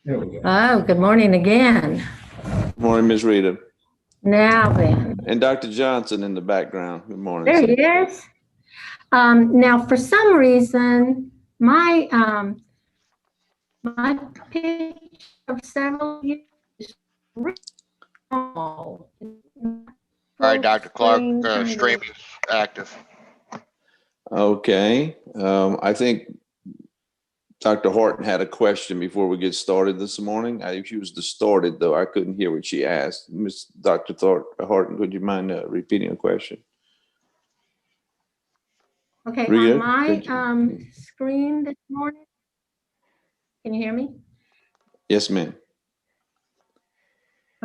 There we go. Oh, good morning again. Morning, Ms. Rita. Now then, And Dr. Johnson in the background. Good morning. there he sir. is. Now, for some reason, my picture of several of you is really small. All right, Dr. Clark, Full screen, stream is active. Okay. I think Dr. Horton had a question before we get started this morning. She was distorted, though. I couldn't hear what she asked. Miss Dr. Horton, could you mind repeating the question? Okay, Rita, on my could you- screen this morning, can you hear me? Yes, ma'am.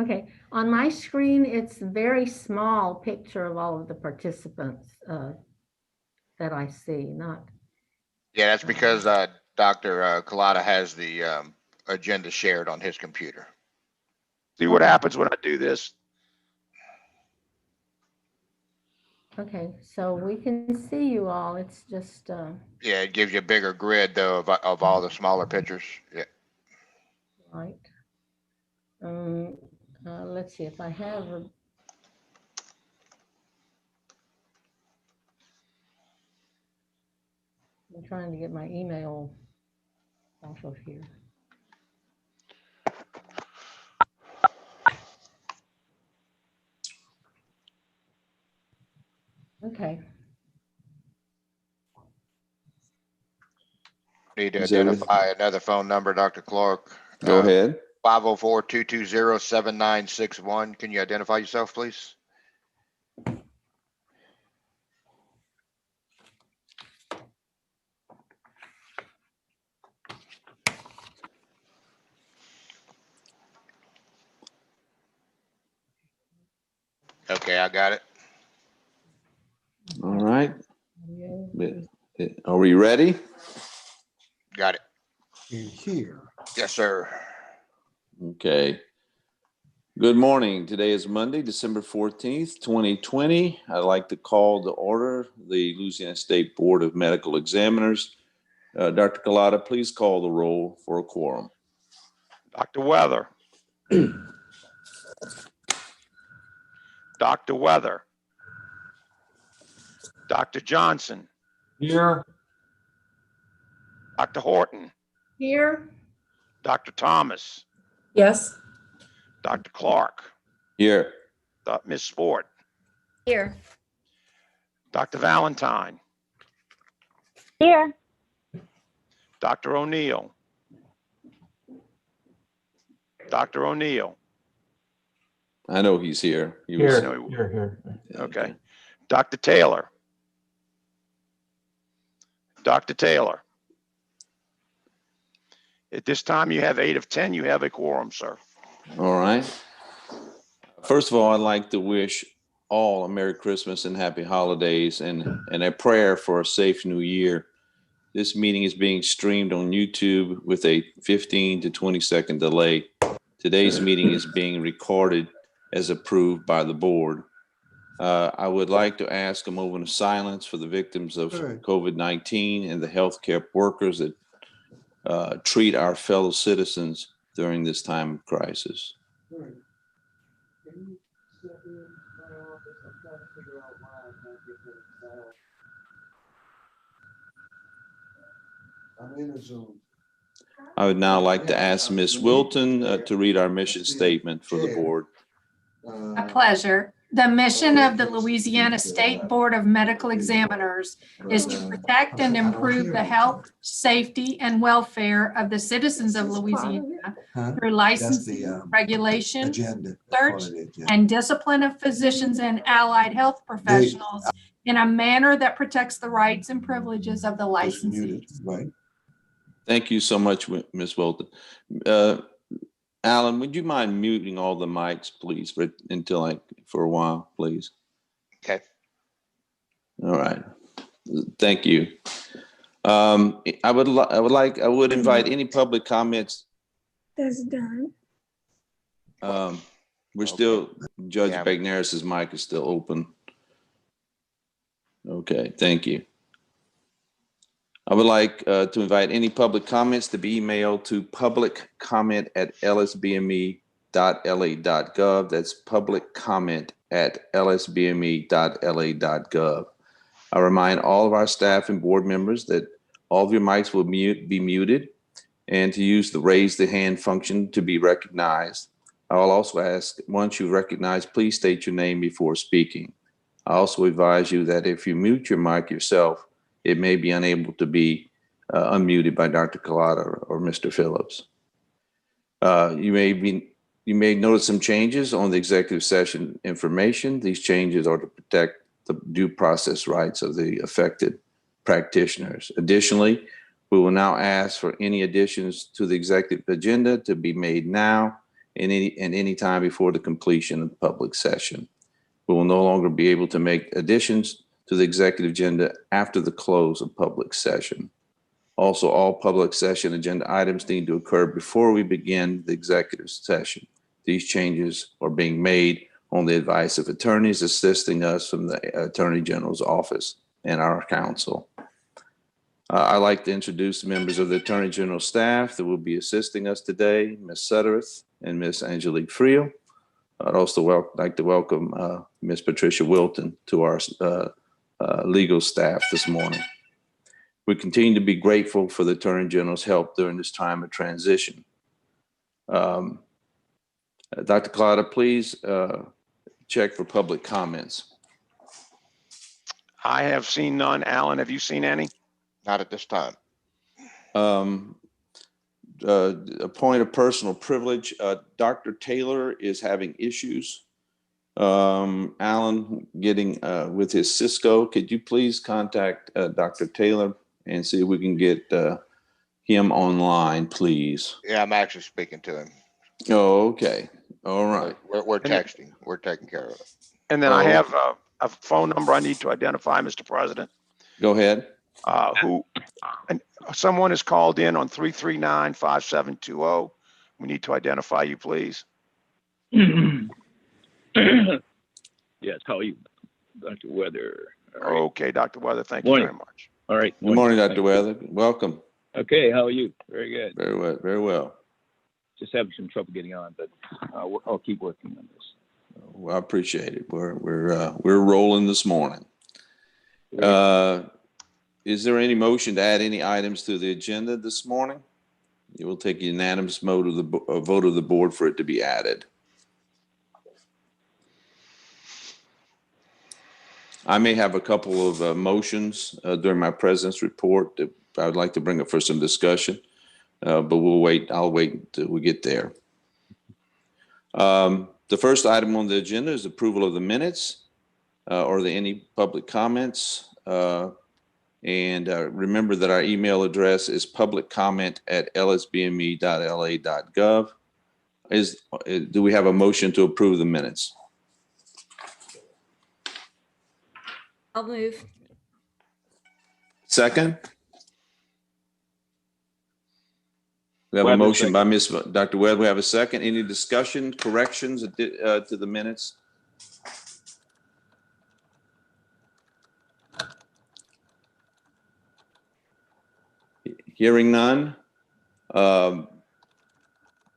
Okay, on my screen, it's a very small picture of all of the participants that I see, not. Yeah, that's because Dr. Collada has the agenda shared on his computer. See what happens when I do this. Okay, so we can see you all. It's just, Yeah, it gives you a bigger grid though of all the smaller pictures. Yeah. right. Let's see if I have I'm trying to get my email off of here. Okay. Need to Is that identify another phone number, Dr. Clark. Go ahead. 504-220-7961. Can you identify yourself, please? Okay, I got it. All right. Are we ready? Got it. In here. Yes, sir. Okay. Good morning. Today is Monday, December 14th, 2020. I'd like to call to order the Louisiana State Board of Medical Examiners. Dr. Collada, please call the roll for a quorum. Dr. Weather. Dr. Weather. Dr. Johnson. Here. Dr. Horton. Here, Dr. Thomas. Yes. Dr. Clark. Here. Ms. Sport. Here. Dr. Valentine. Here. Dr. O'Neill. Dr. O'Neill. I know he's here. He was, Here. Okay. Dr. Taylor. Dr. Taylor. At this time, you have 8 of 10. You have a quorum, sir. All right. First of all, I'd like to wish all a Merry Christmas and Happy Holidays and a prayer for a safe new year. This meeting is being streamed on YouTube with a 15 to 20-second delay. Today's meeting is being recorded as approved by the board. I would like to ask a moment of silence for the victims of COVID-19 and the healthcare workers that treat our fellow citizens during this time of crisis. I'm in a Zoom. I would now like to ask Ms. Wilton to read our mission statement for the board. A pleasure. The mission of the Louisiana State Board of Medical Examiners is to protect and improve the health, safety, and welfare of the citizens of Louisiana through licensing, regulation, search, and discipline of physicians and allied health professionals in a manner that protects the rights and privileges of the licensees. Right. Thank you so much, Ms. Wilton. Alan, would you mind muting all the mics, please, for a while, please? Okay. All right. Thank you. I would invite any public comments. That's done. We're still, Judge Yeah. Bagneris's mic is still open. Okay, thank you. I would like to invite any public comments to be emailed to publiccomment@lsbme.la.gov. That's publiccomment@lsbme.la.gov. I remind all of our staff and board members that all of your mics will be muted and to use the raise the hand function to be recognized. I'll also ask, once you recognize, please state your name before speaking. I also advise you that if you mute your mic yourself, it may be unable to be unmuted by Dr. Collada or Mr. Phillips. You may notice some changes on the executive session information. These changes are to protect the due process rights of the affected practitioners. Additionally, we will now ask for any additions to the executive agenda to be made now and any time before the completion of the public session. We will no longer be able to make additions to the executive agenda after the close of public session. Also, all public session agenda items need to occur before we begin the executive session. These changes are being made on the advice of attorneys assisting us from the Attorney General's office and our counsel. I'd like to introduce the members of the Attorney General staff that will be assisting us today, Ms. Suttereth and Ms. Angelique Friel. I'd also like to welcome Ms. Patricia Wilton to our legal staff this morning. We continue to be grateful for the Attorney General's help during this time of transition. Dr. Collada, please check for public comments. I have seen none. Alan, have you seen any? Not at this time. A point of personal privilege, Dr. Taylor is having issues. Alan getting with his Cisco. Could you please contact Dr. Taylor and see if we can get him online, please? Yeah, I'm actually speaking to him. Oh, okay. All right. We're texting. We're taking care of it. And then I have a phone number I need to identify, Mr. President. Go ahead. Someone has called in on 339-5720. We need to identify you, please. Yes, how are you, Dr. Weather? All right. Okay, Dr. Weather, thank you Morning. very much. All right. Good morning, Dr. Weather. Welcome. Okay, how are you? Very good. Very well. Very well. Just having some trouble getting on, but I'll keep working on this. Well, I appreciate it. We're rolling this morning. Is there any motion to add any items to the agenda this morning? It will take a unanimous vote of the board for it to be added. I may have a couple of motions during my president's report that I would like to bring up for some discussion, but we'll wait. I'll wait until we get there. The first item on the agenda is approval of the minutes. Are there any public comments? And remember that our email address is publiccomment@lsbme.la.gov. Do we have a motion to approve the minutes? I'll move. Second? We have a Webb, motion by second. Dr. Webb. We have a second. Any discussion, corrections to the minutes? Hearing none. Dr.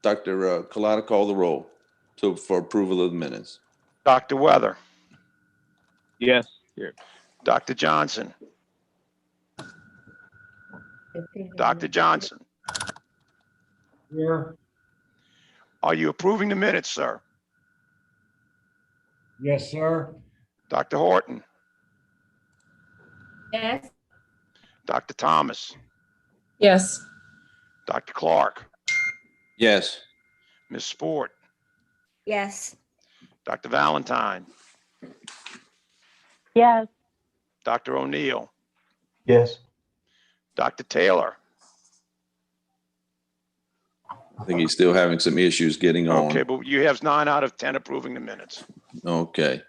Collada, call the roll for approval of the minutes. Dr. Weather, Yes, here. Dr. Johnson, Dr. Johnson, Here. are you approving the minutes, sir? Yes, sir. Dr. Horton, Yes. Dr. Thomas, Yes. Dr. Clark, Yes. Ms. Sport, Yes. Dr. Valentine, Yes. Dr. O'Neill, Yes. Dr. Taylor. I think he's still having some issues getting on. Okay, but you have 9 out of 10 approving the minutes. Okay.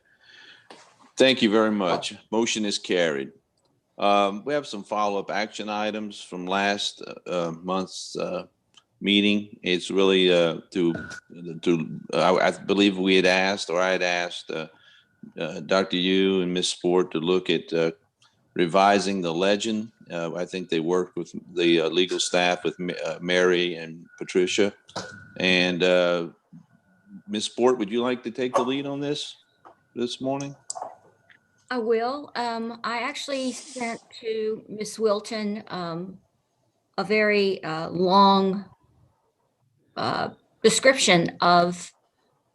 Thank you very much. Motion is carried. We have some follow-up action items from last month's meeting. It's really I believe we had asked, or I had asked Dr. Yu and Ms. Sport to look at revising the legend I think they worked with the legal staff with Mary and Patricia. And Ms. Sport, would you like to take the lead on this morning? I will. I actually sent to Ms. Wilton a very long description of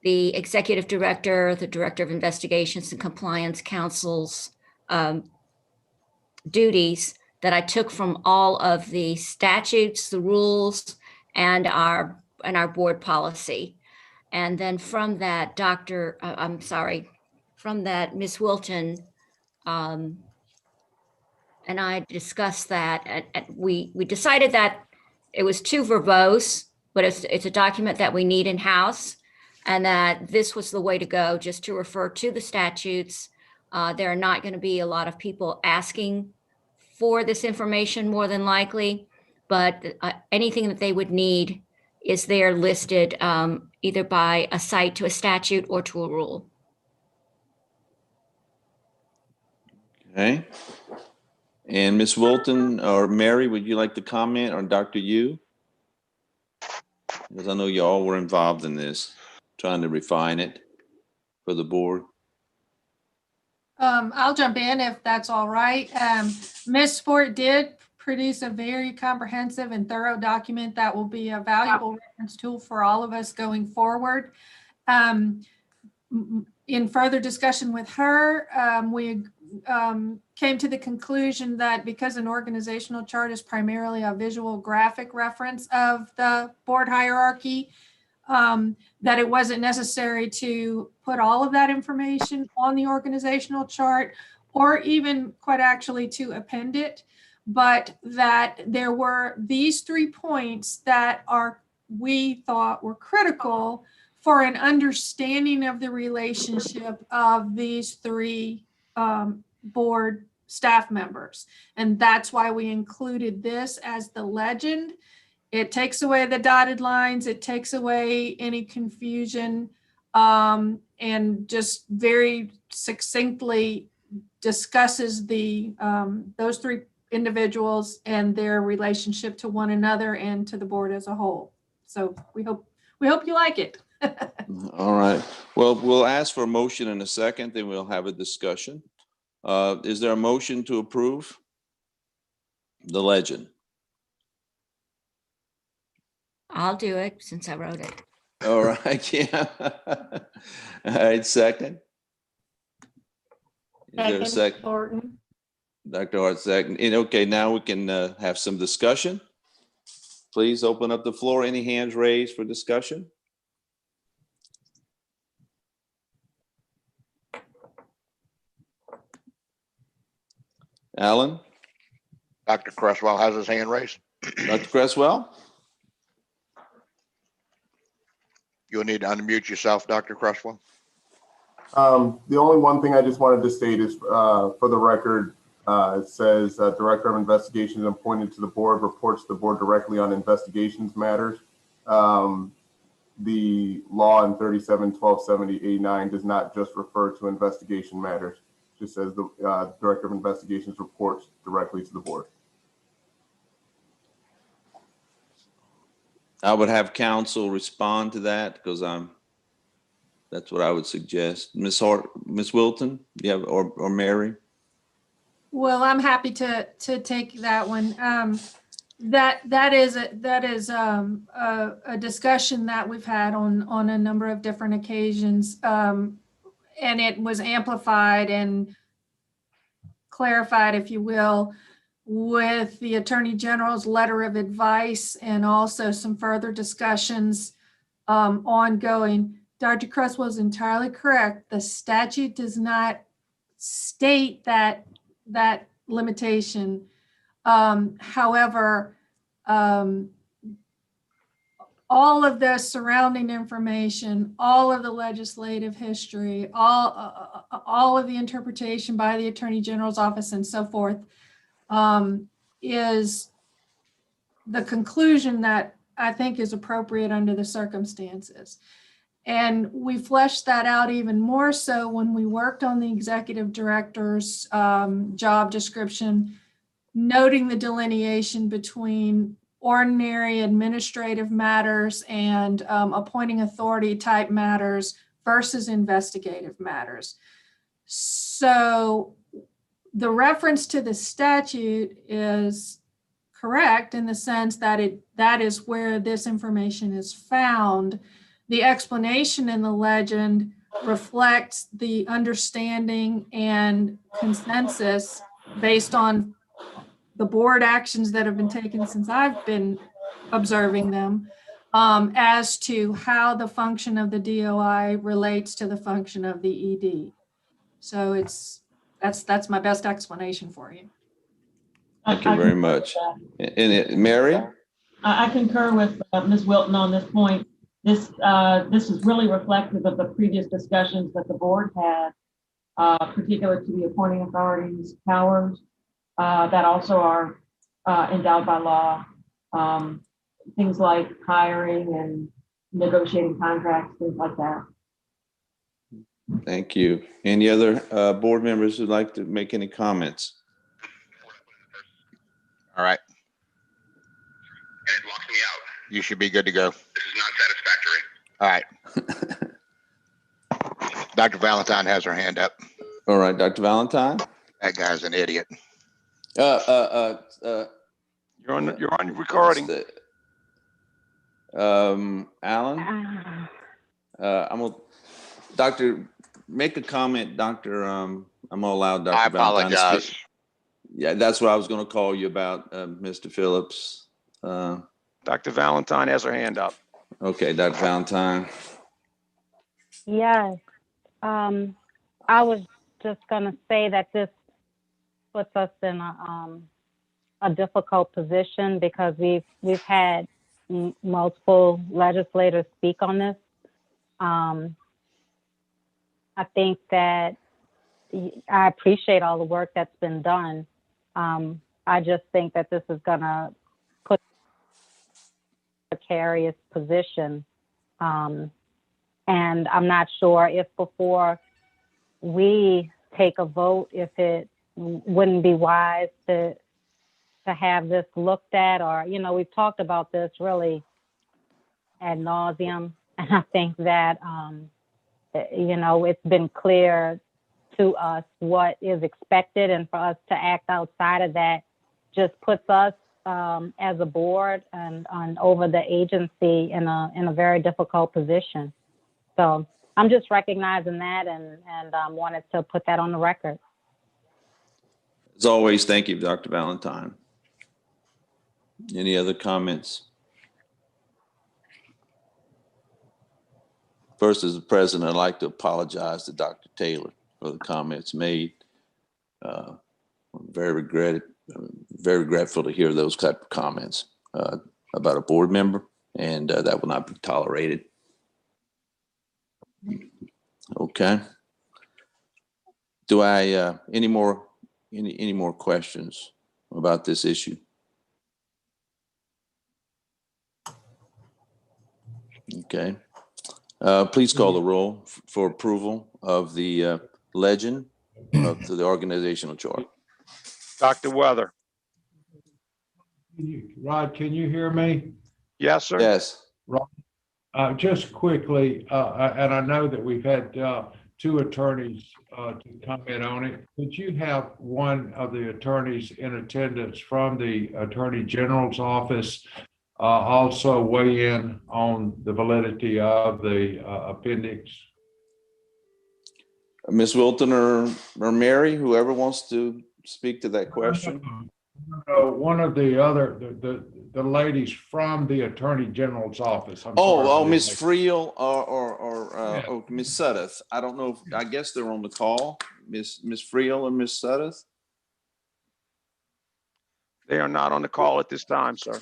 the executive director, the director of investigations and compliance counsel's duties that I took from all of the statutes, the rules, and our board policy. And then from that, from that, Ms. Wilton and I discussed that, and we decided that it was too verbose, but it's a document that we need in-house, and that this was the way to go, just to refer to the statutes. There are not going to be a lot of people asking for this information, more than likely, but anything that they would need is there listed either by a cite to a statute or to a rule. Okay. And Ms. Wilton or Mary, would you like to comment, or Dr. Yu? Because I know you all were involved in this, trying to refine it for the board. I'll jump in if that's all right. Ms. Sport did produce a very comprehensive and thorough document that will be a valuable reference tool for all of us going forward. In further discussion with her, we came to the conclusion that because an organizational chart is primarily a visual graphic reference of the board hierarchy, that it wasn't necessary to put all of that information on the organizational chart, or even quite actually to append it, but that there were these 3 points that we thought were critical for an understanding of the relationship of these 3 board staff members. And that's why we included this as the legend. It takes away the dotted lines, it takes away any confusion, and just very succinctly discusses those 3 individuals and their relationship to one another and to the board as a whole. So we hope you like it. All right. Well, we'll ask for a motion in a second, then we'll have a discussion. Is there a motion to approve the legend? I'll do it since I wrote it. All right, yeah. All right, second. Is there a second? Thornton. Dr. Hart, second. And okay, now we can have some discussion. Please open up the floor. Any hands raised for discussion? Alan? Dr. Cresswell has his hand raised. Dr. Cresswell? You'll need to unmute yourself, Dr. Cresswell. The only one thing I just wanted to state is, for the record, it says Director of Investigations appointed to the board reports to the board directly on investigations matters. The law in 37-1270-A9 does not just refer to investigation matters. It just says the Director of Investigations reports directly to the board. I would have counsel respond to that because that's what I would suggest. Ms. Wilton, yeah, or Mary? Well, I'm happy to take that one. That is a discussion that we've had on a number of different occasions, and it was amplified and clarified, if you will, with the Attorney General's letter of advice and also some further discussions ongoing. Dr. Cresswell is entirely correct. The statute does not state that limitation. However, all of the surrounding information, all of the legislative history, all of the interpretation by the Attorney General's office and so forth, is the conclusion that I think is appropriate under the circumstances. And we fleshed that out even more so when we worked on the executive director's job description noting the delineation between ordinary administrative matters and appointing authority type matters versus investigative matters. So the reference to the statute is correct in the sense that that is where this information is found. The explanation in the legend reflects the understanding and consensus based on the board actions that have been taken since I've been observing them, as to how the function of the DOI relates to the function of the ED. So that's my best explanation for you. Thank you very much. Mary? I concur with Ms. Wilton on this point. This is really reflective of the previous discussions that the board had, particular to the appointing authorities' powers that also are endowed by law. Things like hiring and negotiating contracts, things like that. Thank you. Any other board members who'd like to make any comments? All right. And it locks me out. You should be good to go. This is not satisfactory. All right. Dr. Valentine has her hand up. All right, Dr. Valentine. That guy's an idiot. You're on recording. Alan? Doctor, make a comment, Doctor. I'm gonna allow Dr. I Valentine to apologize. speak. Yeah, that's what I was gonna call you about, Mr. Phillips. Dr. Valentine has her hand up. Okay, Dr. Valentine. Yes. I was just going to say that this puts us in a difficult position because we've had multiple legislators speak on this. I think that I appreciate all the work that's been done. I just think that this is going to put a precarious position. And I'm not sure if before we take a vote, if it wouldn't be wise to have this looked at, or, we've talked about this really ad nauseum. And I think that, it's been clear to us what is expected, and for us to act outside of that just puts us as a board and over the agency in a very difficult position. So I'm just recognizing that and wanted to put that on the record. As always, thank you, Dr. Valentine. Any other comments? First, as the president, I'd like to apologize to Dr. Taylor for the comments made. I'm very regretful to hear those type of comments about a board member, and that will not be tolerated. Okay. Do I any more questions about this issue? Okay. Please call the roll for approval of the legend of the organizational chart. Dr. Weather. Rod, can you hear me? Yes, sir. Yes. Just quickly, and I know that we've had two attorneys to comment on it. Could you have one of the attorneys in attendance from the Attorney General's office also weigh in on the validity of the appendix? Ms. Wilton or Mary, whoever wants to speak to that question. One of the other, the ladies from the Attorney General's office. I'm sorry. Oh, Ms. Friel or Ms. Sudduth. I don't know. I guess they're on the call. Ms. Friel or Ms. Sudduth? They are not on the call at this time, sir.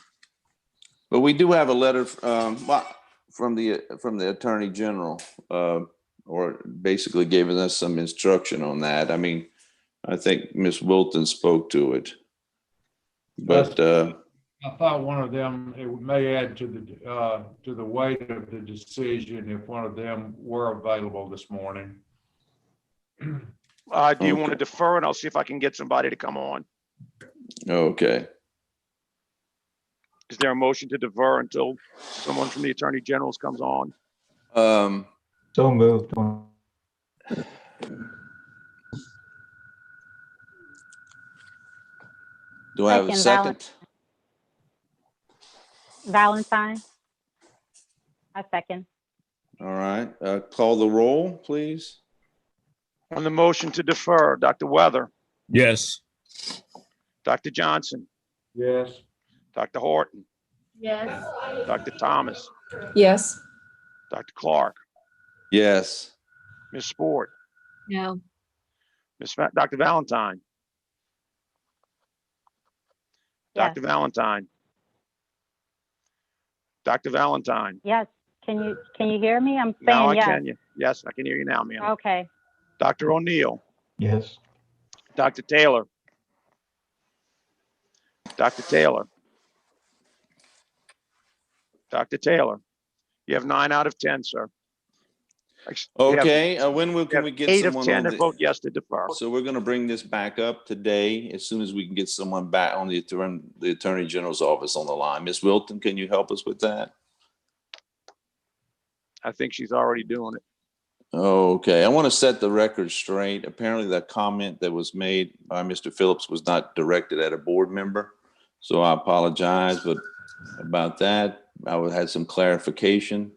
But we do have a letter from the Attorney General, or basically giving us some instruction on that. I mean, I think Ms. Wilton spoke to it, but I thought one of them, it may add to the weight of the decision if one of them were available this morning. Do you want to defer, and I'll see if I can get somebody to come on? Okay. Is there a motion to defer until someone from the Attorney General's comes on? So moved. Do I have a Second, second? Valentine? I second. All right. Call the roll, please. On the motion to defer, Dr. Weather, Yes. Dr. Johnson, Yes. Dr. Horton, Yes. Dr. Thomas, Yes. Dr. Clark, Yes. Ms. Sport, No. Dr. Valentine, Yes. Dr. Valentine, Dr. Valentine. Yes. Can you hear me? I'm Now saying I yes. can. Yes, I can hear you now, ma'am. Okay. Dr. O'Neill, Yes. Dr. Taylor, Dr. Taylor, Dr. Taylor. You have 9 out of 10, sir. You have- Okay. When you can have we get 8 of someone 10 on that the? vote yes to defer. So we're going to bring this back up today as soon as we can get someone back on the Attorney General's office on the line. Ms. Wilton, can you help us with that? I think she's already doing it. Okay, I want to set the record straight. Apparently that comment that was made by Mr. Phillips was not directed at a board member. So I apologize, but about that, I would have some clarification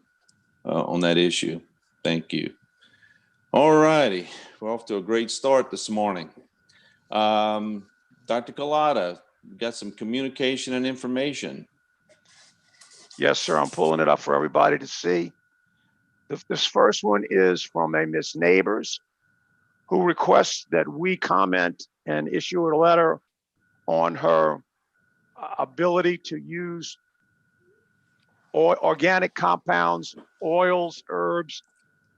on that issue. Thank you. All righty, we're off to a great start this morning. Dr. Collada, you got some communication and information. Yes, sir. I'm pulling it up for everybody to see. This first one is from a Miss Neighbors who requests that we comment and issue a letter on her ability to use organic compounds, oils, herbs,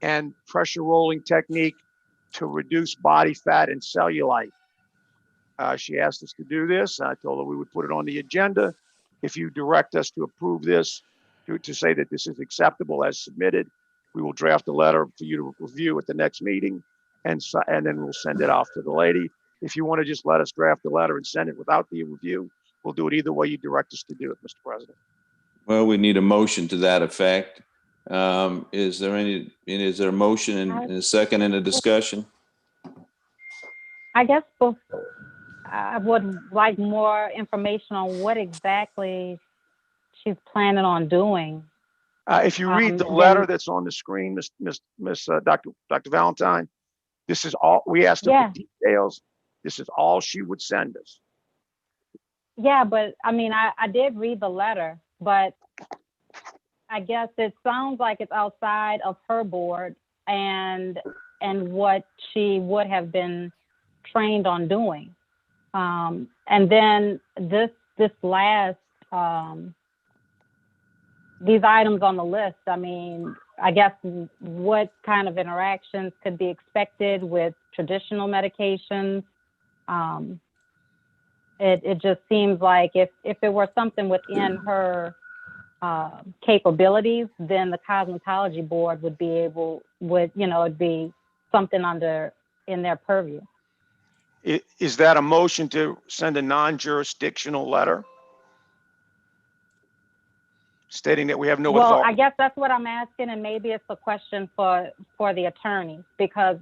and pressure rolling technique to reduce body fat and cellulite. She asked us to do this. I told her we would put it on the agenda. If you direct us to approve this, to say that this is acceptable as submitted, we will draft a letter for you to review at the next meeting, and then we'll send it off to the lady. If you want to just let us draft the letter and send it without the review, we'll do it either way you direct us to do it, Mr. President. Well, we need a motion to that effect. Is there a motion and a second in the discussion? I guess I would like more information on what exactly she's planning on doing. If you read the letter that's on the screen, Dr. Valentine, this is all, we asked her for details. This is all she would send us. Yeah, but I mean, I did read the letter, but I guess it sounds like it's outside of her board and what she would have been trained on doing. And then this last, these items on the list, I mean, I guess what kind of interactions could be expected with traditional medications? It just seems like if it were something within her capabilities, then the cosmetology board would be it'd be something in their purview. Is that a motion to send a non-jurisdictional letter stating that we have no Well, authority? I guess that's what I'm asking, and maybe it's a question for the attorney, because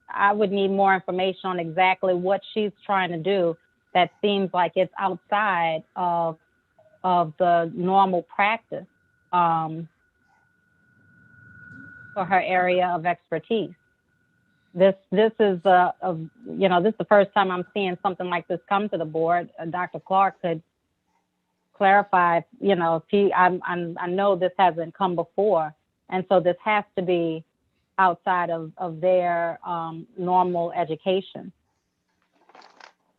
I would need more information on exactly what she's trying to do. That seems like it's outside of the normal practice for her area of expertise. This is this is the first time I'm seeing something like this come to the board. Dr. Clark could clarify, I know this hasn't come before, and so this has to be outside of their normal education.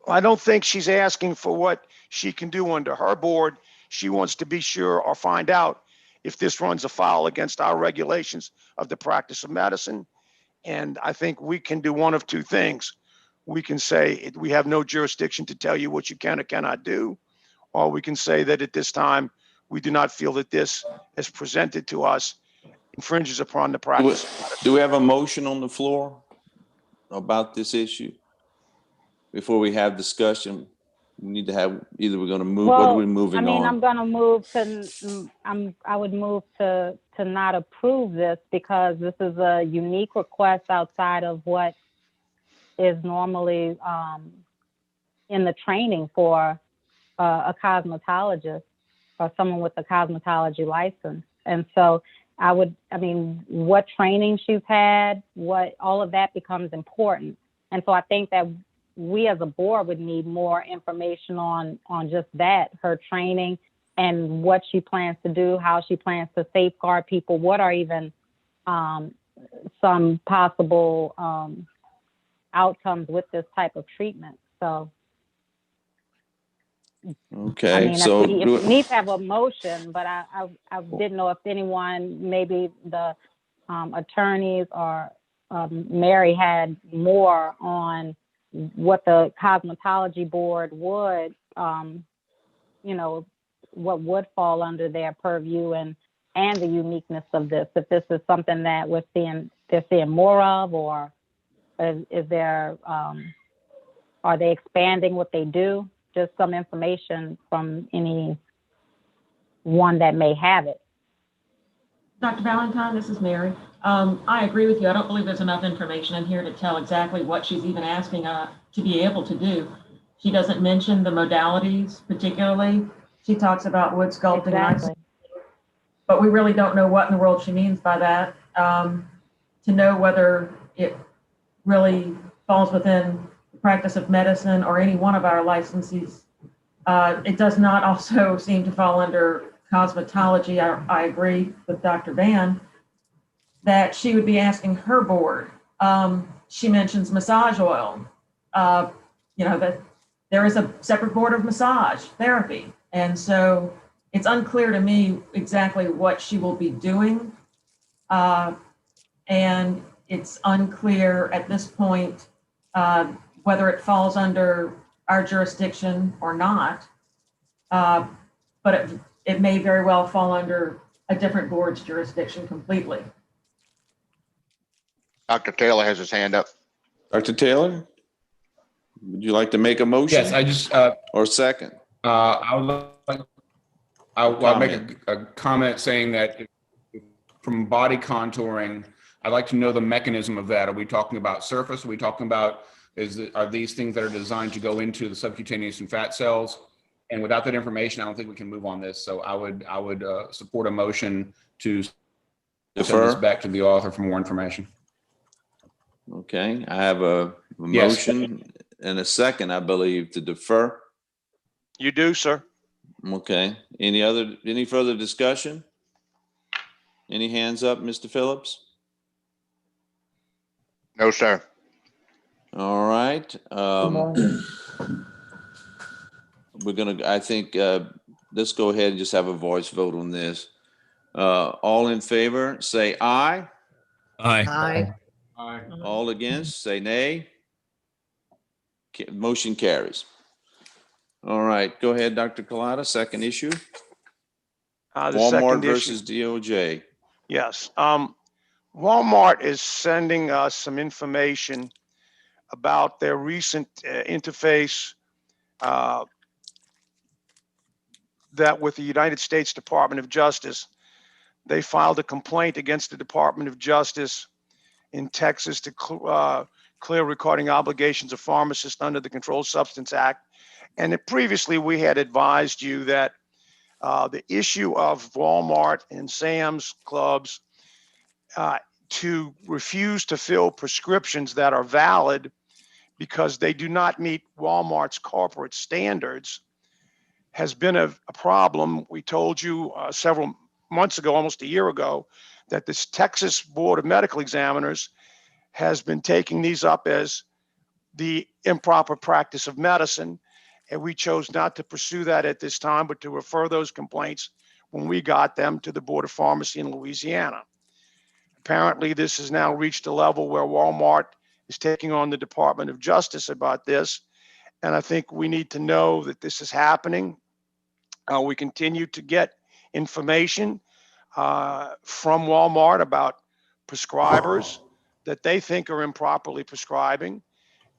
I don't think she's asking for what she can do under her board. She wants to be sure or find out if this runs afoul against our regulations of the practice of medicine. And I think we can do one of two things. We can say we have no jurisdiction to tell you what you can or cannot do, or we can say that at this time, we do not feel that this, as presented to us, infringes upon the practice of medicine. Do we have a motion on the floor about this issue before we have discussion? We need to have, either we're gonna move, what are we moving I mean, I'm on? gonna move to, I would move to not approve this because this is a unique request outside of what is normally in the training for a cosmetologist or someone with a cosmetology license. And so I mean, what training she's had, all of that becomes important. And so I think that we as a board would need more information on just that, her training and what she plans to do, how she plans to safeguard people, what are even some possible outcomes with this type of treatment. So, Okay, I mean, so if we need to have a motion, but I didn't know if anyone, maybe the attorneys or Mary had more on what the cosmetology board would, what would fall under their purview and the uniqueness of this. If this is something that they're seeing more of, or is there, are they expanding what they do? Just some information from any one that may have it. Dr. Valentine, this is Mary. I agree with you. I don't believe there's enough information in here to tell exactly what she's even asking to be able to do. She doesn't mention the modalities particularly. She talks about wood sculpting, Exactly. but we really don't know what in the world she means by that. To know whether it really falls within the practice of medicine or any one of our licensees. It does not also seem to fall under cosmetology. I agree with Dr. Van that she would be asking her board. She mentions massage oil, that there is a separate board of massage therapy. And so it's unclear to me exactly what she will be doing. And it's unclear at this point whether it falls under our jurisdiction or not. But it may very well fall under a different board's jurisdiction completely. Dr. Taylor has his hand up. Dr. Taylor, would you like to make a motion? Yes, I just, Or second? I'll make a comment saying that from body contouring, I'd like to know the mechanism of that. Are we talking about surface? Are we talking about, are these things that are designed to go into the subcutaneous and fat cells? And without that information, I don't think we can move on this. So I would support a motion to send this back to the author for more information. Okay, I have a Yes. motion and a second, I believe, to defer. You do, sir. Okay, any further discussion? Any hands up, Mr. Phillips? No, sir. All right. We're gonna, I think, let's go ahead and just have a voice vote on this. All in favor, say aye. Aye. Aye. All against, say nay. Motion carries. All right, go ahead, Dr. Collada, second issue. The Walmart second issue. versus DOJ. Yes. Walmart is sending us some information about their recent interface that with the United States Department of Justice. They filed a complaint against the Department of Justice in Texas to clear recording obligations of pharmacists under the Controlled Substance Act. And previously we had advised you that the issue of Walmart and Sam's Clubs to refuse to fill prescriptions that are valid because they do not meet Walmart's corporate standards has been a problem. We told you several months ago, almost a year ago, that this Texas Board of Medical Examiners has been taking these up as the improper practice of medicine. And we chose not to pursue that at this time, but to refer those complaints when we got them to the Board of Pharmacy in Louisiana. Apparently, this has now reached a level where Walmart is taking on the Department of Justice about this. And I think we need to know that this is happening. We continue to get information from Walmart about prescribers that they think are improperly prescribing.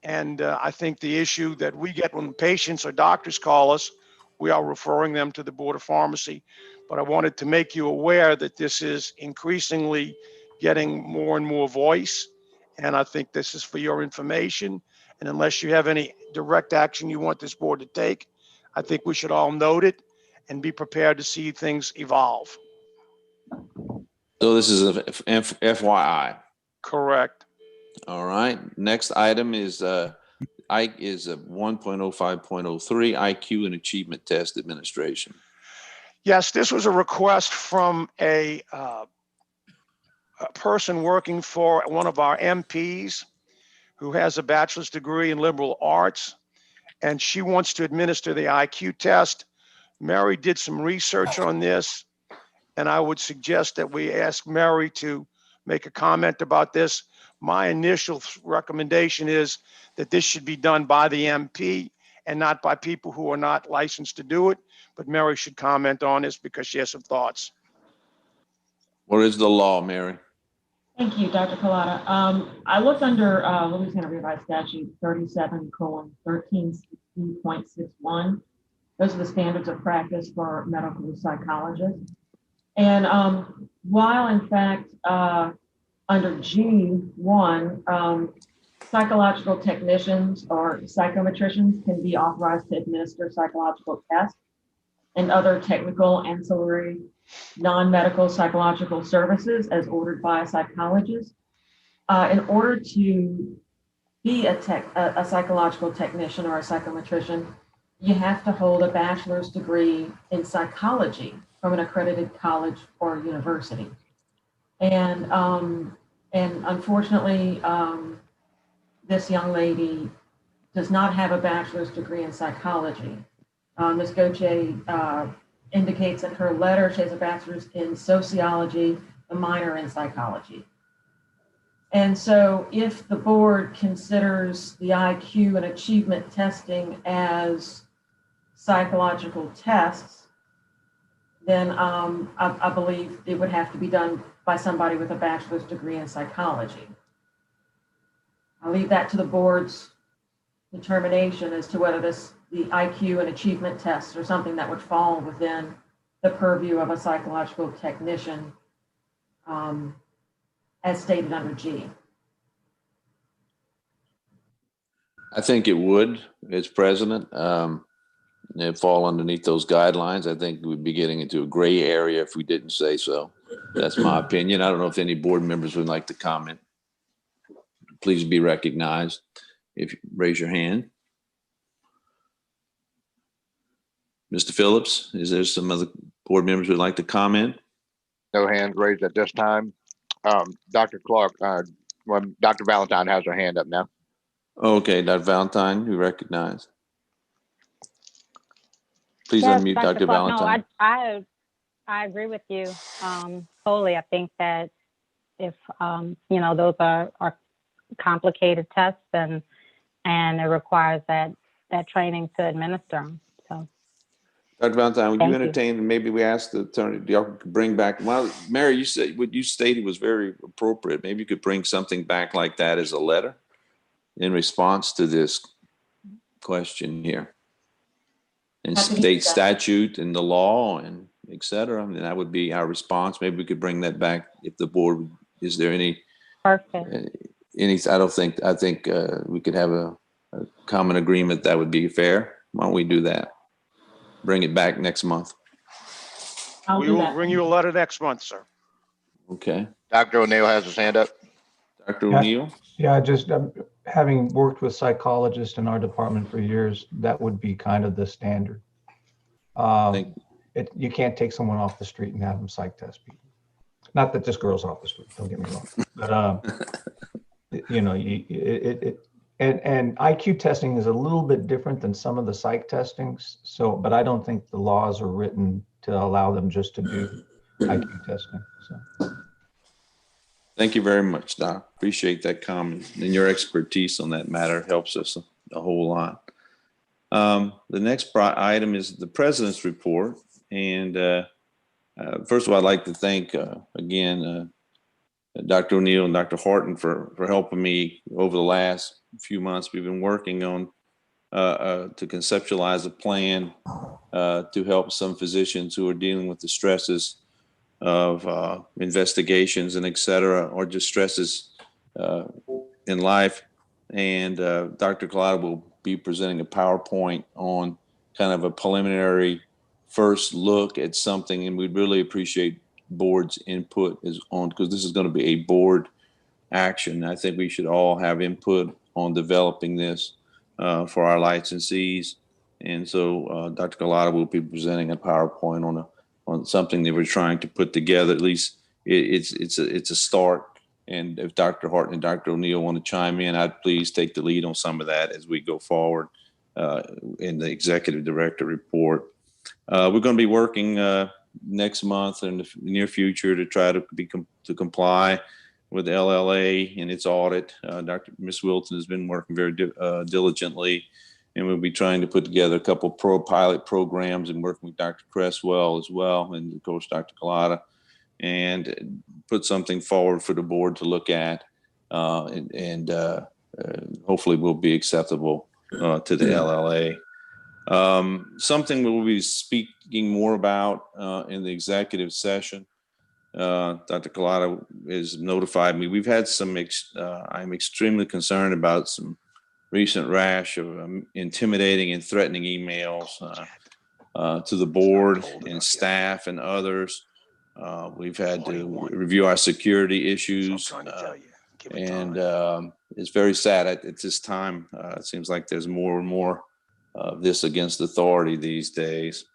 And I think the issue that we get when patients or doctors call us, we are referring them to the Board of Pharmacy. But I wanted to make you aware that this is increasingly getting more and more voice. And I think this is for your information. And unless you have any direct action you want this board to take, I think we should all note it and be prepared to see things evolve. So this is a FYI. Correct. All right. Next item is a 1.05.03 IQ and Achievement Test Administration. Yes, this was a request from a person working for one of our MPs who has a bachelor's degree in liberal arts, and she wants to administer the IQ test. Mary did some research on this, and I would suggest that we ask Mary to make a comment about this. My initial recommendation is that this should be done by the MP and not by people who are not licensed to do it, but Mary should comment on this because she has some thoughts. What is the law, Mary? Thank you, Dr. Collada. I looked under Louisiana Revised Statute 37:1360.61. Those are the standards of practice for medical psychologists. And while in fact, under G1, psychological technicians or psychometricians can be authorized to administer psychological tests and other technical ancillary non-medical psychological services as ordered by a psychologist. In order to be a psychological technician or a psychometrician, you have to hold a bachelor's degree in psychology from an accredited college or university. And unfortunately, this young lady does not have a bachelor's degree in psychology. Ms. Gauthier indicates in her letter she has a bachelor's in sociology, a minor in psychology. And so if the board considers the IQ and achievement testing as psychological tests, then I believe it would have to be done by somebody with a bachelor's degree in psychology. I'll leave that to the board's determination as to whether the IQ and achievement tests are something that would fall within the purview of a psychological technician, as stated under G. I think it would, as president. It fall underneath those guidelines. I think we'd be getting into a gray area if we didn't say so. That's my opinion. I don't know if any board members would like to comment. Please be recognized. If you raise your hand. Mr. Phillips, is there some other board members who'd like to comment? No hands raised at this time. Dr. Clark, Dr. Valentine has her hand up now. Okay, Dr. Valentine, you recognize. Please Yes, unmute Dr. Clark. Valentine. No, I agree with you totally. I think that if those are complicated tests and it requires that training to administer them. So, Dr. Valentine, would you Thank you. entertain, maybe we ask the attorney, y'all could bring back, well, Mary, you said, what you stated was very appropriate. Maybe you could bring something back like that as a letter in response to this question here. And Happy to do state that. statute and the law and et cetera. And that would be our response. Maybe we could bring that back if the board, is there any, perfect. I think we could have a common agreement that would be fair. Why don't we do that? Bring it back next month. I'll We do will that. bring you a letter next month, sir. Okay. Dr. O'Neill has his hand up. Dr. Yeah. O'Neill? Yeah, just having worked with psychologists in our department for years, that would be kind of the standard. Thank You can't take someone off the street and have them psych test people. Not that this girl's off the street, don't get me wrong. But, and IQ testing is a little bit different than some of the psych testings. So, but I don't think the laws are written to allow them just to do IQ testing. So. Thank you very much, Doc. Appreciate that comment. And your expertise on that matter helps us a whole lot. The next item is the president's report. And first of all, I'd like to thank again Dr. O'Neill and Dr. Horton for helping me over the last few months. We've been working on to conceptualize a plan to help some physicians who are dealing with the stresses of investigations and et cetera, or just stresses in life. And Dr. Collada will be presenting a PowerPoint on kind of a preliminary first look at something, and we'd really appreciate board's input because this is going to be a board action. I think we should all have input on developing this for our licensees. And so Dr. Collada will be presenting a PowerPoint on something that we're trying to put together. At least it's a start. And if Dr. Horton and Dr. O'Neill want to chime in, I'd please take the lead on some of that as we go forward in the executive director report. We're going to be working next month in the near future to try to comply with the LLA and its audit. Ms. Wilton has been working very diligently, and we'll be trying to put together a couple pilot programs and working with Dr. Cresswell as well, and of course Dr. Collada, and put something forward for the board to look at, and hopefully will be acceptable to the LLA. Something we'll be speaking more about in the executive session. Dr. Collada has notified me. We've had some, I'm extremely concerned about some recent rash of intimidating and threatening emails to the board and staff and others. We've had to review our security issues, and it's very sad at this time. It seems like there's more and more of this against authority these days.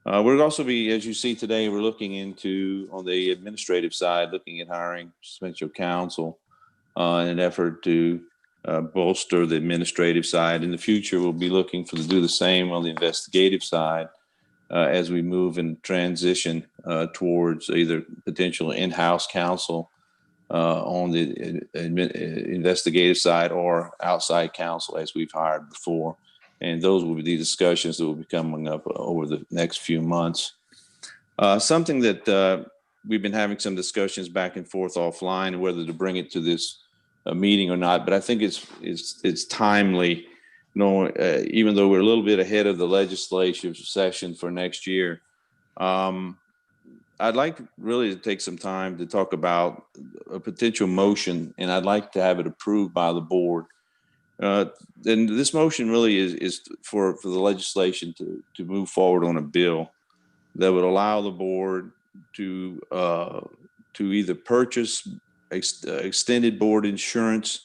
We'll also be, as you see today, we're looking into, on the administrative side, looking at hiring special counsel in an effort to bolster the administrative side. In the future, we'll be looking to do the same on the investigative side as we move and transition towards either potential in-house counsel on the investigative side or outside counsel as we've hired before. And those will be the discussions that will be coming up over the next few months. Something that we've been having some discussions back and forth offline and whether to bring it to this meeting or not, but I think it's timely. Even though we're a little bit ahead of the legislative session for next year, I'd like really to take some time to talk about a potential motion, and I'd like to have it approved by the board. And this motion really is for the legislation to move forward on a bill that would allow the board to either purchase extended board insurance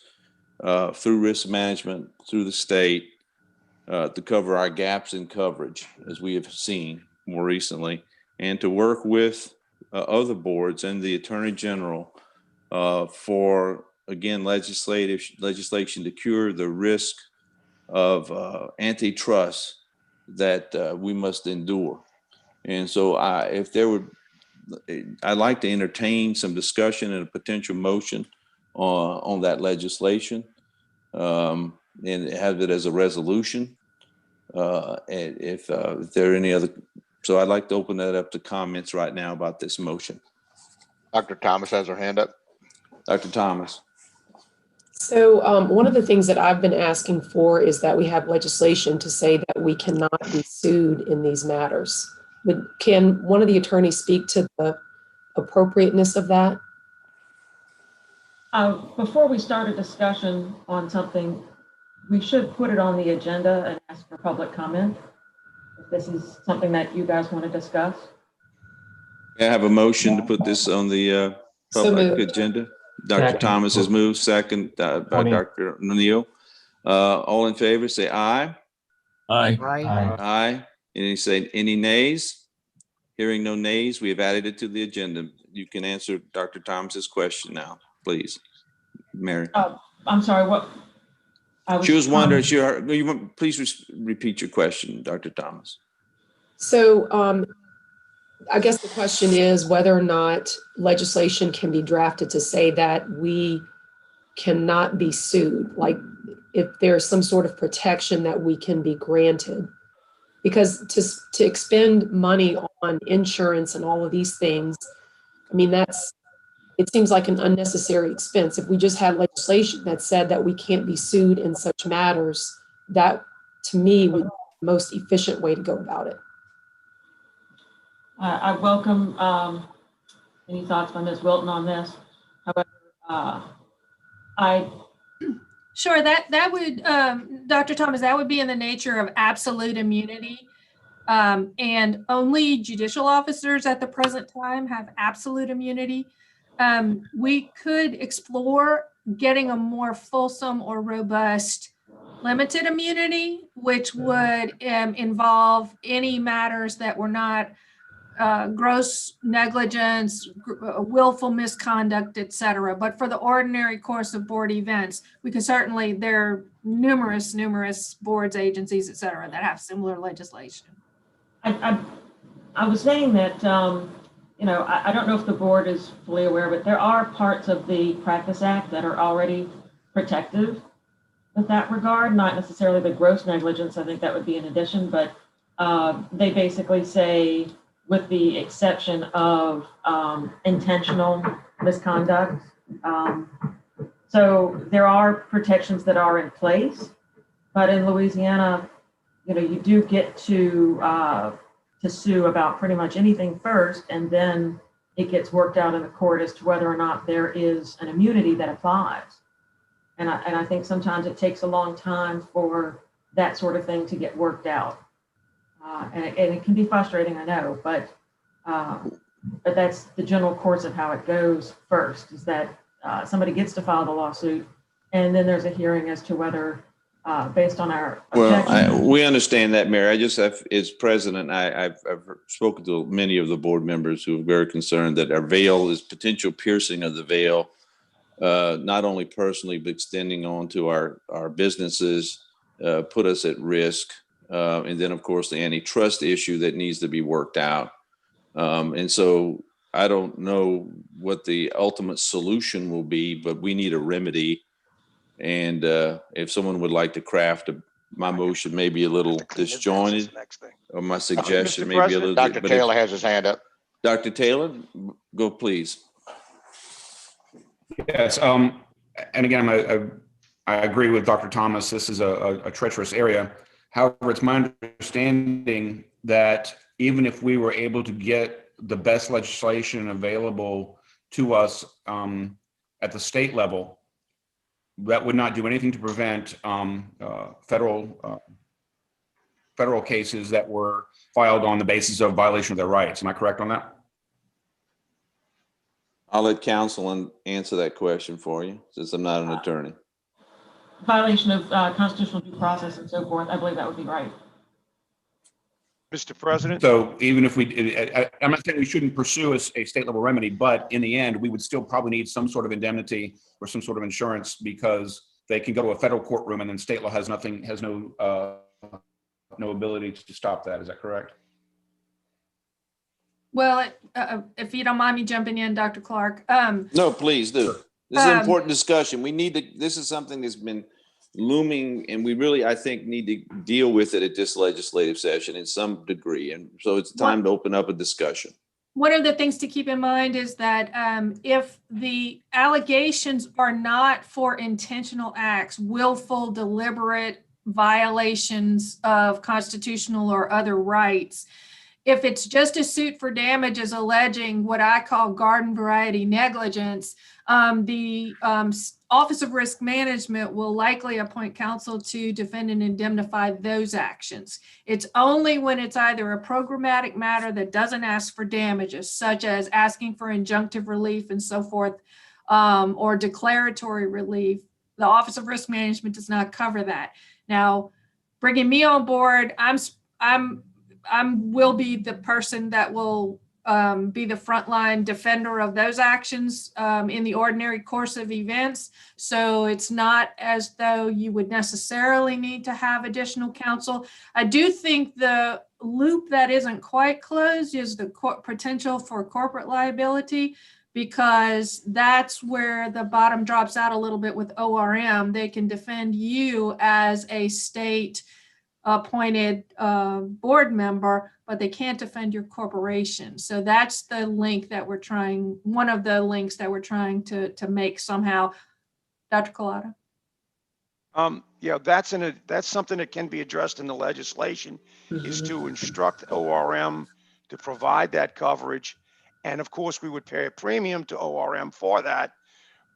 through risk management through the state to cover our gaps in coverage, as we have seen more recently, and to work with other boards and the Attorney General for, again, legislation to cure the risk of antitrust that we must endure. And so I'd like to entertain some discussion and a potential motion on that legislation and have it as a resolution. And if there are any other, so I'd like to open that up to comments right now about this motion. Dr. Thomas has her hand up. Dr. Thomas. So one of the things that I've been asking for is that we have legislation to say that we cannot be sued in these matters. Can one of the attorneys speak to the appropriateness of that? Before we start a discussion on something, we should put it on the agenda and ask for public comment. If this is something that you guys want to discuss. I have a motion to put this on the public agenda. Dr. Thomas has moved, second by Dr. O'Neill. All in favor, say aye. Aye. Aye. Any nays? Hearing no nays, we have added it to the agenda. You can answer Dr. Thomas's question now, please. Mary. I'm sorry, what? She was wondering, please repeat your question, Dr. Thomas. So I guess the question is whether or not legislation can be drafted to say that we cannot be sued, like if there's some sort of protection that we can be granted. Because to expend money on insurance and all of these things, I mean, it seems like an unnecessary expense. If we just had legislation that said that we can't be sued in such matters, that to me would be the most efficient way to go about it. I welcome any thoughts by Ms. Wilton on this. However, Sure, that would, Dr. Thomas, that would be in the nature of absolute immunity. And only judicial officers at the present time have absolute immunity. We could explore getting a more fulsome or robust limited immunity, which would involve any matters that were not gross negligence, willful misconduct, et cetera. But for the ordinary course of board events, we could certainly, there are numerous boards, agencies, et cetera, that have similar legislation. I was saying that, I don't know if the board is fully aware, but there are parts of the Practice Act that are already protective in that regard, not necessarily the gross negligence. I think that would be in addition, but they basically say, with the exception of intentional misconduct. So there are protections that are in place, but in Louisiana, you do get to sue about pretty much anything first, and then it gets worked out in the court as to whether or not there is an immunity that applies. And I think sometimes it takes a long time for that sort of thing to get worked out. And it can be frustrating, I know, but that's the general course of how it goes first, is that somebody gets to file the lawsuit, and then there's a hearing as to whether, based on our objections. We understand that, Mayor. I just have, as president, I've spoken to many of the board members who are very concerned that our veil is potential piercing of the veil, not only personally, but extending on to our businesses, put us at risk. And then, of course, the antitrust issue that needs to be worked out. And so I don't know what the ultimate solution will be, but we need a remedy. And if someone would like to craft my motion maybe a little disjointed, or my suggestion maybe a little. Dr. Taylor has his hand up. Dr. Taylor, go please. Yes. And again, I agree with Dr. Thomas. This is a treacherous area. However, it's my understanding that even if we were able to get the best legislation available to us at the state level, that would not do anything to prevent federal cases that were filed on the basis of violation of their rights. Am I correct on that? I'll let counsel answer that question for you, since I'm not an attorney. Violation of constitutional due process and so forth, I believe that would be right. Mr. President? So even if I'm not saying we shouldn't pursue a state level remedy, but in the end, we would still probably need some sort of indemnity or some sort of insurance, because they can go to a federal courtroom and then state law has no ability to stop that. Is that correct? Well, if you don't mind me jumping in, Dr. Clark. No, please do. This is an important discussion. We need to, this is something that's been looming, and we really, I think, need to deal with it at this legislative session in some degree. And so it's time to open up a discussion. One of the things to keep in mind is that if the allegations are not for intentional acts, willful, deliberate violations of constitutional or other rights, if it's just a suit for damages alleging what I call garden variety negligence, the Office of Risk Management will likely appoint counsel to defend and indemnify those actions. It's only when it's either a programmatic matter that doesn't ask for damages, such as asking for injunctive relief and so forth, or declaratory relief. The Office of Risk Management does not cover that. Now, bringing me on board, I will be the person that will be the frontline defender of those actions in the ordinary course of events. So it's not as though you would necessarily need to have additional counsel. I do think the loop that isn't quite closed is the potential for corporate liability, because that's where the bottom drops out a little bit with ORM. They can defend you as a state appointed board member, but they can't defend your corporation. So that's the link that we're trying, one of the links that we're trying to make somehow. Dr. Collada? Yeah, that's something that can be addressed in the legislation, is to instruct ORM to provide that coverage. And of course, we would pay a premium to ORM for that.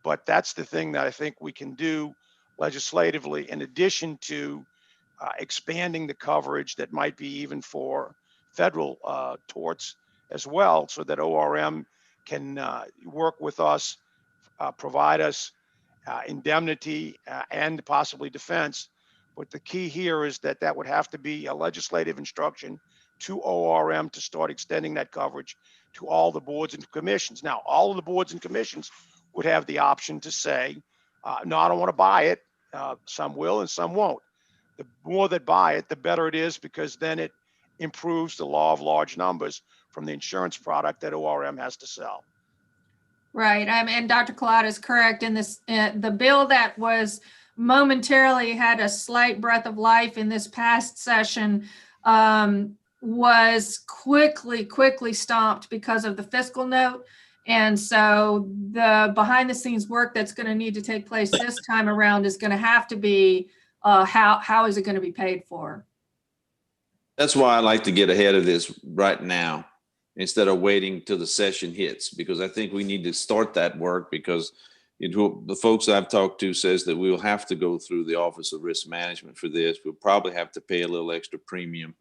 But that's the thing that I think we can do legislatively, in addition to expanding the coverage that might be even for federal torts as well, so that ORM can work with us, provide us indemnity and possibly defense. But the key here is that that would have to be a legislative instruction to ORM to start extending that coverage to all the boards and commissions. Now, all of the boards and commissions would have the option to say, no, I don't want to buy it. Some will and some won't. The more that buy it, the better it is, because then it improves the law of large numbers from the insurance product that ORM has to sell. Right, and Dr. Collada is correct in this, the bill that was momentarily had a slight breath of life in this past session was quickly stomped because of the fiscal note. And so the behind the scenes work that's going to need to take place this time around is going to have to be how is it going to be paid for? That's why I like to get ahead of this right now, instead of waiting till the session hits, because I think we need to start that work, because the folks I've talked to says that we will have to go through the Office of Risk Management for this. We'll probably have to pay a little extra premium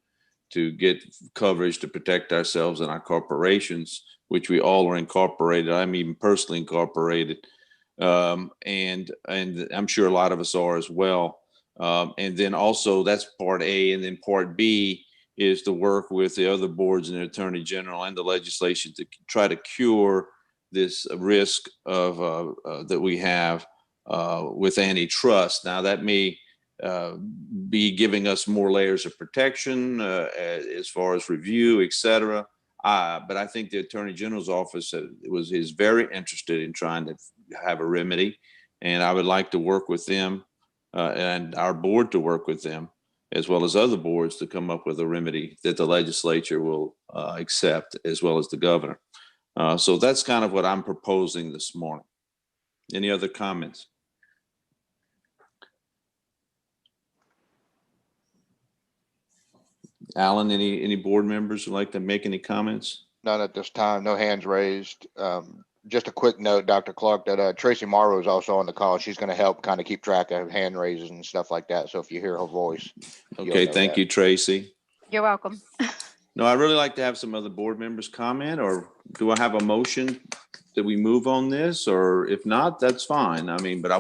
to get coverage to protect ourselves and our corporations, which we all are incorporated. I'm even personally incorporated. And I'm sure a lot of us are as well. And then also that's part A, and then part B is to work with the other boards and the Attorney General and the legislation to try to cure this risk of that we have with antitrust. Now that may be giving us more layers of protection as far as review, et cetera. But I think the Attorney General's office is very interested in trying to have a remedy, and I would like to work with them and our board to work with them, as well as other boards, to come up with a remedy that the legislature will accept, as well as the governor. So that's kind of what I'm proposing this morning. Any other comments? Alan, any board members would like to make any comments? None at this time, no hands raised. Just a quick note, Dr. Clark, that Tracy Morrow is also on the call. She's going to help kind of keep track of hand raises and stuff like that. So if you hear her voice. Okay, thank you, Tracy. You're welcome. No, I'd really like to have some other board members comment, or do I have a motion that we move on this? Or if not, that's fine. I mean, but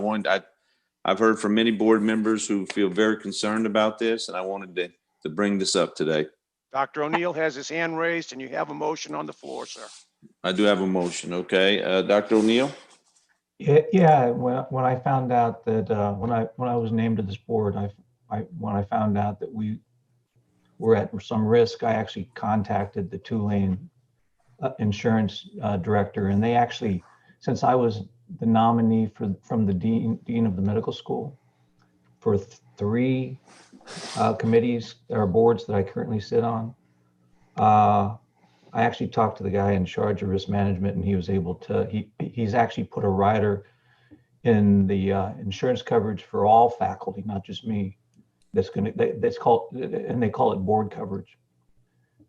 I've heard from many board members who feel very concerned about this, and I wanted to bring this up today. Dr. O'Neill has his hand raised, and you have a motion on the floor, sir. I do have a motion. Okay, Dr. O'Neill? Yeah. When I found out that when I was named to this board, when I found out that we were at some risk, I actually contacted the Tulane insurance director, and they actually, since I was the nominee from the dean of the medical school for 3 committees or boards that I currently sit on, I actually talked to the guy in charge of risk management, and he was able to, he's actually put a rider in the insurance coverage for all faculty, not just me. That's called, and they call it board coverage.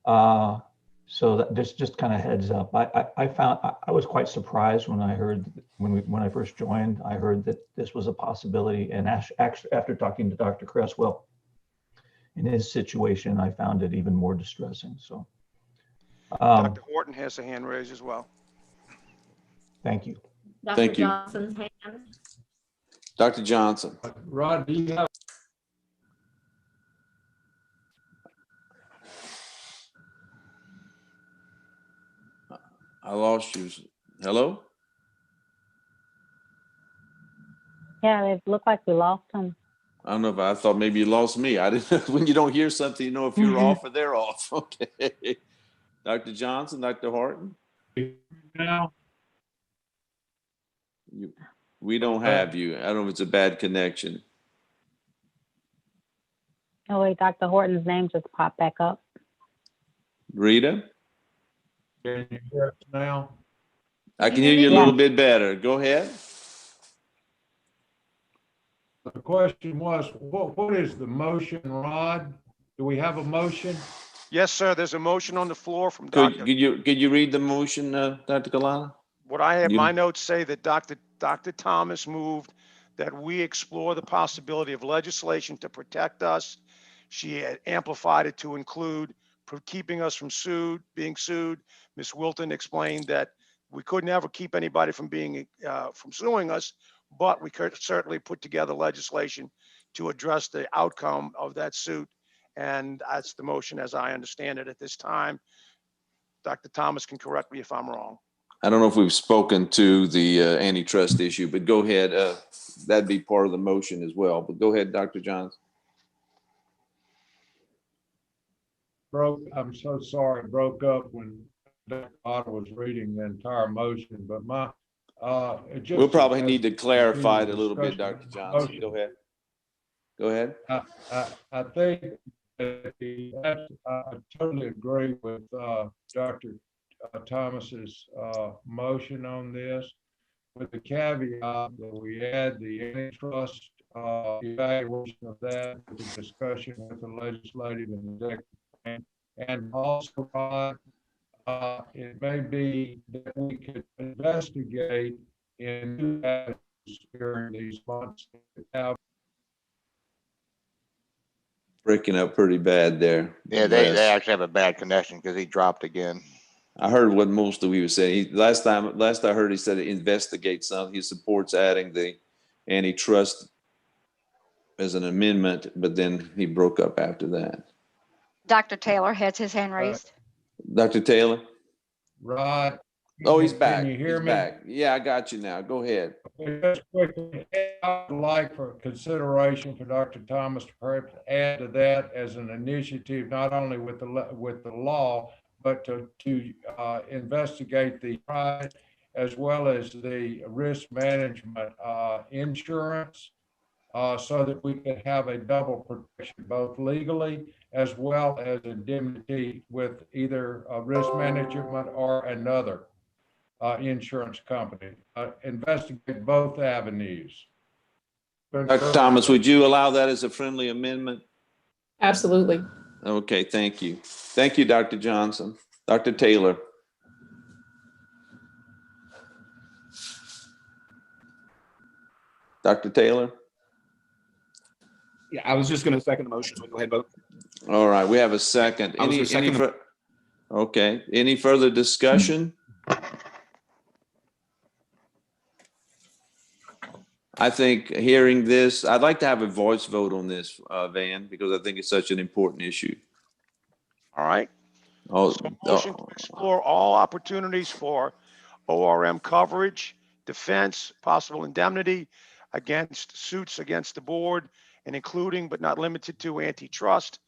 So that just kind of heads up. I was quite surprised when I heard, when I first joined, I heard that this was a possibility. And actually, after talking to Dr. Cresswell, in his situation, I found it even more distressing. So. Dr. Horton has a hand raised as well. Thank you. Thank you. Johnson's hand. Dr. Johnson. Rod, do you have? I lost you. Hello? Yeah, it looked like we lost him. I don't know if I thought maybe you lost me. I didn't know. When you don't hear something, you know if you're off or they're off. Okay. Dr. Johnson, Dr. Horton? Now? We don't have you. I don't know if it's a bad connection. Oh wait, Dr. Horton's name just popped back up. Rita, Can you hear us now? I can hear you a little bit better. Go ahead. The question was, what is the motion, Rod? Do we have a motion? Yes, sir. There's a motion on the floor from Could Dr. you read the motion, Dr. Kalana? What I have, You- my notes say that Dr. Thomas moved that we explore the possibility of legislation to protect us. She had amplified it to include keeping us from being sued. Ms. Wilton explained that we could never keep anybody from from suing us, but we could certainly put together legislation to address the outcome of that suit. And that's the motion as I understand it at this time. Dr. Thomas can correct me if I'm wrong. I don't know if we've spoken to the antitrust issue, but go ahead. That'd be part of the motion as well. But go ahead, Dr. Johns. I'm so sorry, it broke up when Dr. Otter was reading the entire motion, but We'll probably need to clarify it a little bit, Dr. Johnson. Go ahead. Go ahead. I think I totally agree with Dr. Thomas's motion on this, with the caveat that we add the antitrust evaluation of that, the discussion with the legislative and executive, and also it may be that we could investigate in new avenues during these months that have. Breaking up pretty bad there. Yeah, they actually have a bad connection because he dropped again. I heard what most of you were saying. Last I heard, he said investigate something. He supports adding the antitrust as an amendment, but then he broke up after that. Dr. Taylor has his hand raised. Dr. Taylor? Rod? Oh, he's back. Can you hear He's me? back. Yeah, I got you now. Go ahead. Just quickly, I'd like for consideration for Dr. Thomas to perhaps add to that as an initiative, not only with the law, but to investigate the price as well as the risk management insurance, so that we could have a double protection, both legally as well as indemnity with either a risk management or another insurance company. Investigate both avenues. Dr. Thomas, would you allow that as a friendly amendment? Absolutely. Okay, thank you. Thank you, Dr. Johnson. Dr. Taylor. Dr. Taylor? Yeah, I was just going to second the motion. So go ahead, vote. All right, we have a second. I was gonna second Okay, any further discussion? I think hearing this, I'd like to have a voice vote on this, Van, because I think it's such an important issue. All right. Oh, So motion to explore all opportunities for ORM coverage, defense, possible indemnity against suits against the board, and including but not limited to antitrust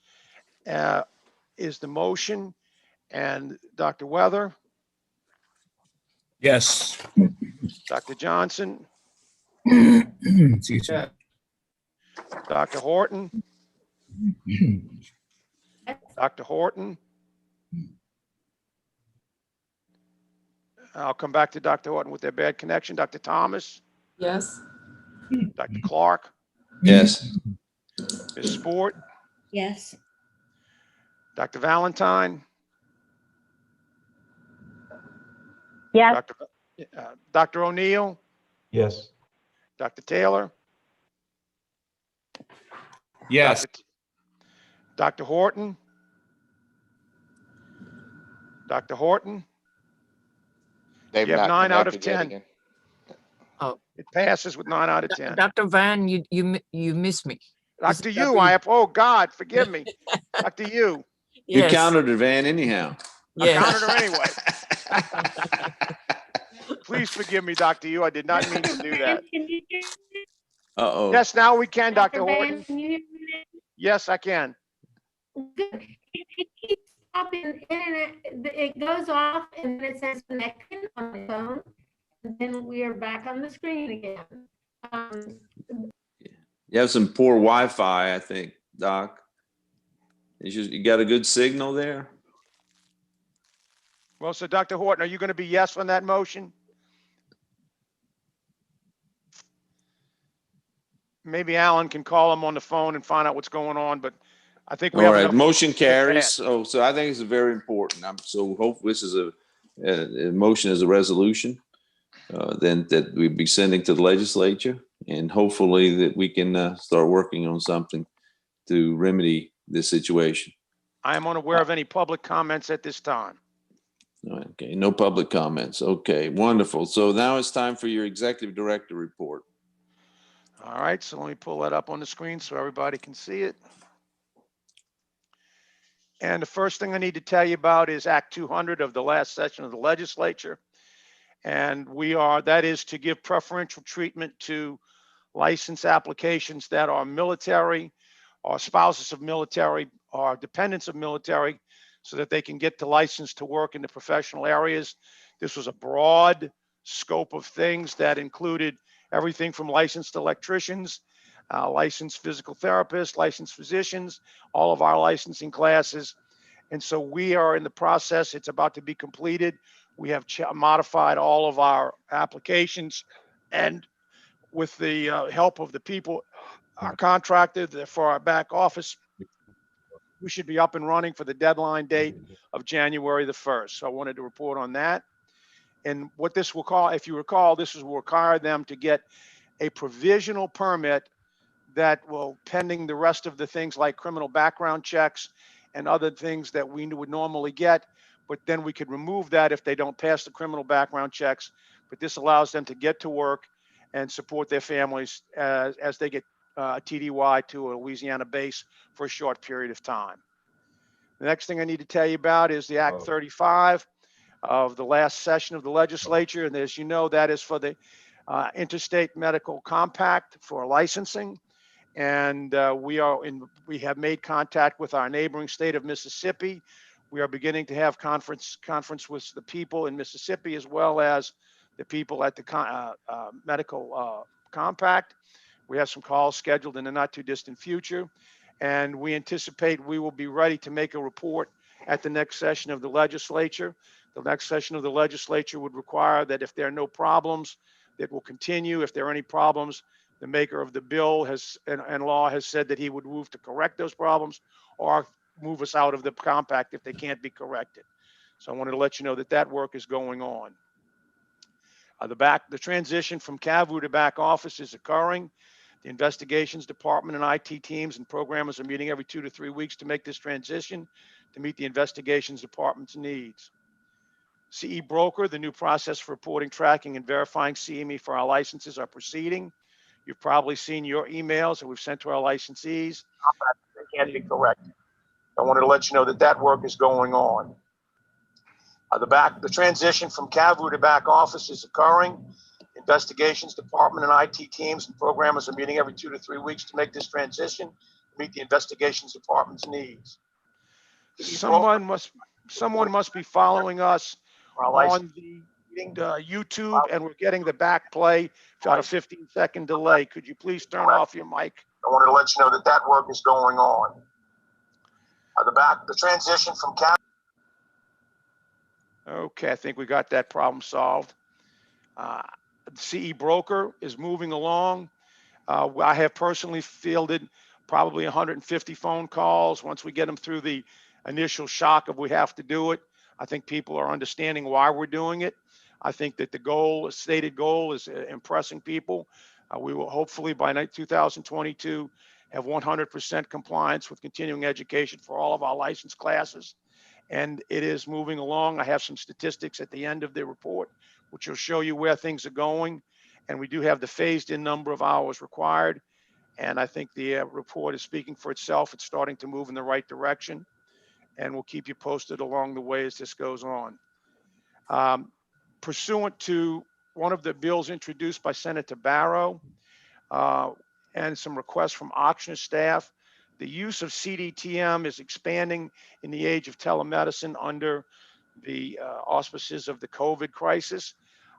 is the motion. And Dr. Weather, Yes. Dr. Johnson, Excuse me. Dr. Horton, Dr. Horton. I'll come back to Dr. Horton with their bad connection. Dr. Thomas, Yes. Dr. Clark, yes. Ms. Sport, Yes. Dr. Valentine, Yes. Dr. O'Neill, Yes. Dr. Taylor, Yes. Dr. Horton, Dr. Horton. They've You have not 9 out of connected yet 10. again. It passes with 9 out of 10. Dr. Van, you missed me. Dr. Yu, oh God, forgive me. Dr. Yu, You Yes. counted her, Van, anyhow. I counted her anyway. Please forgive me, Dr. Yu. I did not mean to do that. Uh-oh. Yes, now we can, Dr. Van, Horton. can you hear me? Yes, I can. Good. It keeps popping in and it goes off and then it says connected on the phone. And then we are back on the screen again. You have some poor Wi-Fi, I think, Doc. You got a good signal there? Well, so Dr. Horton, are you going to be yes on that motion? Maybe Alan can call him on the phone and find out what's going on, but I think we All have right, enough. motion to get carries. past. So I think it's very important. So hopefully this is a motion as a resolution, then that we'd be sending to the legislature, and hopefully that we can start working on something to remedy this situation. I am unaware of any public comments at this time. Okay, no public comments. Okay, wonderful. So now it's time for your executive director report. All right, so let me pull that up on the screen so everybody can see it. And the first thing I need to tell you about is Act 200 of the last session of the legislature. And that is to give preferential treatment to license applications that are military or spouses of military or dependents of military, so that they can get the license to work in the professional areas. This was a broad scope of things that included everything from licensed electricians, licensed physical therapists, licensed physicians, all of our licensing classes. And so we are in the process. It's about to be completed. We have modified all of our applications, and with the help of the people, our contractor for our back office, we should be up and running for the deadline date of January the 1st. So I wanted to report on that. And what this will call, if you recall, this will require them to get a provisional permit that will, pending the rest of the things like criminal background checks and other things that we would normally get, but then we could remove that if they don't pass the criminal background checks. But this allows them to get to work and support their families as they get TDY to a Louisiana base for a short period of time. The next thing I need to tell you about is the Act 35 of the last session of the legislature. And as you know, that is for the Interstate Medical Compact for licensing. And we have made contact with our neighboring state of Mississippi. We are beginning to have conference with the people in Mississippi, as well as the people at the medical compact. We have some calls scheduled in the not too distant future, and we anticipate we will be ready to make a report at the next session of the legislature. The next session of the legislature would require that if there are no problems, that will continue. If there are any problems, the maker of the bill and law has said that he would move to correct those problems or move us out of the compact if they can't be corrected. So I wanted to let you know that that work is going on. The transition from CAVU to back office is occurring. The investigations department and IT teams and programmers are meeting every 2 to 3 weeks to make this transition to meet the investigations department's needs. CE Broker, the new process for reporting, tracking, and verifying CME for our licenses are proceeding. You've probably seen your emails that we've sent to our licensees. They can't be corrected. I wanted to let you know that that work is going on. The transition from CAVU to back office is occurring. Investigations department and IT teams and programmers are meeting every 2 to 3 weeks to make this transition, to meet the investigations department's needs. Someone must be following us on the YouTube, and we're getting the back play. Got a 15-second delay. Could you please turn off your mic? I wanted to let you know that that work is going on. The transition from CAVU. Okay, I think we got that problem solved. CE Broker is moving along. I have personally fielded probably 150 phone calls. Once we get them through the initial shock of we have to do it, I think people are understanding why we're doing it. I think that the stated goal is impressing people. We will hopefully by 2022 have 100% compliance with continuing education for all of our licensed classes. And it is moving along. I have some statistics at the end of the report, which will show you where things are going. And we do have the phased in number of hours required. And I think the report is speaking for itself. It's starting to move in the right direction. And we'll keep you posted along the way as this goes on. Pursuant to one of the bills introduced by Senator Barrow and some requests from auctioneer staff, the use of CDTM is expanding in the age of telemedicine under the auspices of the COVID crisis.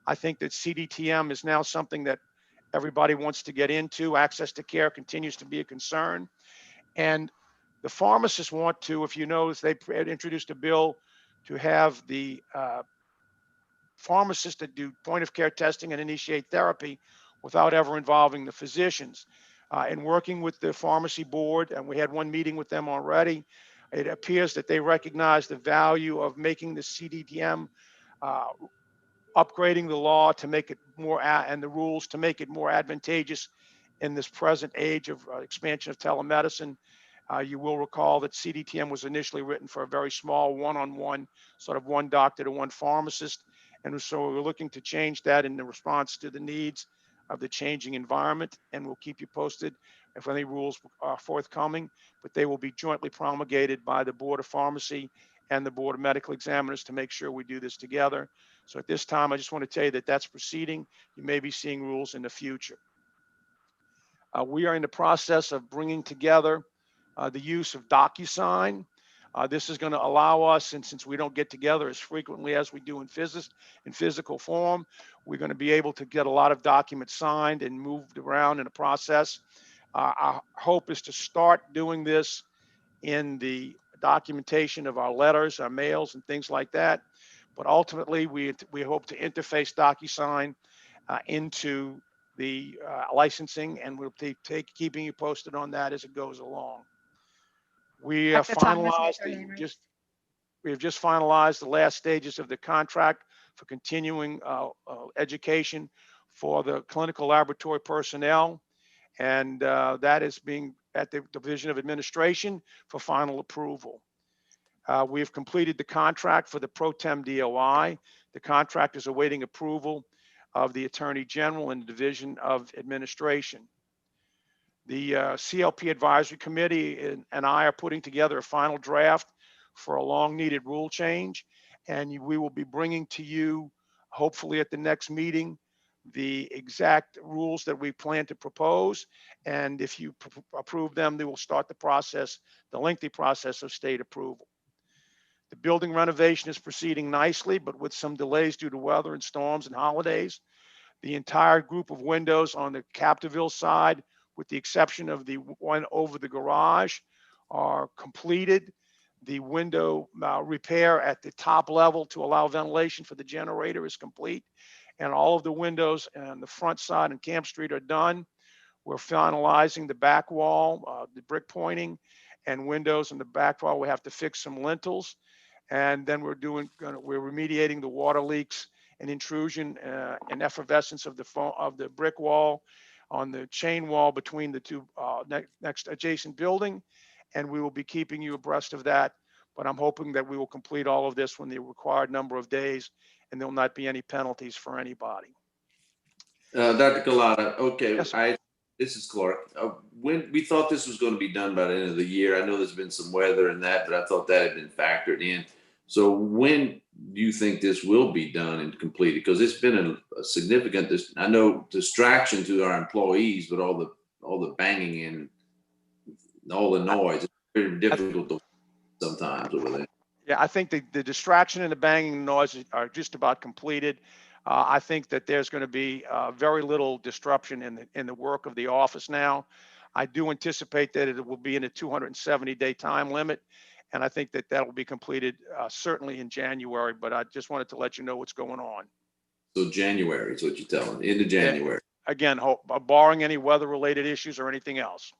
I think that CDTM is now something that everybody wants to get into. Access to care continues to be a concern. And the pharmacists want to, if you notice, they introduced a bill to have the pharmacists that do point of care testing and initiate therapy without ever involving the physicians. In working with the pharmacy board, and we had one meeting with them already, it appears that they recognize the value of making the CDTM, upgrading the law to make it more, and the rules to make it more advantageous in this present age of expansion of telemedicine. You will recall that CDTM was initially written for a very small one-on-one, sort of one doctor to one pharmacist. And so we're looking to change that in the response to the needs of the changing environment. And we'll keep you posted if any rules are forthcoming, but they will be jointly promulgated by the Board of Pharmacy and the Board of Medical Examiners to make sure we do this together. So at this time, I just want to tell you that that's proceeding. You may be seeing rules in the future. We are in the process of bringing together the use of DocuSign. This is going to allow us, and since we don't get together as frequently as we do in physical form, we're going to be able to get a lot of documents signed and moved around in the process. Our hope is to start doing this in the documentation of our letters, our mails, and things like that. But ultimately, we hope to interface DocuSign into the licensing, and we'll keeping you posted on that as it goes along. We have finalized we have just finalized the last stages of the contract for continuing education for the clinical laboratory personnel, and that is being at the Division of Administration for final approval. We have completed the contract for the Pro Tem DOI. The contract is awaiting approval of the Attorney General and the Division of Administration. The CLP Advisory Committee and I are putting together a final draft for a long-needed rule change, and we will be bringing to you, hopefully at the next meeting, the exact rules that we plan to propose. And if you approve them, they will start the process, the lengthy process of state approval. The building renovation is proceeding nicely, but with some delays due to weather and storms and holidays. The entire group of windows on the Capitol side, with the exception of the one over the garage, are completed. The window repair at the top level to allow ventilation for the generator is complete. And all of the windows on the front side and Camp Street are done. We're finalizing the back wall, the brick pointing, and windows in the back wall. We have to fix some lintels. And then we're remediating the water leaks and intrusion and effervescence of the brick wall on the chain wall between the two next adjacent building. And we will be keeping you abreast of that. But I'm hoping that we will complete all of this within the required number of days, and there will not be any penalties for anybody. Dr. Collada, okay, Yes, this is Clark. When we thought this was going to be done by the end of the year, I know there's been some weather and that, but I thought that had been factored in. So when do you think this will be done and completed? Because it's been a significant, I know, distraction to our employees, but all the banging and all the noise, it's very difficult to sometimes over there. Yeah, I think the distraction and the banging noise are just about completed. I think that there's going to be very little disruption in the work of the office now. I do anticipate that it will be in a 270-day time limit, and I think that will be completed certainly in January. But I just wanted to let you know what's going on. So January is what you're telling me, into January. Yeah. Again, barring any weather-related issues or anything else.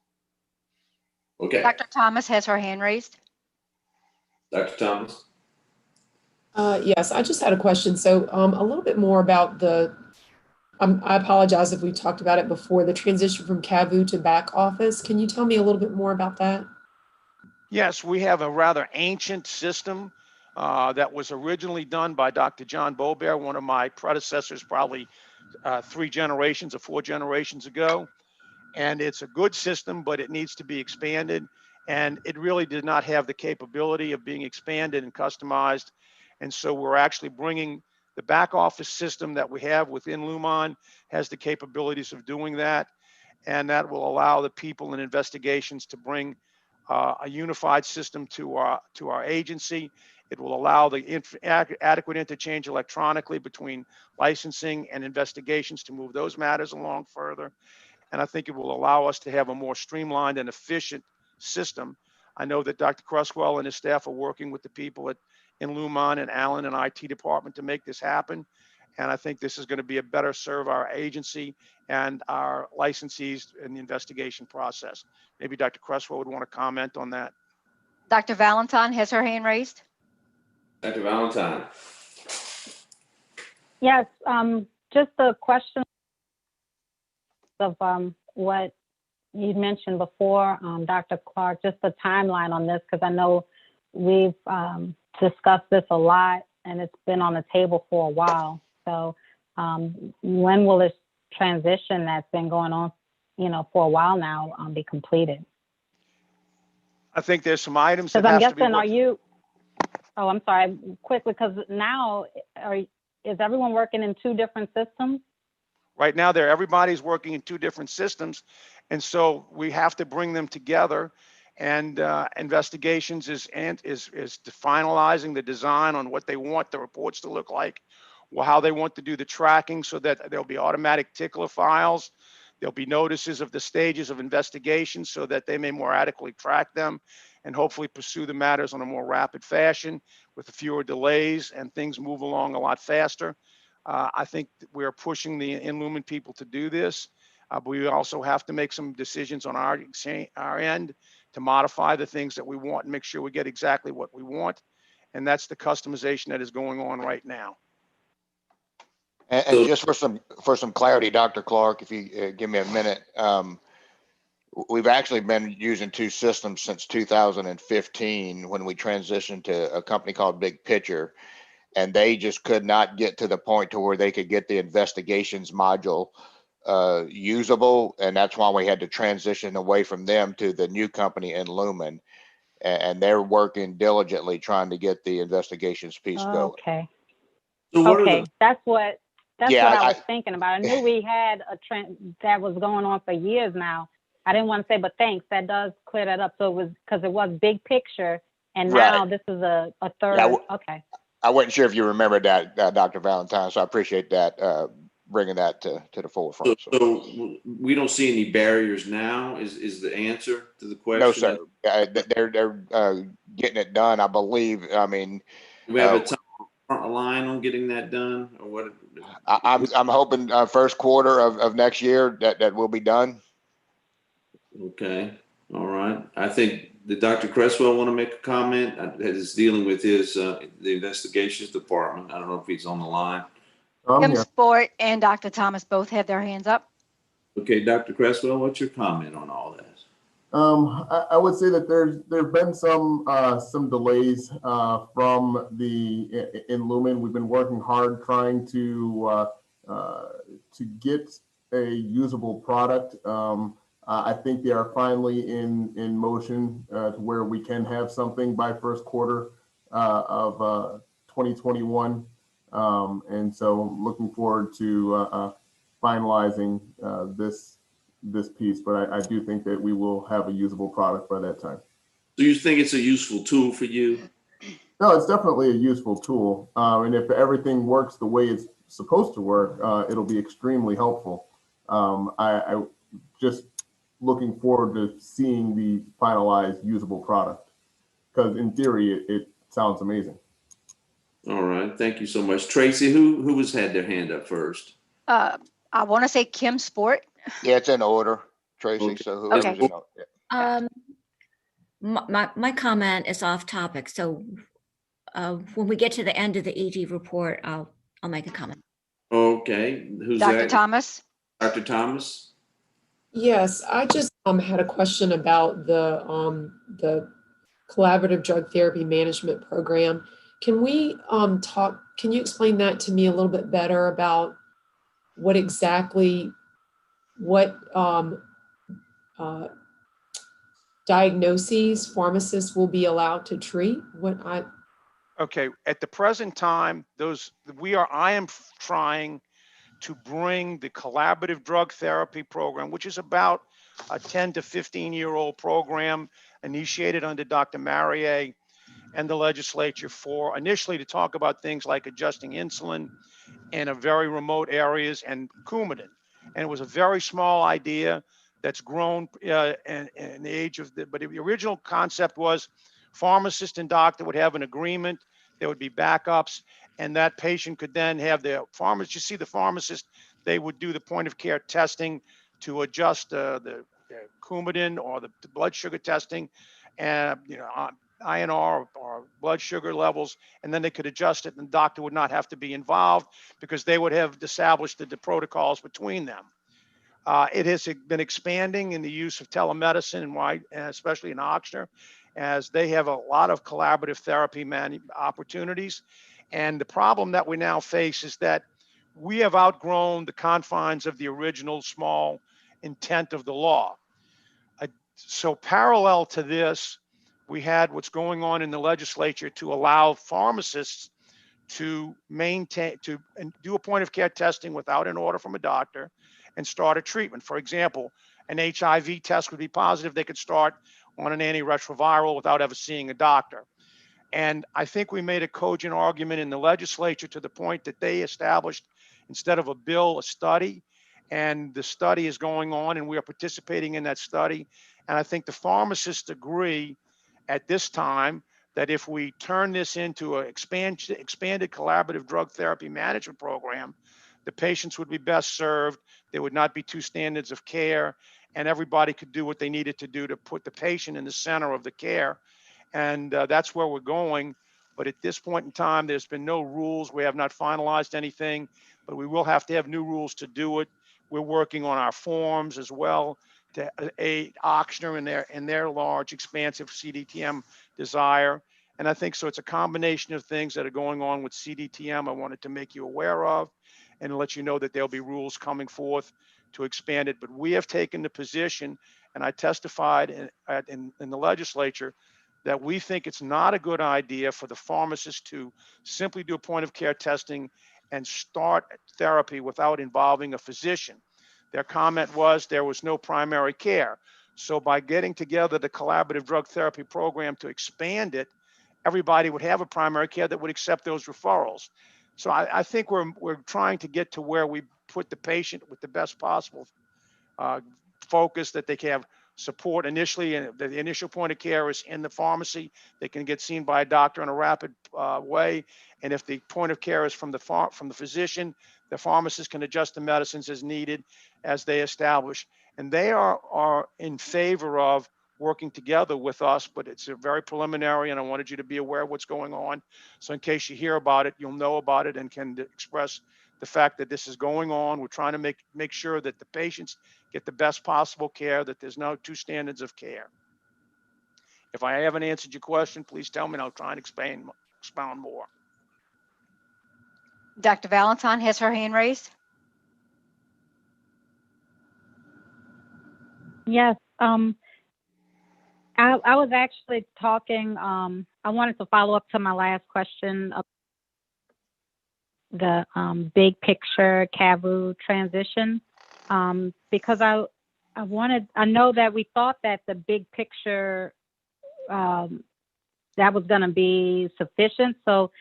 Okay. Dr. Thomas has her hand raised. Dr. Thomas? Yes, I just had a question. So a little bit more about I apologize if we talked about it before, the transition from CAVU to back office. Can you tell me a little bit more about that? Yes, we have a rather ancient system that was originally done by Dr. John Bobear, one of my predecessors, probably 3 generations or 4 generations ago. And it's a good system, but it needs to be expanded. And it really did not have the capability of being expanded and customized. And so we're actually bringing the back office system that we have within Lumon has the capabilities of doing that. And that will allow the people in investigations to bring a unified system to our agency. It will allow the adequate interchange electronically between licensing and investigations to move those matters along further. And I think it will allow us to have a more streamlined and efficient system. I know that Dr. Cresswell and his staff are working with the people at in Lumon and Alan and IT department to make this happen. And I think this is going to be a better serve our agency and our licensees in the investigation process. Maybe Dr. Cresswell would want to comment on that. Dr. Valentine has her hand raised. Dr. Valentine. Yes, just a question of what you mentioned before, Dr. Clark, just the timeline on this, because I know we've discussed this a lot and it's been on the table for a while. So when will this transition that's been going on, for a while now, be completed? I think there's some items that Because I'm have to be guessing, worked- I'm sorry, quickly, because now, is everyone working in two different systems? Right now, everybody's working in two different systems. And so we have to bring them together. And investigations is finalizing the design on what they want the reports to look like, how they want to do the tracking so that there'll be automatic tickler files. There'll be notices of the stages of investigation so that they may more adequately track them and hopefully pursue the matters on a more rapid fashion with fewer delays and things move along a lot faster. I think we're pushing the Inlumin people to do this, but we also have to make some decisions on our end to modify the things that we want and make sure we get exactly what we want. And that's the customization that is going on right now. And just for some clarity, Dr. Clark, if you give me a minute, we've actually been using two systems since 2015 when we transitioned to a company called Big Picture, and they just could not get to the point to where they could get the investigations module usable, and that's why we had to transition away from them to the new company Inlumin, and they're working diligently trying to get the investigations piece going. Okay. So what Okay, that's what I was I- thinking about. I knew we had a trend that was going on for years now. I didn't want to say, but thanks, that does clear that up. So it was because it was Big Picture, and now Right. this is a third. Yeah, Okay. I wasn't sure if you remember that, Dr. Valentine, so I appreciate that, bringing that to the forefront. So we don't see any barriers now is the answer to the question? No, sir. They're getting it done, I believe. I mean, Do we have a time line on getting that done or what? I'm hoping first quarter of next year that will be done. Okay, all right. I think did Dr. Cresswell want to make a comment? That is dealing with his the investigations department. I don't know if he's on the line. Kim Sport and Dr. Thomas both have their hands up. Okay, Dr. Cresswell, what's your comment on all this? I would say that there've been some delays from the Inlumin. We've been working hard trying to get a usable product. I think they are finally in motion to where we can have something by first quarter of 2021. And so looking forward to finalizing this piece, but I do think that we will have a usable product by that time. So you think it's a useful tool for you? No, it's definitely a useful tool. And if everything works the way it's supposed to work, it'll be extremely helpful. I just looking forward to seeing the finalized usable product, because in theory, it sounds amazing. All right, thank you so much. Tracy, who has had their hand up first? I want to say Kim Sport. Yeah, it's in order, Tracy. Okay. So whoever's Okay. in order. Yeah. My comment is off topic. So when we get to the end of the EG report, I'll make a comment. Okay, who's Dr. that? Thomas. Dr. Thomas? Yes, I just had a question about the collaborative drug therapy management program. Can we can you explain that to me a little bit better about what diagnoses pharmacists will be allowed to treat? Okay, at the present time, I am trying to bring the collaborative drug therapy program, which is about a 10 to 15-year-old program initiated under Dr. Marier and the legislature for initially to talk about things like adjusting insulin in a very remote areas and Coumadin. And it was a very small idea that's grown in the age of but the original concept was pharmacist and doctor would have an agreement there would be backups, and that patient could then have their pharmacist, you see the pharmacist, they would do the point of care testing to adjust the Coumadin or the blood sugar testing, and INR or blood sugar levels, and then they could adjust it, and the doctor would not have to be involved because they would have established the protocols between them. It has been expanding in the use of telemedicine and why, especially in Ochsner, as they have a lot of collaborative therapy opportunities. And the problem that we now face is that we have outgrown the confines of the original small intent of the law. So parallel to this, we had what's going on in the legislature to allow pharmacists to do a point of care testing without an order from a doctor and start a treatment. For example, an HIV test would be positive. They could start on an antiretroviral without ever seeing a doctor. And I think we made a cogent argument in the legislature to the point that they established, instead of a bill, a study. And the study is going on and we are participating in that study. And I think the pharmacists agree at this time that if we turn this into an expanded collaborative drug therapy management program, the patients would be best served. There would not be two standards of care, and everybody could do what they needed to do to put the patient in the center of the care. And that's where we're going. But at this point in time, there's been no rules. We have not finalized anything, but we will have to have new rules to do it. We're working on our forms as well to aid Ochsner in their large, expansive CDTM desire. And I think so it's a combination of things that are going on with CDTM I wanted to make you aware of and let you know that there'll be rules coming forth to expand it. But we have taken the position, and I testified in the legislature, that we think it's not a good idea for the pharmacist to simply do a point of care testing and start therapy without involving a physician. Their comment was there was no primary care. So by getting together the collaborative drug therapy program to expand it, everybody would have a primary care that would accept those referrals. So I think we're trying to get to where we put the patient with the best possible focus, that they can have support initially, and the initial point of care is in the pharmacy. They can get seen by a doctor in a rapid way. And if the point of care is from the physician, the pharmacist can adjust the medicines as needed as they establish. And they are in favor of working together with us, but it's a very preliminary, and I wanted you to be aware of what's going on. So in case you hear about it, you'll know about it and can express the fact that this is going on. We're trying to make sure that the patients get the best possible care, that there's no two standards of care. If I haven't answered your question, please tell me and I'll try and expound more. Dr. Valentine has her hand raised. Yes. I was actually talking, I wanted to follow up to my last question of the big picture CAVU transition, because I know that we thought that the big picture, that was going to be sufficient. So,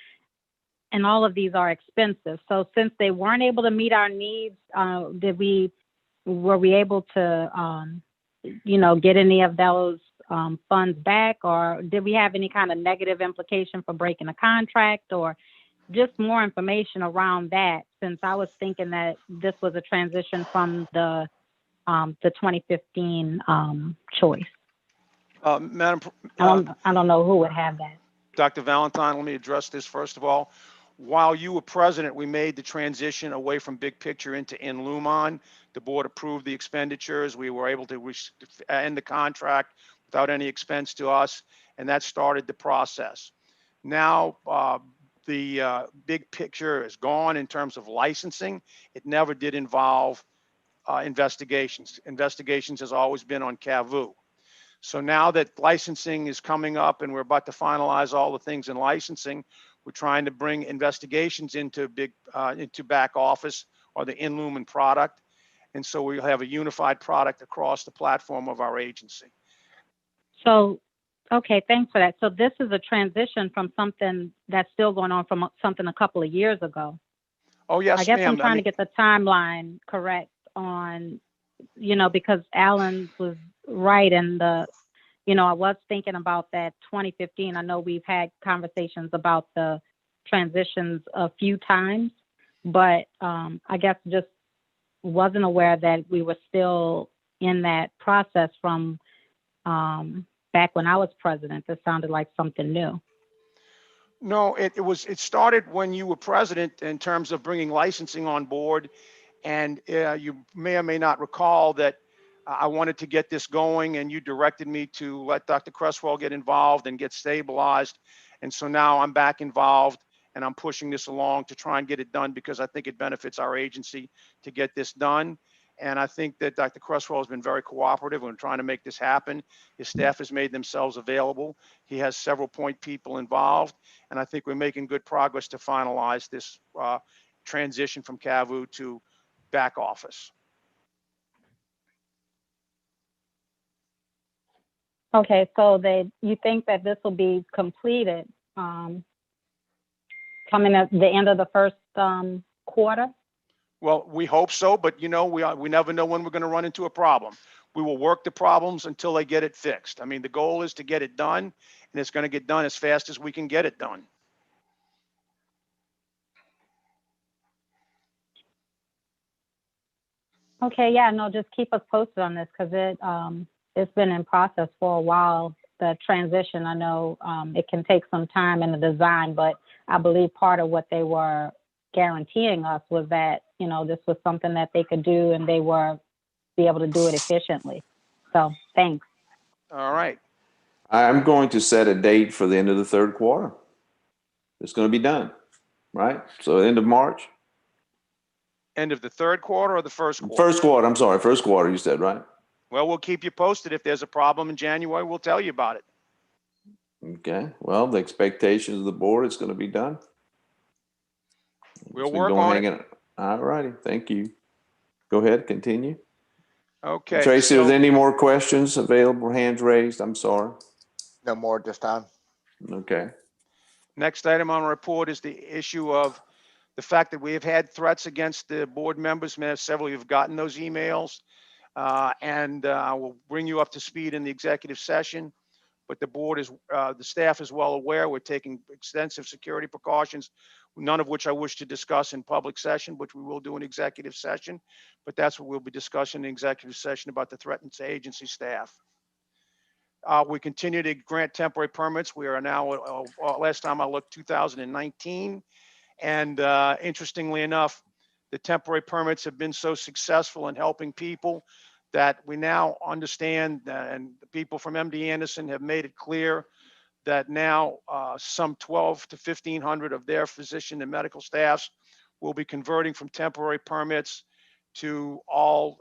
and all of these are expensive. So since they weren't able to meet our needs, were we able to, get any of those funds back, or did we have any kind of negative implication for breaking a contract, or just more information around that, since I was thinking that this was a transition from the 2015 choice. Madam, I don't know who would have that. Dr. Valentine, let me address this first of all. While you were president, we made the transition away from big picture into Inlumon. The board approved the expenditures. We were able to end the contract without any expense to us, and that started the process. Now, the big picture is gone in terms of licensing. It never did involve investigations. Investigations has always been on CAVU. So now that licensing is coming up and we're about to finalize all the things in licensing, we're trying to bring investigations into back office or the Inlumin product. And so we'll have a unified product across the platform of our agency. So, okay, thanks for that. So this is a transition from something that's still going on from something a couple of years ago. Oh, yes, I guess ma'am. I'm trying to get the timeline correct on, because Alan was right, and I was thinking about that 2015. I know we've had conversations about the transitions a few times, but I guess just wasn't aware that we were still in that process from back when I was president. This sounded like something new. No, it started when you were president in terms of bringing licensing on board. And you may or may not recall that I wanted to get this going and you directed me to let Dr. Cresswell get involved and get stabilized. And so now I'm back involved and I'm pushing this along to try and get it done because I think it benefits our agency to get this done. And I think that Dr. Cresswell has been very cooperative in trying to make this happen. His staff has made themselves available. He has several point people involved. And I think we're making good progress to finalize this transition from CAVU to back office. Okay, so you think that this will be completed coming at the end of the first quarter? Well, we hope so, but we never know when we're going to run into a problem. We will work the problems until they get it fixed. I mean, the goal is to get it done, and it's going to get done as fast as we can get it done. Okay, yeah, no, just keep us posted on this because it's been in process for a while. The transition, I know it can take some time in the design, but I believe part of what they were guaranteeing us was that, this was something that they could do and they were be able to do it efficiently. So thanks. All right. I'm going to set a date for the end of the third quarter. It's going to be done, right? So end of March? End of the third quarter or the first quarter? First quarter, I'm sorry, first quarter you said, right? Well, we'll keep you posted. If there's a problem in January, we'll tell you about it. Okay, well, the expectations of the board, it's going to be done. We'll work on it. All righty, thank you. Go ahead, continue. Okay. Tracy, so- are there any more questions available, hands raised? I'm sorry. No more at this time. Okay. Next item on our report is the issue of the fact that we have had threats against the board members. Several of you have gotten those emails. And I will bring you up to speed in the executive session. But the staff is well aware. We're taking extensive security precautions, none of which I wish to discuss in public session, which we will do in executive session. But that's what we'll be discussing in executive session about the threat to agency staff. We continue to grant temporary permits. We are now, last time I looked, 2019. And interestingly enough, the temporary permits have been so successful in helping people that we now understand, and the people from MD Anderson have made it clear that now some 1,200 to 1,500 of their physician and medical staffs will be converting from temporary permits to all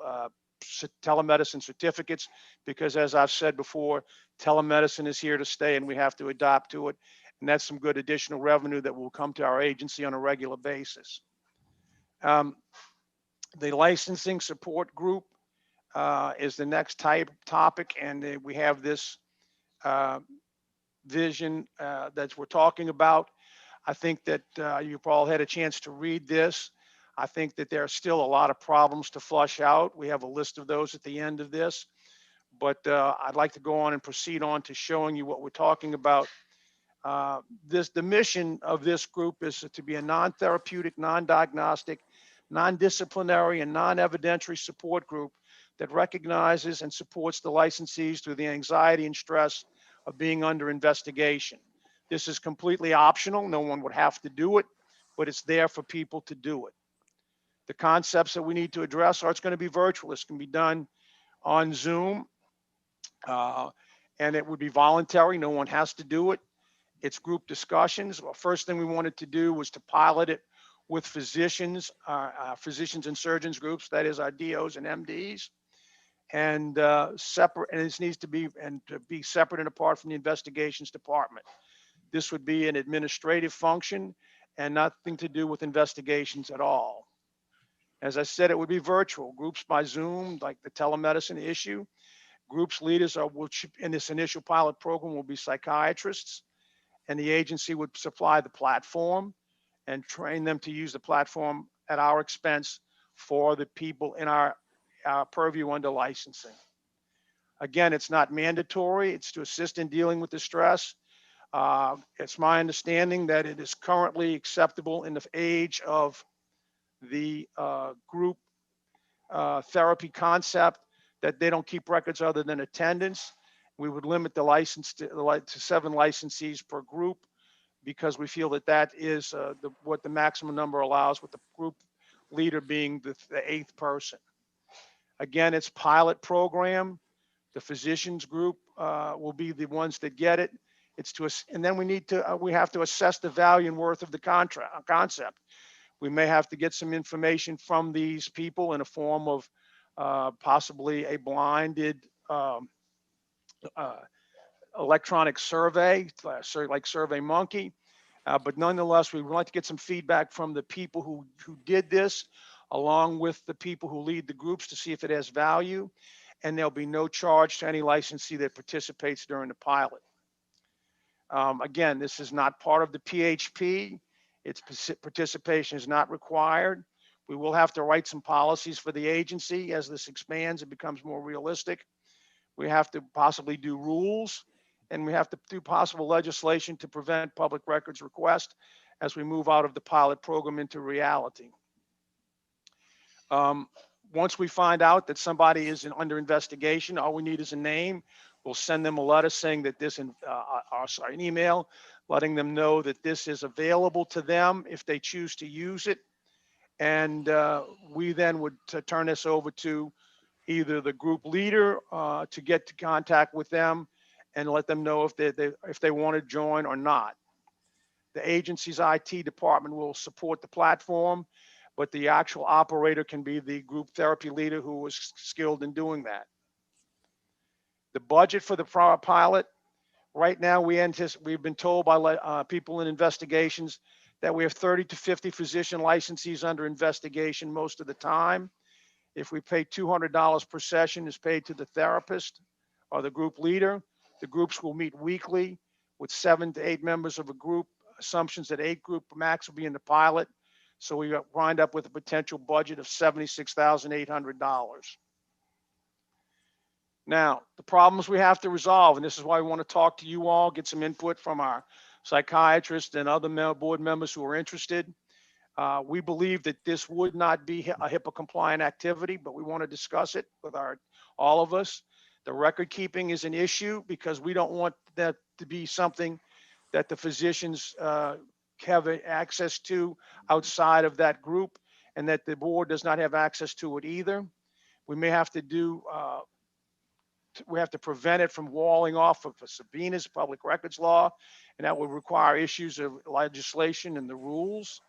telemedicine certificates, because as I've said before, telemedicine is here to stay and we have to adapt to it. And that's some good additional revenue that will come to our agency on a regular basis. The licensing support group is the next topic, and we have this vision that we're talking about. I think that you've all had a chance to read this. I think that there are still a lot of problems to flush out. We have a list of those at the end of this, but I'd like to go on and proceed on to showing you what we're talking about. The mission of this group is to be a non-therapeutic, non-diagnostic, non-disciplinary, and non-evidentiary support group that recognizes and supports the licensees through the anxiety and stress of being under investigation. This is completely optional. No one would have to do it, but it's there for people to do it. The concepts that we need to address are it's going to be virtual. This can be done on Zoom, and it would be voluntary. No one has to do it. It's group discussions. Well, first thing we wanted to do was to pilot it with physicians, physicians and surgeons groups, that is our DOs and MDs, and separate. And this needs to be separate and apart from the investigations department. This would be an administrative function and nothing to do with investigations at all. As I said, it would be virtual, groups by Zoom, like the telemedicine issue. Groups leaders in this initial pilot program will be psychiatrists, and the agency would supply the platform and train them to use the platform at our expense for the people in our purview under licensing. Again, it's not mandatory. It's to assist in dealing with the stress. It's my understanding that it is currently acceptable in the age of the group therapy concept that they don't keep records other than attendance. We would limit the license to 7 licensees per group because we feel that that is what the maximum number allows, with the group leader being the 8th person. Again, it's pilot program. The physicians group will be the ones that get it. It's to us, and then we have to assess the value and worth of the concept. We may have to get some information from these people in a form of possibly a blinded electronic survey, like SurveyMonkey. But nonetheless, we would like to get some feedback from the people who did this, along with the people who lead the groups, to see if it has value. And there'll be no charge to any licensee that participates during the pilot. Again, this is not part of the PHP. Its participation is not required. We will have to write some policies for the agency as this expands and becomes more realistic. We have to possibly do rules, and we have to do possible legislation to prevent public records request as we move out of the pilot program into reality. Once we find out that somebody is under investigation, all we need is a name. We'll send them a letter saying that this, an email, letting them know that this is available to them if they choose to use it. And we then would turn this over to either the group leader to get to contact with them and let them know if they want to join or not. The agency's IT department will support the platform, but the actual operator can be the group therapy leader who is skilled in doing that. The budget for the pilot, right now we've been told by people in investigations that we have 30 to 50 physician licensees under investigation most of the time. If we pay $200 per session is paid to the therapist or the group leader. The groups will meet weekly with 7 to 8 members of a group. Assumptions that 8 group max will be in the pilot. So we wind up with a potential budget of $76,800. Now, the problems we have to resolve, and this is why we want to talk to you all, get some input from our psychiatrists and other board members who are interested. We believe that this would not be a HIPAA compliant activity, but we want to discuss it with all of us. The record keeping is an issue because we don't want that to be something that the physicians have access to outside of that group, and that the board does not have access to it either. We may have to we have to prevent it from walling off of subpoenas, public records law, and that would require issues of legislation and the rules,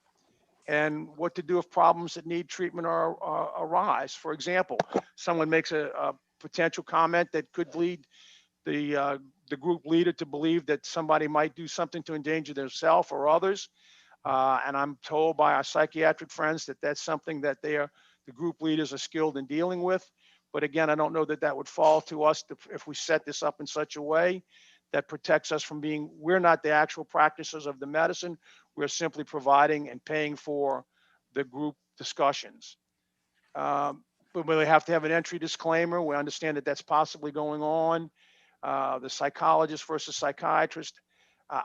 and what to do if problems that need treatment arise. For example, someone makes a potential comment that could lead the group leader to believe that somebody might do something to endanger themselves or others. And I'm told by our psychiatric friends that that's something that the group leaders are skilled in dealing with. But again, I don't know that that would fall to us if we set this up in such a way that protects us from we're not the actual practitioners of the medicine. We're simply providing and paying for the group discussions. But we have to have an entry disclaimer. We understand that that's possibly going on. The psychologist versus psychiatrist.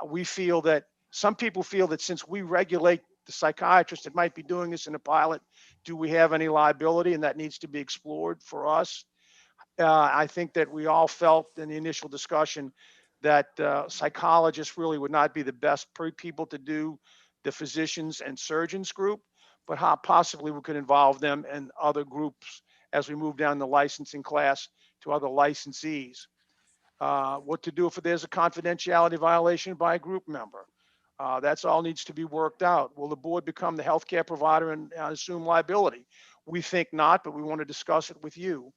We feel that some people feel that since we regulate the psychiatrist that might be doing this in a pilot, do we have any liability? And that needs to be explored for us. I think that we all felt in the initial discussion that psychologists really would not be the best people to do the physicians and surgeons group, but how possibly we could involve them in other groups as we move down the licensing class to other licensees. What to do if there's a confidentiality violation by a group member. That's all needs to be worked out. Will the board become the healthcare provider and assume liability? We think not, but we want to discuss it with you.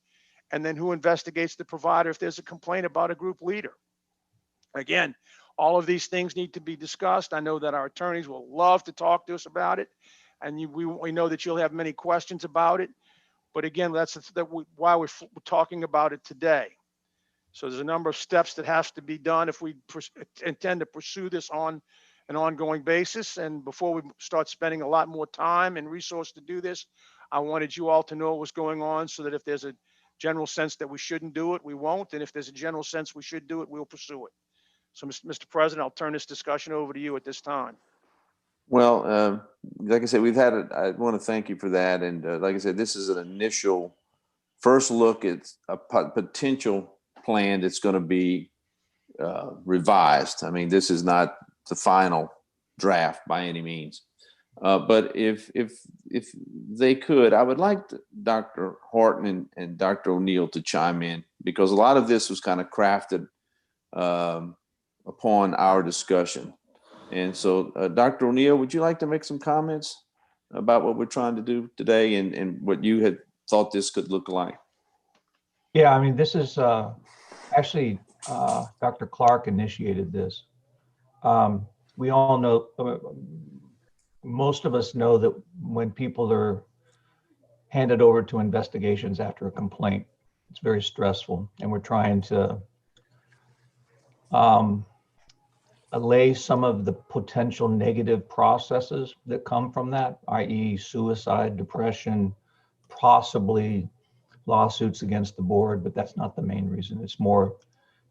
And then who investigates the provider if there's a complaint about a group leader? Again, all of these things need to be discussed. I know that our attorneys will love to talk to us about it. And we know that you'll have many questions about it. But again, that's why we're talking about it today. So there's a number of steps that has to be done if we intend to pursue this on an ongoing basis. And before we start spending a lot more time and resource to do this, I wanted you all to know what was going on so that if there's a general sense that we shouldn't do it, we won't. And if there's a general sense we should do it, we'll pursue it. So, Mr. President, I'll turn this discussion over to you at this time. Well, like I said, I want to thank you for that. And like I said, this is an initial first look at a potential plan that's going to be revised. I mean, this is not the final draft by any means. But if they could, I would like Dr. Horton and Dr. O'Neill to chime in, because a lot of this was kind of crafted upon our discussion. And so, Dr. O'Neill, would you like to make some comments about what we're trying to do today and what you had thought this could look like? Yeah, I mean, this is actually Dr. Clark initiated this. We all know, most of us know that when people are handed over to investigations after a complaint, it's very stressful, and we're trying to allay some of the potential negative processes that come from that, i.e. suicide, depression, possibly lawsuits against the board, but that's not the main reason. It's more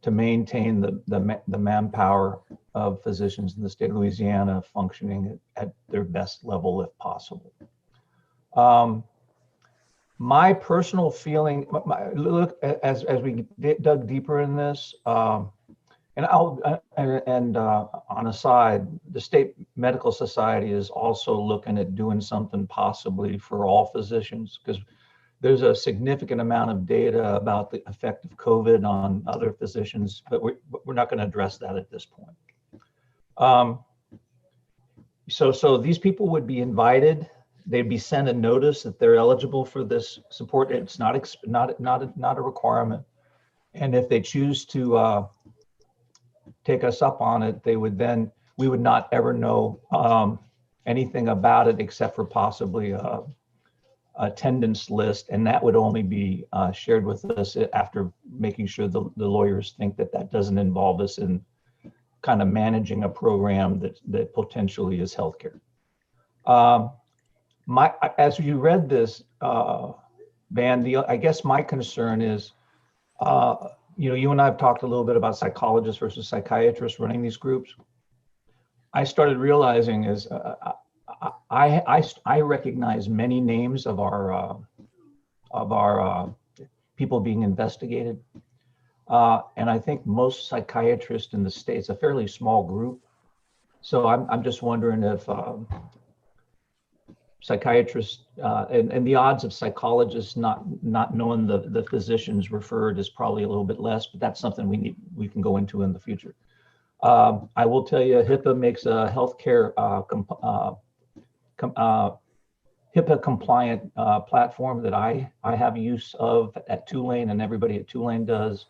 to maintain the manpower of physicians in the state of Louisiana functioning at their best level if possible. My personal feeling, look, as we dug deeper in this, and on a side, the State Medical Society is also looking at doing something possibly for all physicians, because there's a significant amount of data about the effect of COVID on other physicians, but we're not going to address that at this point. So these people would be invited. They'd be sent a notice that they're eligible for this support. It's not a requirement, and if they choose to take us up on it, we would not ever know anything about it except for possibly a attendance list, and that would only be shared with us after making sure the lawyers think that doesn't involve us in kind of managing a program that potentially is healthcare. As you read this, Van, I guess my concern is, you and I have talked a little bit about psychologists versus psychiatrists running these groups. I started realizing is I recognize many names of our people being investigated, and I think most psychiatrists in the state, it's a fairly small group. So I'm just wondering if psychiatrists and the odds of psychologists not knowing the physicians referred is probably a little bit less, but that's something we can go into in the future. I will tell you, HIPAA makes a healthcare HIPAA compliant platform that I have use of at Tulane, and everybody at Tulane does.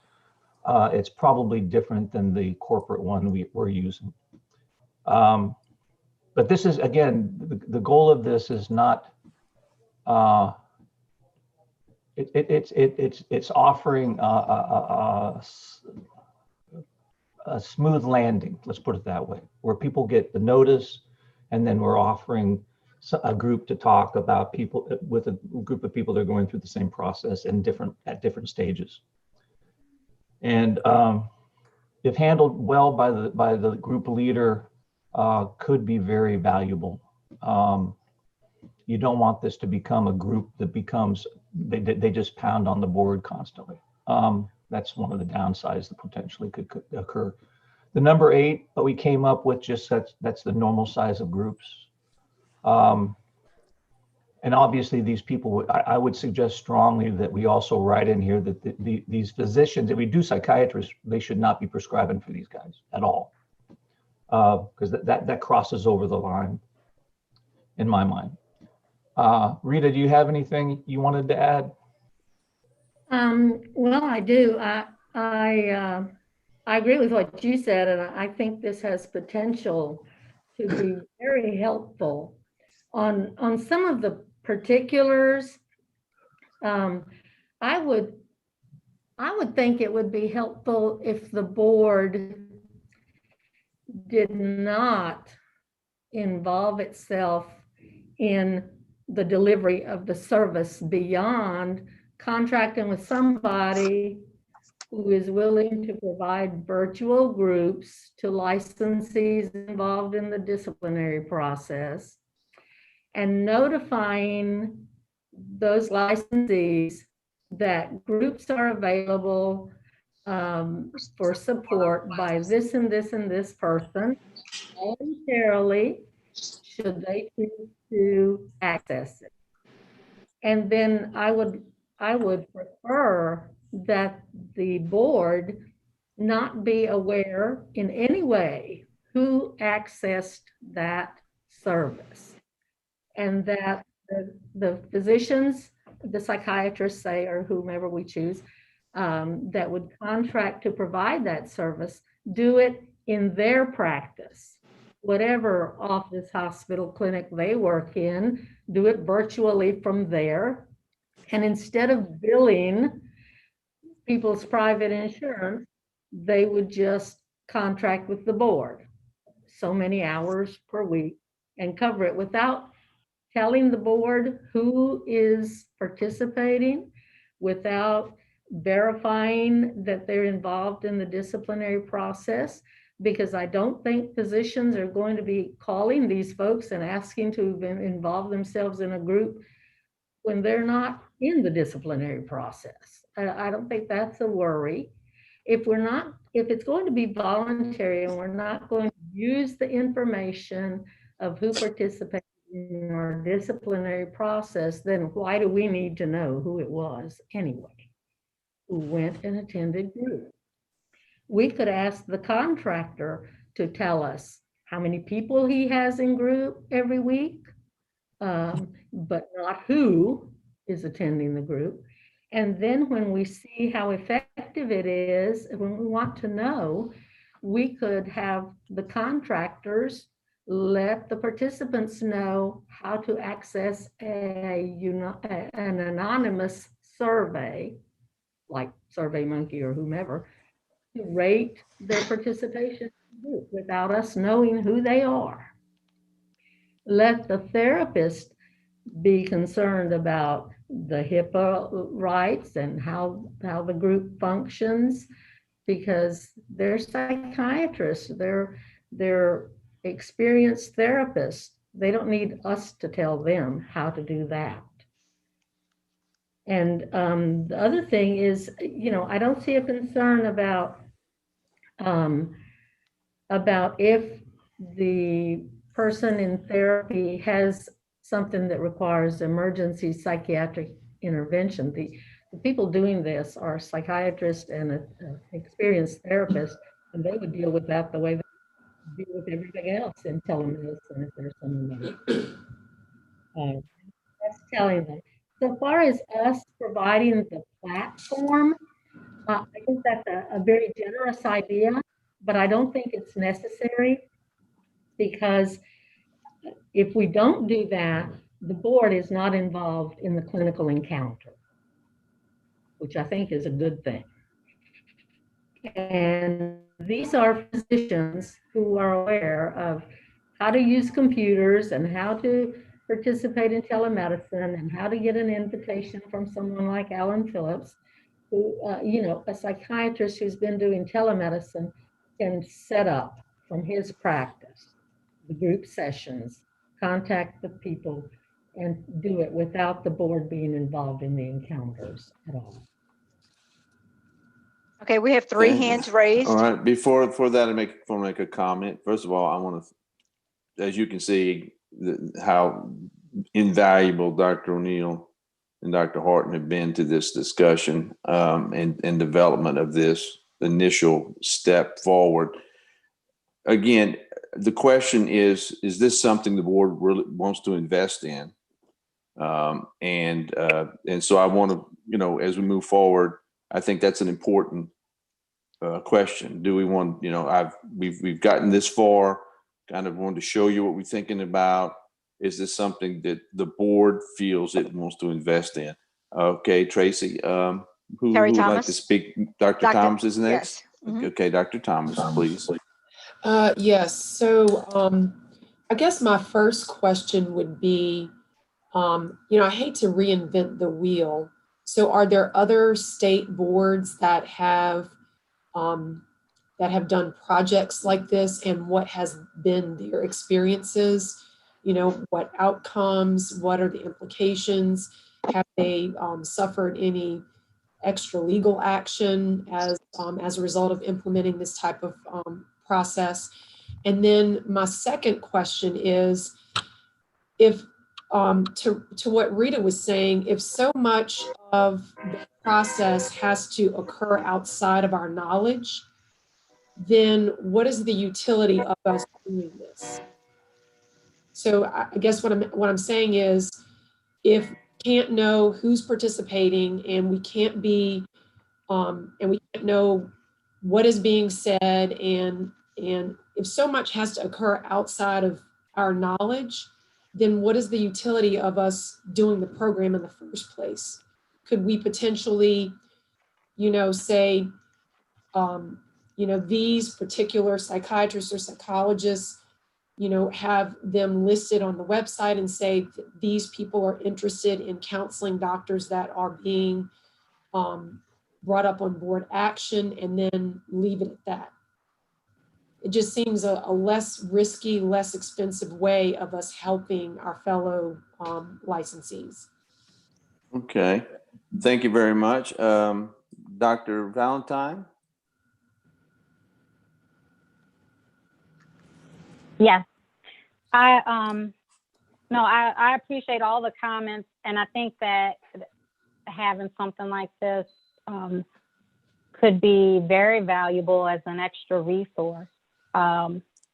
It's probably different than the corporate one we're using. But this is, again, the goal of this is not, it's offering a smooth landing, let's put it that way, where people get the notice, and then we're offering a group to talk about people with a group of people that are going through the same process and at different stages. And if handled well by the group leader, could be very valuable. You don't want this to become a group that becomes, they just pound on the board constantly. That's one of the downsides that potentially could occur. The number 8, we came up with just that's the normal size of groups. And obviously these people, I would suggest strongly that we also write in here that these physicians, if we do psychiatrists, they should not be prescribing for these guys at all. Because that crosses over the line in my mind. Rita, do you have anything you wanted to add? Well, I do. I agree with what you said, and I think this has potential to be very helpful. On some of the particulars, I would think it would be helpful if the board did not involve itself in the delivery of the service beyond contracting with somebody who is willing to provide virtual groups to licensees involved in the disciplinary process and notifying those licensees that groups are available for support by this and this and this person voluntarily, should they choose to access it. And then I would prefer that the board not be aware in any way who accessed that service. And that the physicians, the psychiatrists say, or whomever we choose, that would contract to provide that service, do it in their practice. Whatever office, hospital, clinic they work in, do it virtually from there. And instead of billing people's private insurance, they would just contract with the board, so many hours per week, and cover it without telling the board who is participating, without verifying that they're involved in the disciplinary process, because I don't think physicians are going to be calling these folks and asking to involve themselves in a group when they're not in the disciplinary process. I don't think that's a worry. If it's going to be voluntary and we're not going to use the information of who participated in our disciplinary process, then why do we need to know who it was anyway, who went and attended group? We could ask the contractor to tell us how many people he has in group every week, but not who is attending the group. And then when we see how effective it is, when we want to know, we could have the contractors let the participants know how to access an anonymous survey, like SurveyMonkey or whomever, to rate their participation in the group without us knowing who they are. Let the therapist be concerned about the HIPAA rights and how the group functions, because they're psychiatrists, they're experienced therapists. They don't need us to tell them how to do that. And the other thing is, I don't see a concern about if the person in therapy has something that requires emergency psychiatric intervention. The people doing this are psychiatrists and experienced therapists, and they would deal with that the way they deal with everything else in telemedicine if there's someone there. That's telling them. So far as us providing the platform, I think that's a very generous idea, but I don't think it's necessary, because if we don't do that, the board is not involved in the clinical encounter, which I think is a good thing. And these are physicians who are aware of how to use computers and how to participate in telemedicine and how to get an invitation from someone like Alan Phillips, who, a psychiatrist who's been doing telemedicine, can set up from his practice the group sessions, contact the people, and do it without the board being involved in the encounters at all. Okay, we have three hands raised. All right, before that, I want to make a comment. First of all, I want to, as you can see, how invaluable Dr. O'Neill and Dr. Horton have been to this discussion and development of this initial step forward. Again, the question is this something the board really wants to invest in? And so I want to, as we move forward, I think that's an important question. Do we want, we've gotten this far, kind of wanted to show you what we're thinking about. Is this something that the board feels it wants to invest in? Okay, Tracy, who would like to speak? Dr. Thomas is next. Yes. Mm-hmm. Okay, Dr. Thomas, please. Yes, so I guess my first question would be, I hate to reinvent the wheel, So are there other state boards that have done projects like this, and what has been their experiences? You know, what outcomes, what are the implications? Have they suffered any extra legal action as a result of implementing this type of process? And then my second question is, if to what Rita was saying, if so much of the process has to occur outside of our knowledge, then what is the utility of us doing this? So I guess what I'm saying is, if we can't know who's participating, and we can't know what is being said, and if so much has to occur outside of our knowledge, then what is the utility of us doing the program in the first place? Could we potentially, say, these particular psychiatrists or psychologists, have them listed on the website and say these people are interested in counseling doctors that are being brought up on board action, and then leave it at that? It just seems a less risky, less expensive way of us helping our fellow licensees. Okay, thank you very much. Dr. Valentine? Yes, I appreciate all the comments, and I think that having something like this could be very valuable as an extra resource.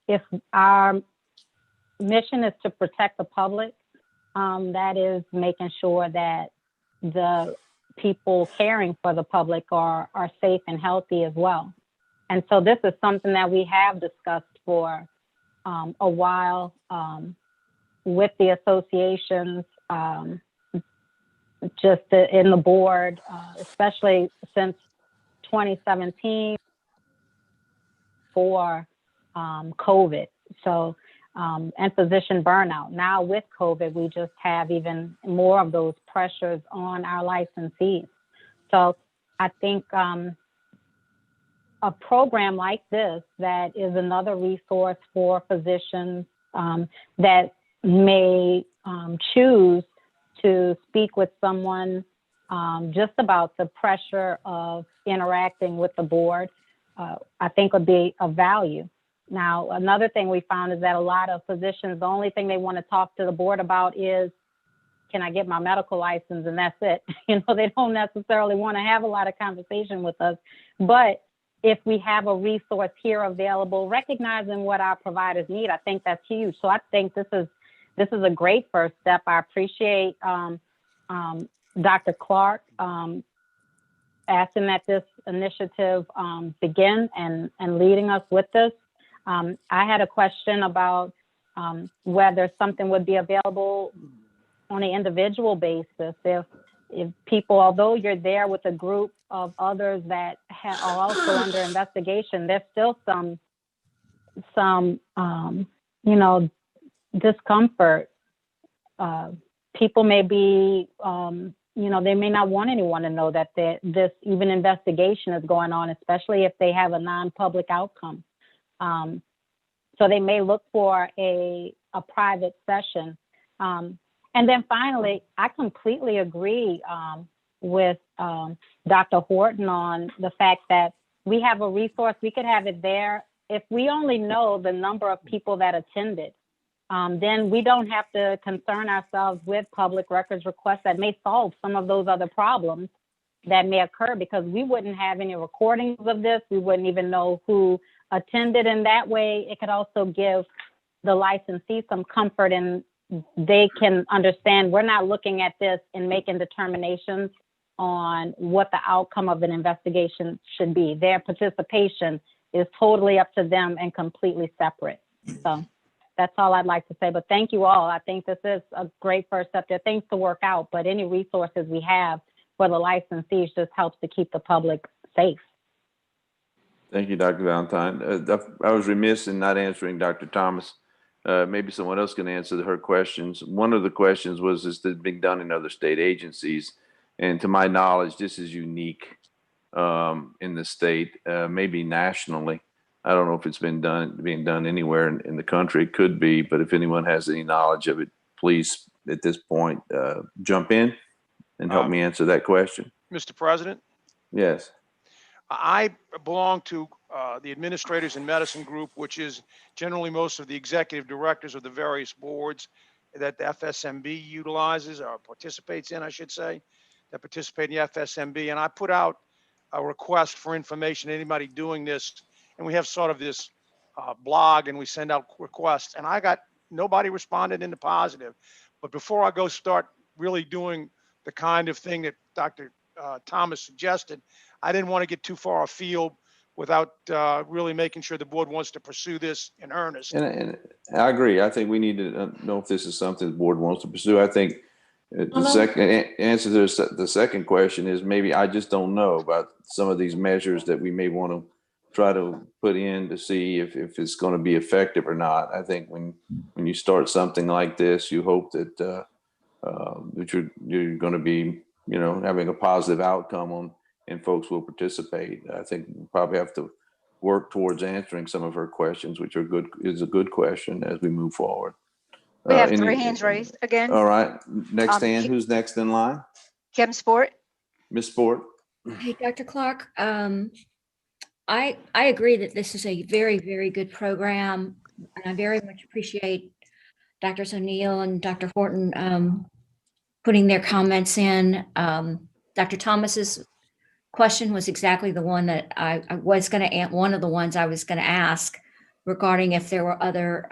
If our mission is to protect the public, that is making sure that the people caring for the public are safe and healthy as well. And so this is something that we have discussed for a while with the associations, just in the board, especially since 2017 for COVID. So, and physician burnout. Now with COVID, we just have even more of those pressures on our licensees. So I think a program like this, that is another resource for physicians that may choose to speak with someone just about the pressure of interacting with the board, I think would be of value. Now, another thing we found is that a lot of physicians, the only thing they want to talk to the board about is, can I get my medical license? And that's it. They don't necessarily want to have a lot of conversation with us. But if we have a resource here available, recognizing what our providers need, I think that's huge. So I think this is a great first step. I appreciate Dr. Clark asking that this initiative begin and leading us with this. I had a question about whether something would be available on an individual basis. If people, although you're there with a group of others that are also under investigation, there's still some discomfort. People may be, they may not want anyone to know that this even investigation is going on, especially if they have a non-public outcome. So they may look for a private session. And then finally, I completely agree with Dr. Horton on the fact that we have a resource, we could have it there. If we only know the number of people that attended, then we don't have to concern ourselves with public records requests that may solve some of those other problems that may occur, because we wouldn't have any recordings of this. We wouldn't even know who attended. In that way, it could also give the licensee some comfort, and they can understand we're not looking at this and making determinations on what the outcome of an investigation should be. Their participation is totally up to them and completely separate. So that's all I'd like to say. But thank you all. I think this is a great first step. There are things to work out, but any resources we have for the licensees just helps to keep the public safe. Thank you, Dr. Valentine. I was remiss in not answering Dr. Thomas. Maybe someone else can answer her questions. One of the questions was, is this being done in other state agencies? And to my knowledge, this is unique in the state, maybe nationally. I don't know if it's being done anywhere in the country. It could be, but if anyone has any knowledge of it, please at this point jump in and help me answer that question. Mr. President, Yes. I belong to the Administrators in Medicine group, which is generally most of the executive directors of the various boards that the FSMB utilizes or participates in, I should say, that participate in the FSMB. And I put out a request for information, anybody doing this, and we have sort of this blog and we send out requests, and nobody responded in the positive. But before I go start really doing the kind of thing that Dr. Thomas suggested, I didn't want to get too far afield without really making sure the board wants to pursue this in earnest. And I agree. I think we need to know if this is something the board wants to pursue. I think the second answer to the second question is maybe I just don't know about some of these measures that we may want to try to put in to see if it's going to be effective or not. I think when you start something like this, you hope that that you're going to be, having a positive outcome on, and folks will participate. I think we probably have to work towards answering some of her questions, which is a good question as we move forward. We have 3 hands raised again. All right, next hand. Who's next in line? Kim Sport. Ms. Sport. Hey, Dr. Clark. I agree that this is a very, very good program, and I very much appreciate Drs. O'Neill and Dr. Horton putting their comments in. Dr. Thomas's question was exactly the one that I was going to, one of the ones I was going to ask regarding if there were other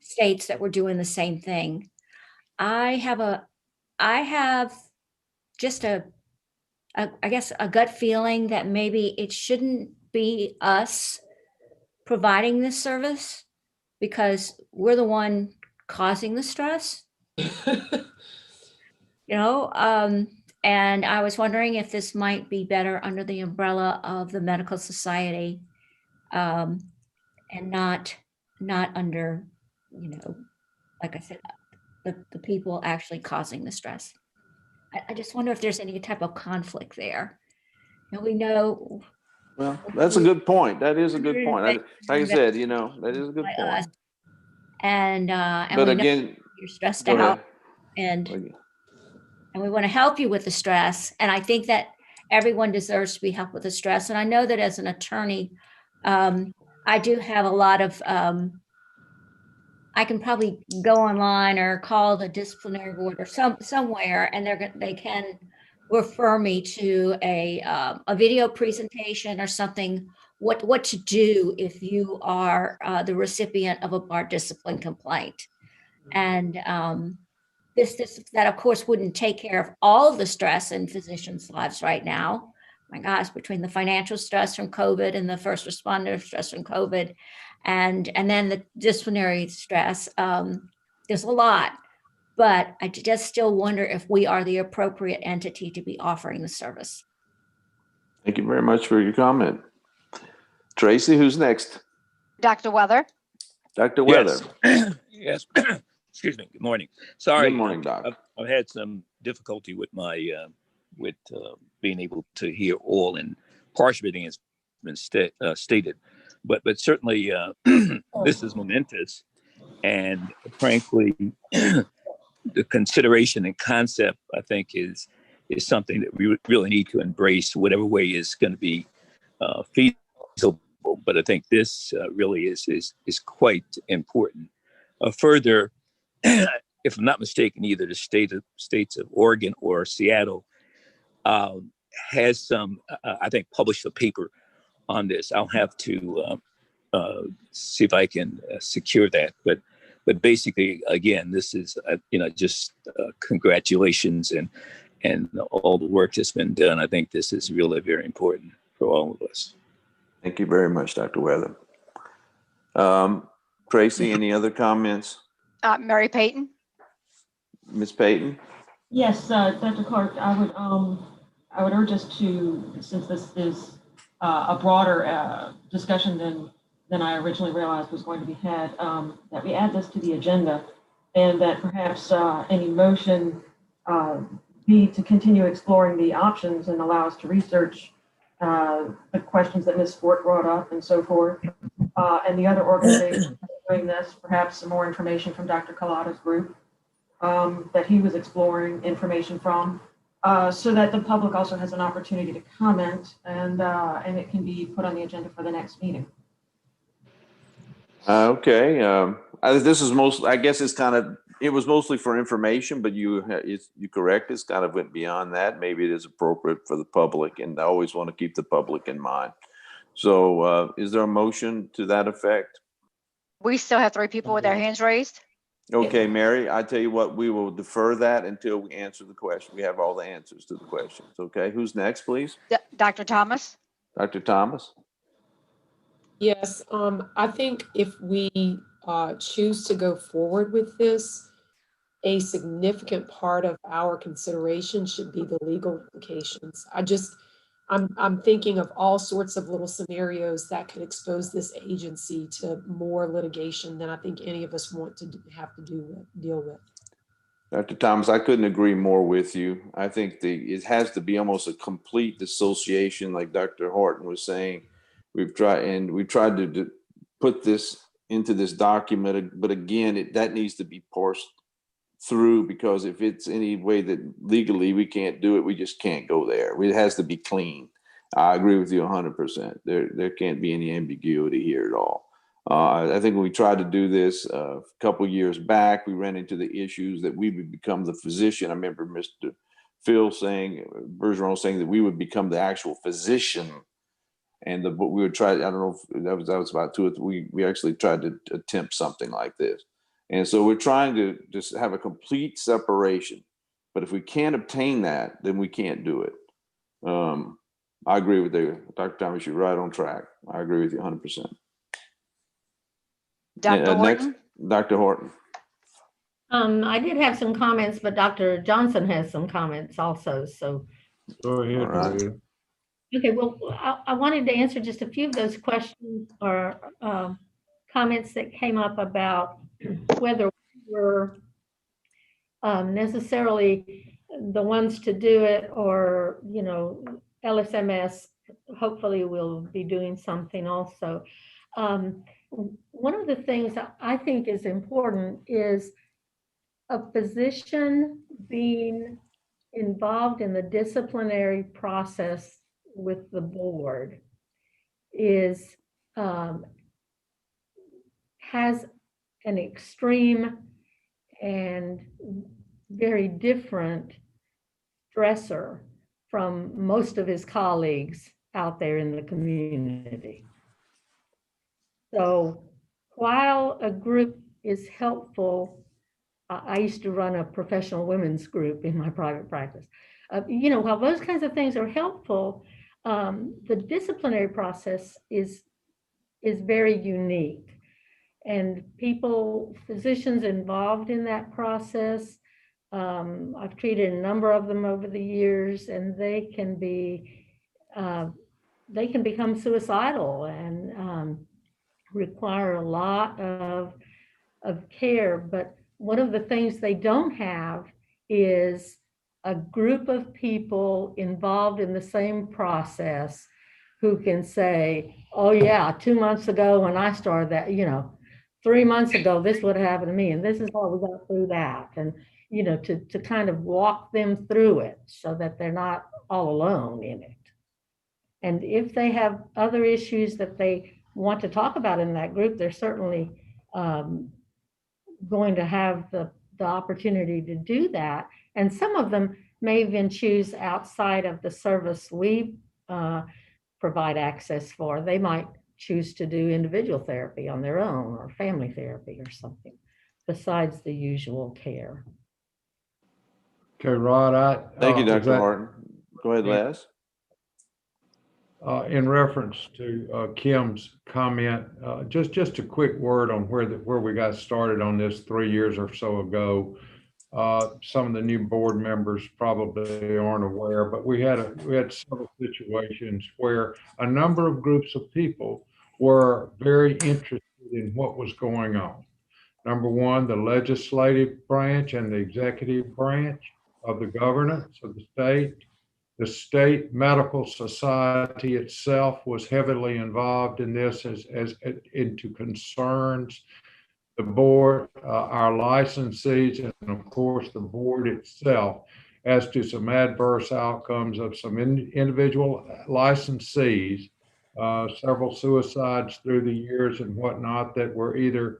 states that were doing the same thing. I have just I guess a gut feeling that maybe it shouldn't be us providing this service because we're the one causing the stress. And I was wondering if this might be better under the umbrella of the medical society, and not under, like I said, the people actually causing the stress. I just wonder if there's any type of conflict there. We know. Well, that's a good point. That is a good point. Like I said, that is a good point. And but we again, know you're stressed out, and we want to help you with the stress. And I think that everyone deserves to be helped with the stress. And I know that as an attorney, I do have a lot of, I can probably go online or call the disciplinary board or somewhere, and they can refer me to a video presentation or something, what to do if you are the recipient of a bar discipline complaint. And that of course wouldn't take care of all of the stress in physicians' lives right now. My gosh, between the financial stress from COVID and the first responder stress from COVID, and then the disciplinary stress, there's a lot. But I just still wonder if we are the appropriate entity to be offering the service. Thank you very much for your comment. Tracy, who's next? Dr. Weather. Dr. Weather. Yes. Excuse me. Good morning. Sorry. Good morning, Doc. I've had some difficulty with my being able to hear all, and partially everything has been stated, but certainly this is momentous, and frankly, the consideration and concept, I think, is something that we really need to embrace, whatever way is going to be feasible. But I think this really is quite important. Further, if I'm not mistaken, either the states of Oregon or Seattle has some, I think, published a paper on this. I'll have to see if I can secure that. But basically, again, this is, just congratulations and all the work that's been done. I think this is really very important for all of us. Thank you very much, Dr. Weather. Tracy, any other comments? Mary Payton. Ms. Payton? Yes, Dr. Clark, I would urge us to, since this is a broader discussion than I originally realized was going to be had, that we add this to the agenda, and that perhaps any motion be to continue exploring the options and allow us to research the questions that Ms. Fort brought up and so forth. And the other organizations doing this, perhaps some more information from Dr. Collada's group that he was exploring information from, so that the public also has an opportunity to comment and it can be put on the agenda for the next meeting. Okay. This is I guess it's kind of, it was mostly for information, but you correct. It's kind of went beyond that. Maybe it is appropriate for the public, and I always want to keep the public in mind. So is there a motion to that effect? We still have 3 people with their hands raised. Okay, Mary, I tell you what, we will defer that until we answer the question. We have all the answers to the questions. Okay, who's next, please? Dr. Thomas? Dr. Thomas? Yes, I think if we choose to go forward with this, a significant part of our consideration should be the legal implications. I'm thinking of all sorts of little scenarios that could expose this agency to more litigation than I think any of us want to have to deal with. Dr. Thomas, I couldn't agree more with you. I think it has to be almost a complete dissociation, like Dr. Horton was saying. We've tried to put this into this document, but again, that needs to be parsed through, because if it's any way that legally we can't do it, we just can't go there. It has to be clean. I agree with you 100%. There can't be any ambiguity here at all. I think when we tried to do this a couple of years back, we ran into the issues that we would become the physician. I remember Mr. Bergeron saying that we would become the actual physician. And we would try, I don't know if that was about 2 or 3, we actually tried to attempt something like this. And so we're trying to just have a complete separation. But if we can't obtain that, then we can't do it. I agree with you. Dr. Thomas, you're right on track. I agree with you 100%. Dr. Horton? Next, Dr. Horton. I did have some comments, but Dr. Johnson has some comments also, so. Go ahead, Maria. Okay, well, I wanted to answer just a few of those questions or comments that came up about whether we were necessarily the ones to do it, or, LSMS hopefully will be doing something also. One of the things that I think is important is a physician being involved in the disciplinary process with the board has an extreme and very different stressor from most of his colleagues out there in the community. So while a group is helpful, I used to run a professional women's group in my private practice. While those kinds of things are helpful, the disciplinary process is very unique. And physicians involved in that process, I've treated a number of them over the years, and they can become suicidal and require a lot of care. But one of the things they don't have is a group of people involved in the same process who can say, oh yeah, 2 months ago when I started that, 3 months ago, this would have happened to me, and this is how we got through that. And, to kind of walk them through it so that they're not all alone in it. And if they have other issues that they want to talk about in that group, they're certainly going to have the opportunity to do that. And some of them may even choose outside of the service we provide access for. They might choose to do individual therapy on their own, or family therapy or something besides the usual care. Okay, Rod, Thank you, Dr. Horton. Go ahead, Les. In reference to Kim's comment, just a quick word on where we got started on this 3 years or so ago. Some of the new board members probably aren't aware, but we had several situations where a number of groups of people were very interested in what was going on. Number one, the legislative branch and the executive branch of the governance of the state. The State Medical Society itself was heavily involved in this as into concerns. The board, our licensees, and of course the board itself, as to some adverse outcomes of some individual licensees, several suicides through the years and whatnot that were either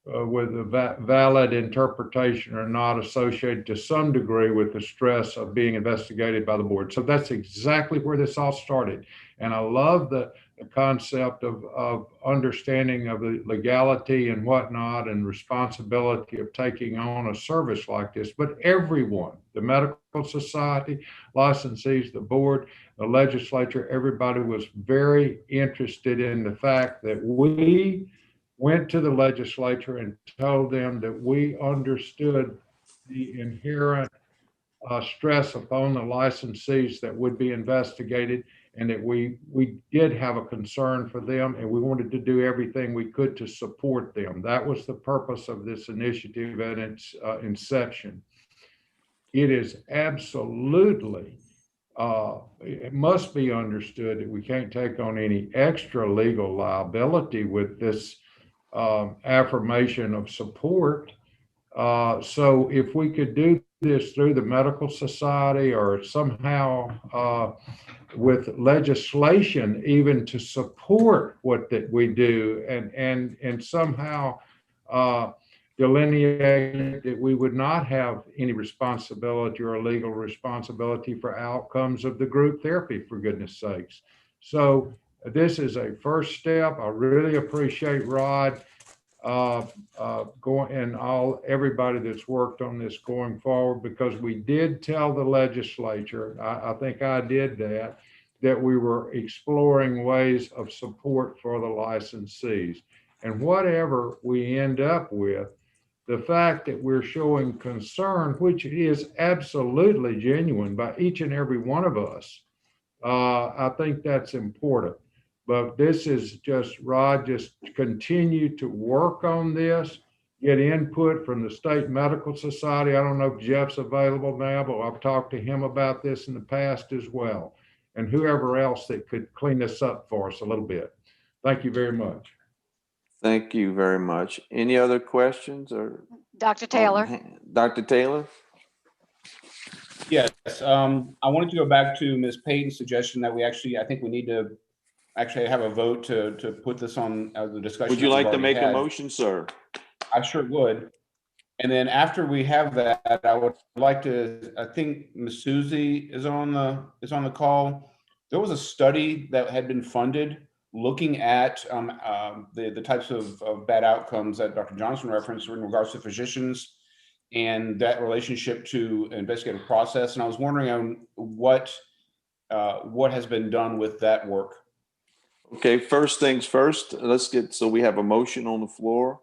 with a valid interpretation or not associated to some degree with the stress of being investigated by the board. So that's exactly where this all started. And I love the concept of understanding of the legality and whatnot and responsibility of taking on a service like this. But everyone, the medical society, licensees, the board, the legislature, everybody was very interested in the fact that we went to the legislature and told them that we understood the inherent stress upon the licensees that would be investigated, and that we did have a concern for them, and we wanted to do everything we could to support them. That was the purpose of this initiative at its inception. It is absolutely, it must be understood that we can't take on any extra legal liability with this affirmation of support. So if we could do this through the medical society or somehow with legislation even to support what that we do and somehow delineate that we would not have any responsibility or legal responsibility for outcomes of the group therapy, for goodness sakes. So this is a first step. I really appreciate Rod going and everybody that's worked on this going forward, because we did tell the legislature, I think I did that we were exploring ways of support for the licensees. And whatever we end up with, the fact that we're showing concern, which is absolutely genuine by each and every one of us, I think that's important. But this is just, Rod, just continue to work on this, get input from the State Medical Society. I don't know if Jeff's available now, but I've talked to him about this in the past as well, and whoever else that could clean this up for us a little bit. Thank you very much. Thank you very much. Any other questions or? Dr. Taylor. Dr. Taylor? Yes, I wanted to go back to Ms. Payton's suggestion that we actually, I think we need to actually have a vote to put this on the discussion. Would you like to make a motion, sir? I sure would. And then after we have that, I would like to, I think Ms. Susie is on the call. There was a study that had been funded looking at the types of bad outcomes that Dr. Johnson referenced in regards to physicians and that relationship to investigative process. And I was wondering what has been done with that work. Okay, first things first, so we have a motion on the floor.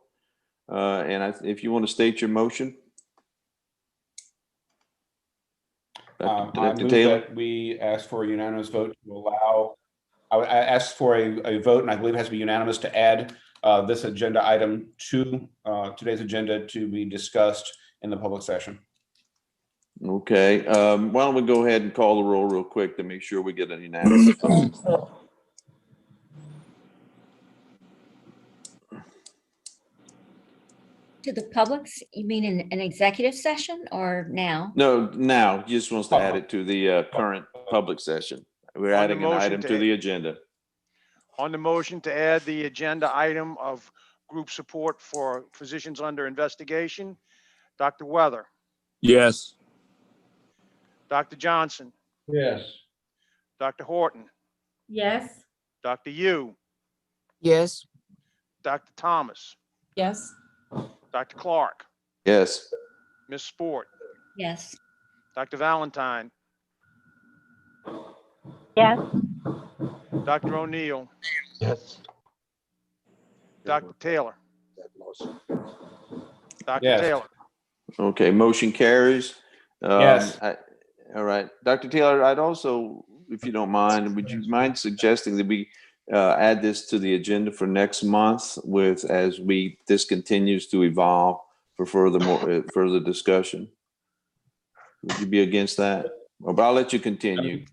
If you want to state your motion. I move that we ask for a unanimous vote to allow, I asked for a vote, and I believe it has to be unanimous to add this agenda item to today's agenda to be discussed in the public session. Okay, why don't we go ahead and call the roll real quick to make sure we get a unanimous vote. To the publics, you mean in an executive session or now? No, now, he just wants to add it to the current public session. We're adding an item to the agenda. On the motion to add the agenda item of group support for physicians under investigation, Dr. Weather, Yes. Dr. Johnson, Yes. Dr. Horton, Yes. Dr. Yu, Yes. Dr. Thomas, Yes. Dr. Clark, Yes. Ms. Sport, Yes. Dr. Valentine, Yes. Dr. O'Neill, Yes. Dr. Taylor. Dr. Yes. Taylor. Okay, motion carries. Yes. All right, Dr. Taylor, I'd also, if you don't mind, would you mind suggesting that we add this to the agenda for next month as this continues to evolve for further discussion? Would you be against that? But I'll let you continue.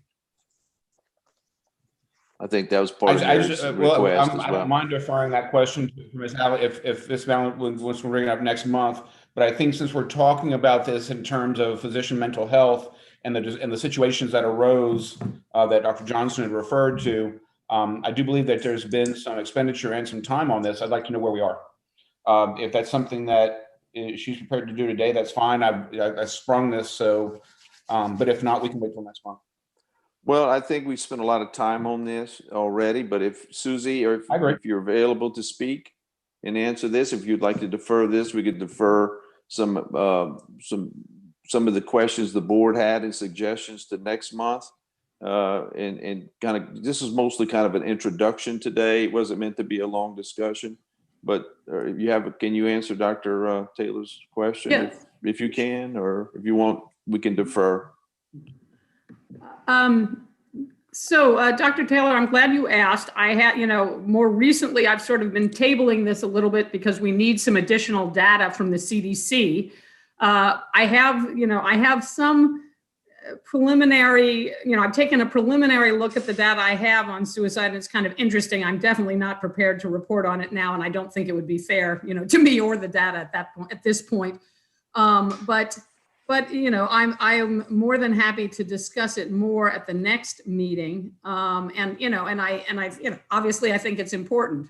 I think that was part of your request as I well. don't mind deferring that question to Ms. Hallett if this once we're bringing it up next month. But I think since we're talking about this in terms of physician mental health and the situations that arose that Dr. Johnson had referred to, I do believe that there's been some expenditure and some time on this. I'd like to know where we are. If that's something that she's prepared to do today, that's fine. I sprung this, so but if not, we can wait till next month. Well, I think we spent a lot of time on this already, but if Susie, or if you're available to speak and answer this, if you'd like to defer this, we could defer some of the questions the board had and suggestions to next month. And kind of, this is mostly kind of an introduction today. It wasn't meant to be a long discussion, but can you answer Dr. Taylor's question? Yes. If you can, or if you want, we can defer. So Dr. Taylor, I'm glad you asked. I had, more recently, I've sort of been tabling this a little bit because we need some additional data from the CDC. I have some preliminary, I've taken a preliminary look at the data I have on suicide, and it's kind of interesting. I'm definitely not prepared to report on it now, and I don't think it would be fair, to me or the data at this point. But I am more than happy to discuss it more at the next meeting. Obviously I think it's important.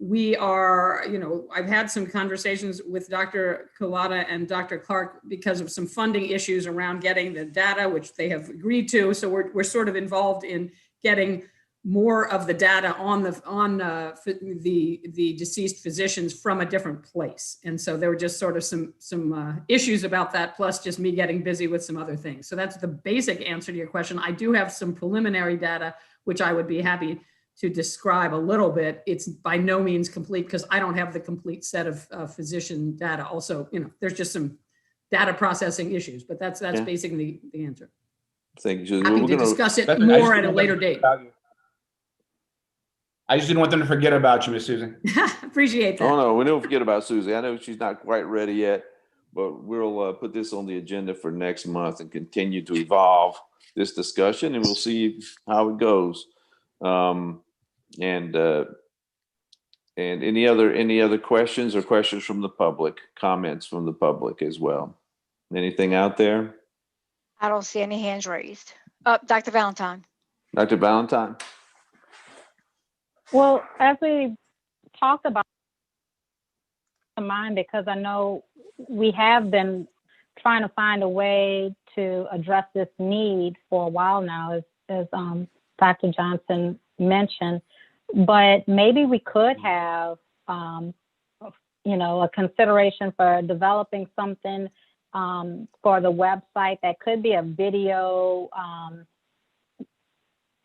We are, I've had some conversations with Dr. Collada and Dr. Clark because of some funding issues around getting the data, which they have agreed to. So we're sort of involved in getting more of the data on the deceased physicians from a different place. And so there were just sort of some issues about that, plus just me getting busy with some other things. So that's the basic answer to your question. I do have some preliminary data, which I would be happy to describe a little bit. It's by no means complete because I don't have the complete set of physician data. Also, there's just some data processing issues, but that's basically the answer. Thank you. Happy to discuss it more at a later date. I just didn't want them to forget about you, Miss Susan. Appreciate that. Oh, no, we don't forget about Susie. I know she's not quite ready yet, but we'll put this on the agenda for next month and continue to evolve this discussion, and we'll see how it goes. And any other questions or questions from the public, comments from the public as well? Anything out there? I don't see any hands raised. Dr. Valentine. Dr. Valentine? Well, as we talked about mine, because I know we have been trying to find a way to address this need for a while now, as Dr. Johnson mentioned, but maybe we could have, a consideration for developing something for the website that could be a video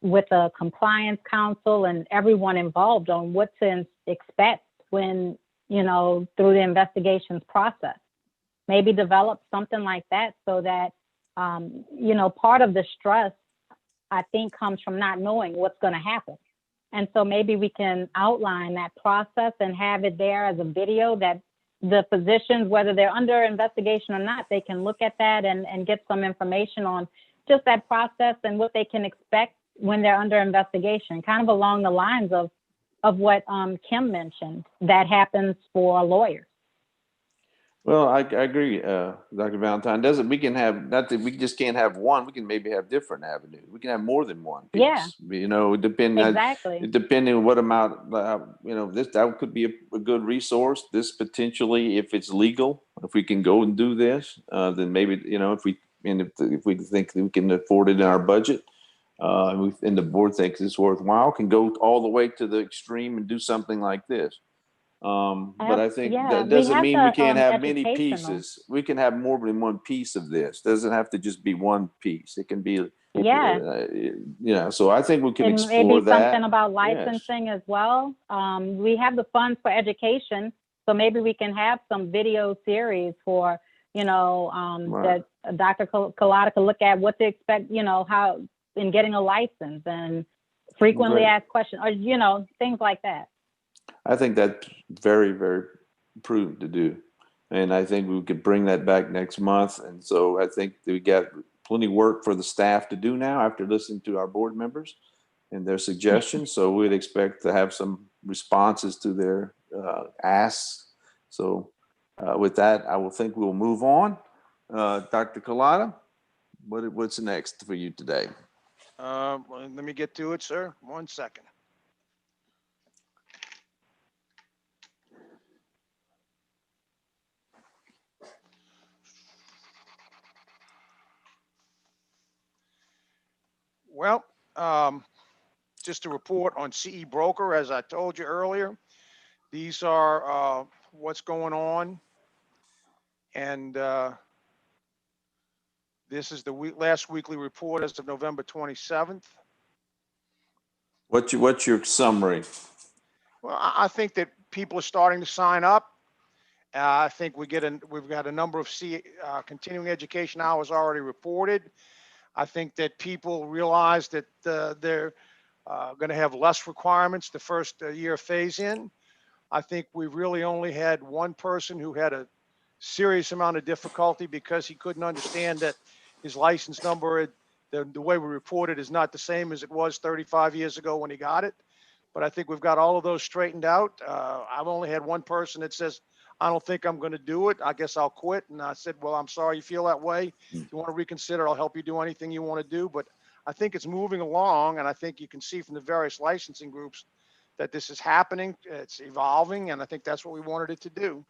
with a compliance council and everyone involved on what to expect when, through the investigations process. Maybe develop something like that so that, part of the stress, I think, comes from not knowing what's going to happen. And so maybe we can outline that process and have it there as a video that the physicians, whether they're under investigation or not, they can look at that and get some information on just that process and what they can expect when they're under investigation, kind of along the lines of what Kim mentioned, that happens for lawyers. Well, I agree, Dr. Valentine. We can have, not that we just can't have one, we can maybe have different avenues. We can have more than one piece. Yeah. Depending on what amount, that could be a good resource. This potentially, if it's legal, if we can go and do this, then maybe, if we think that we can afford it in our budget, and the board thinks it's worthwhile, can go all the way to the extreme and do something like this. But I think that doesn't mean we can't have many pieces. We can have more than one piece of this. Doesn't have to just be one piece. It can be, so I think we can and explore maybe that. Something about licensing as well. We have the funds for education, so maybe we can have some video series for, that Dr. Collada could look at what to expect, how in getting a license and frequently asked questions, or, things like that. I think that's very, very prudent to do. And I think we could bring that back next month. And so I think we got plenty of work for the staff to do now after listening to our board members and their suggestions. So we'd expect to have some responses to their asks. So with that, I will think we'll move on. Dr. Collada, what's next for you today? Well, let me get to it, sir. 1 second. Well, just a report on CE Broker, as I told you earlier. These are what's going on. And this is the last weekly report as of November 27th. What's your summary? Well, I think that people are starting to sign up. I think we've got a number of continuing education hours already reported. I think that people realize that they're going to have less requirements the first year phase in. I think we've really only had one person who had a serious amount of difficulty because he couldn't understand that his license number, the way we report it, is not the same as it was 35 years ago when he got it. But I think we've got all of those straightened out. I've only had one person that says, I don't think I'm going to do it. I guess I'll quit. And I said, well, I'm sorry you feel that way. If you want to reconsider, I'll help you do anything you want to do. But I think it's moving along. And I think you can see from the various licensing groups that this is happening. It's evolving. And I think that's what we wanted it to do.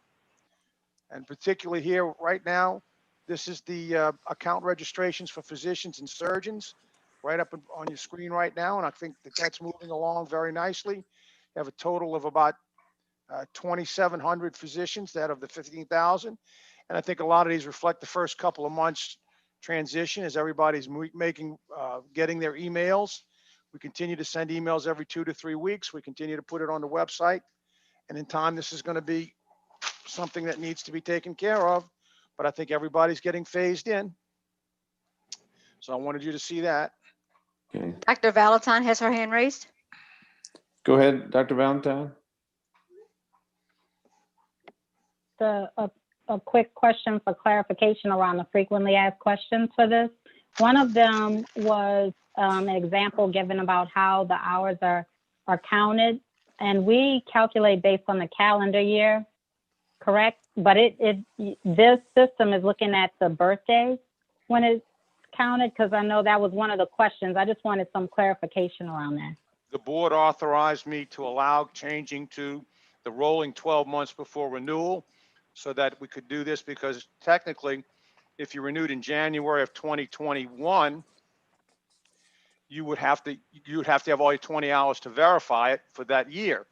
And particularly here right now, this is the account registrations for physicians and surgeons right up on your screen right now. And I think that that's moving along very nicely. You have a total of about 2,700 physicians out of the 15,000. And I think a lot of these reflect the first couple of months transition as everybody's getting their emails. We continue to send emails every 2 to 3 weeks. We continue to put it on the website. And in time, this is going to be something that needs to be taken care of. But I think everybody's getting phased in. So I wanted you to see that. Okay. Dr. Valentine has her hand raised. Go ahead, Dr. Valentine. A quick question for clarification around the frequently asked questions for this. One of them was an example given about how the hours are counted, and we calculate based on the calendar year, correct? But this system is looking at the birthday when it's counted, because I know that was one of the questions. I just wanted some clarification around that. The board authorized me to allow changing to the rolling 12 months before renewal so that we could do this, because technically, if you renewed in January of 2021, you would have to have all your 20 hours to verify it for that year.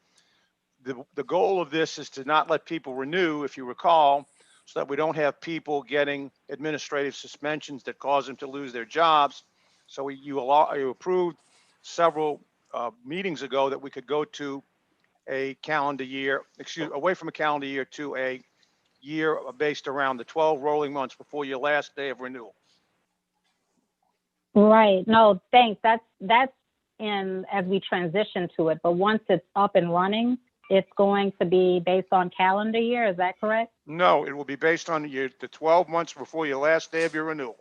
The goal of this is to not let people renew, if you recall, so that we don't have people getting administrative suspensions that cause them to lose their jobs. So you approved several meetings ago that we could go to a calendar year, away from a calendar year to a year based around the 12 rolling months before your last day of renewal. Right. No, thanks. That's in as we transition to it. But once it's up and running, it's going to be based on calendar year. Is that correct? No, it will be based on the 12 months before your last day of your renewal.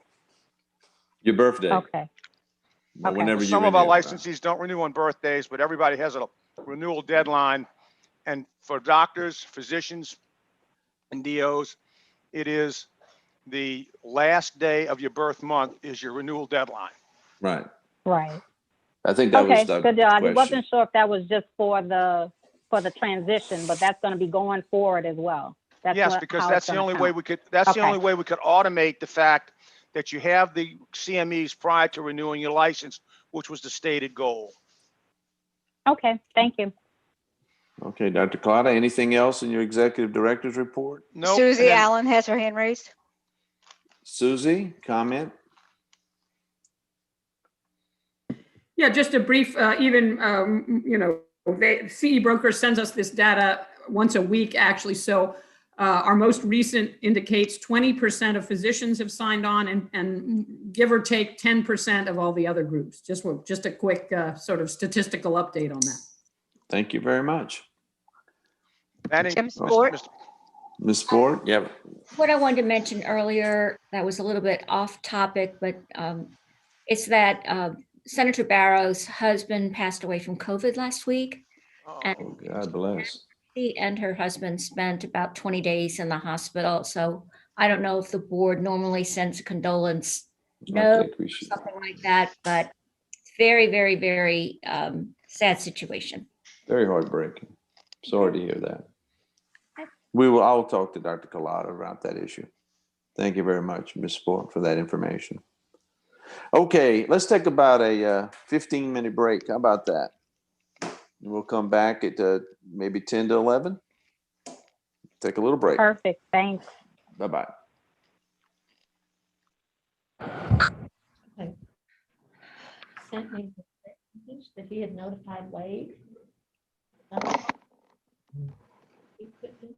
Your birthday. Okay. Whenever Some of our licensees don't renew on birthdays, but everybody has a renewal deadline. And for doctors, physicians, and DOs, it is the last day of your birth month is your renewal deadline. Right. Right. I think that was Okay, Doug's good job. I question. wasn't sure if that was just for the transition, but that's going to be going forward as well. Yes, because that's the only way we could. That's the only way we could automate the fact that you have the CMEs prior to renewing your license, which was the stated goal. Okay, thank you. Okay, Dr. Collada, anything else in your executive director's report? No. Susie Allen has her hand raised. Susie, comment? Yeah, just a brief, CE Broker sends us this data once a week, actually. So our most recent indicates 20% of physicians have signed on and give or take 10% of all the other groups. Just a quick sort of statistical update on that. Thank you very much. Jim Sport. Ms. Ford, yeah. What I wanted to mention earlier, that was a little bit off topic, but it's that Senator Barrow's husband passed away from COVID last week. And Oh, God bless. she and her husband spent about 20 days in the hospital. So I don't know if the board normally sends a condolence I note think we or should. something like that, but it's very, very, very sad situation. Very heartbreaking. Sorry to hear that. I'll talk to Dr. Collada about that issue. Thank you very much, Ms. Sport, for that information. Okay, let's take about a 15-minute break. How about that? We'll come back at maybe 10 to 11. Take a little break. Perfect, thanks. Bye-bye. Okay. Sent me the message that he had notified Wade. He couldn't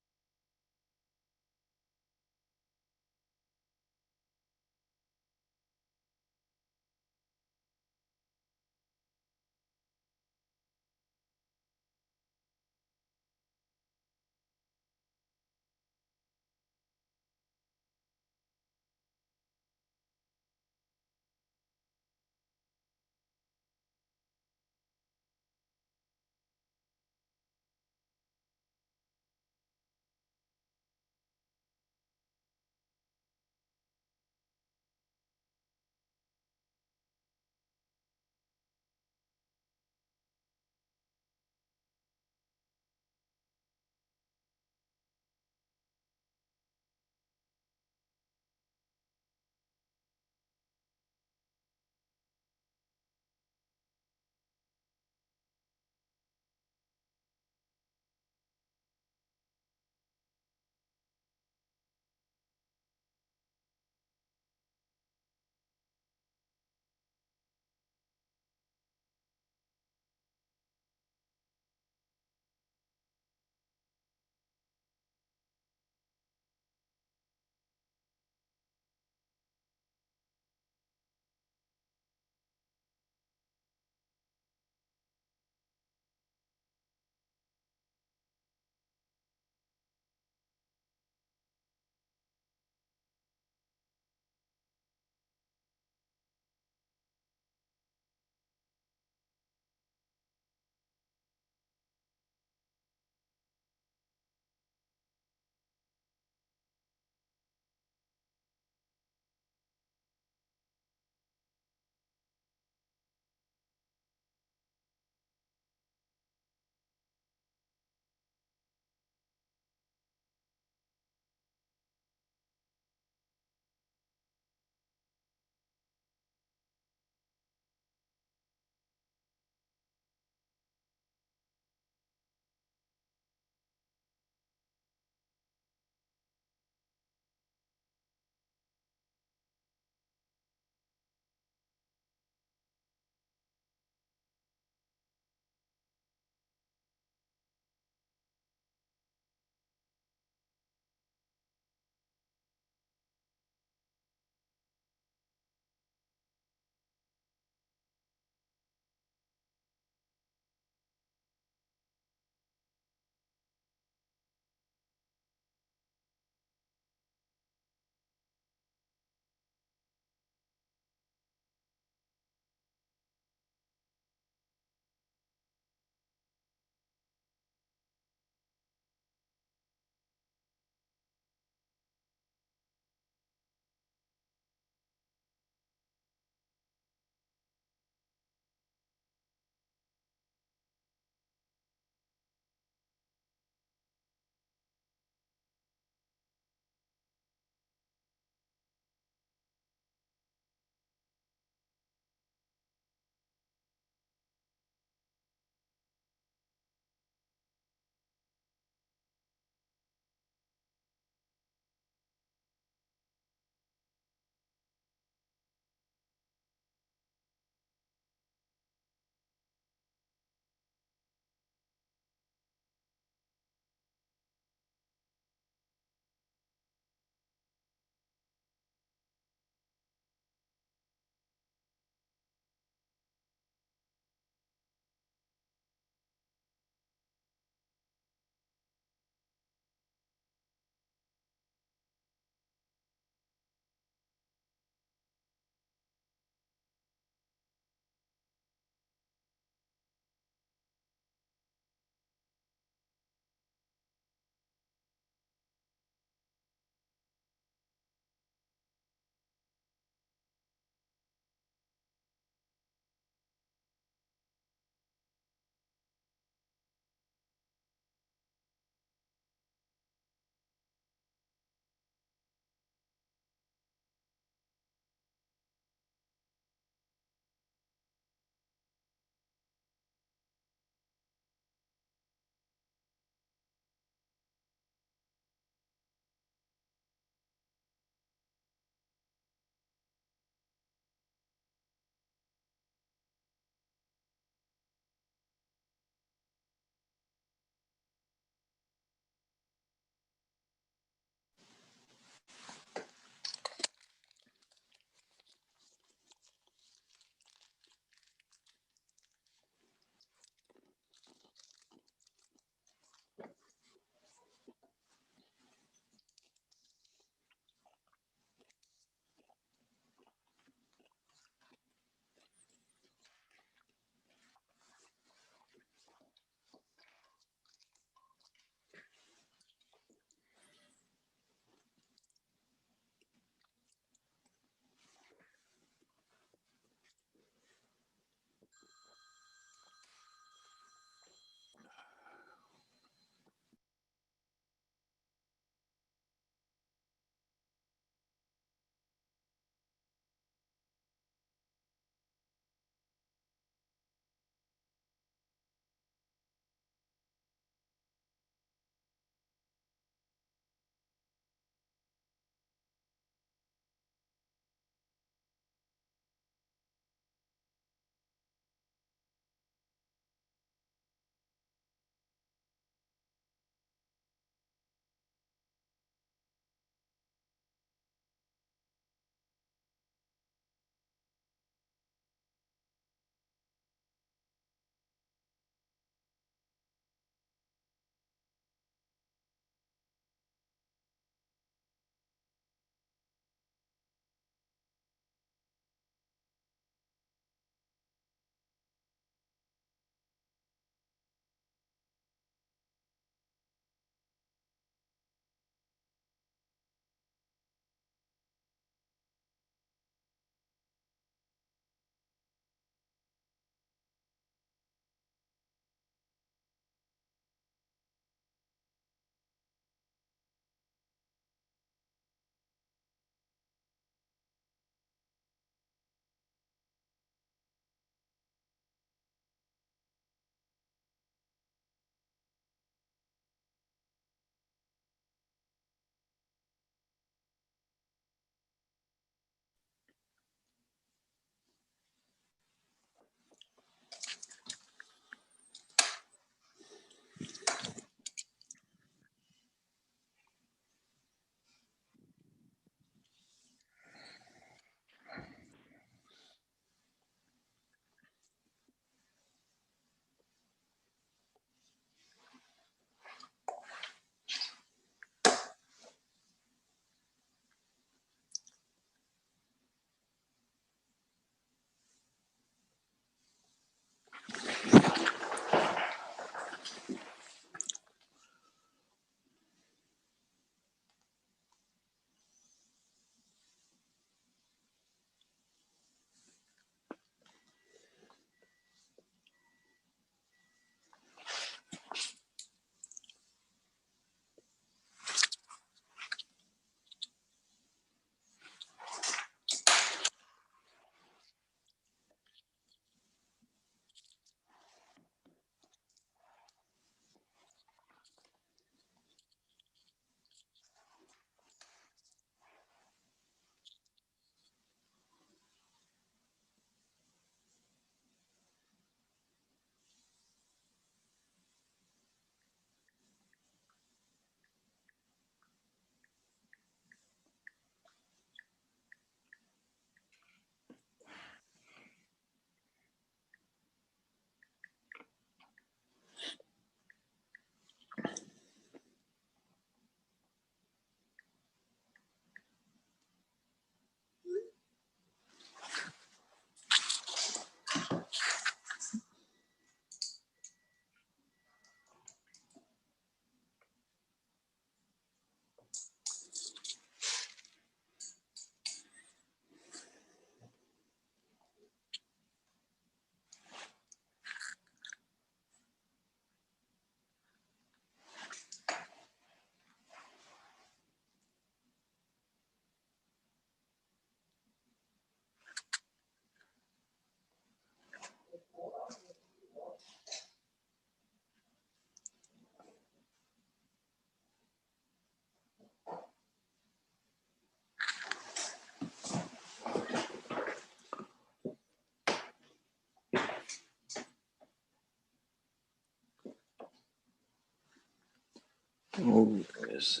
Oh, yes.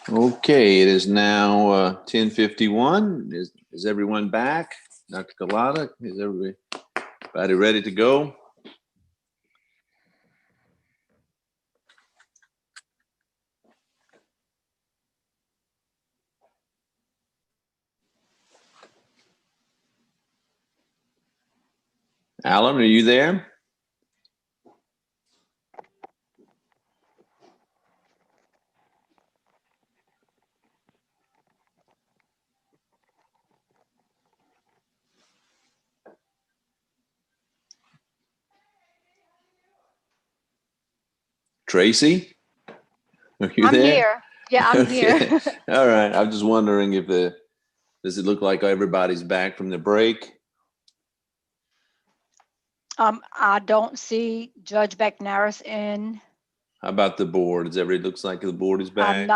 Okay, it is now 10:51. Is everyone back? Dr. Collada, is everybody ready to go? Alan, are you there? Tracy? Are you I'm there? here. Yeah, I'm here. Okay. All right. I'm just wondering if does it look like everybody's back from the break? I don't see Judge McNaris in. How about the board? Does everybody looks like the board is back?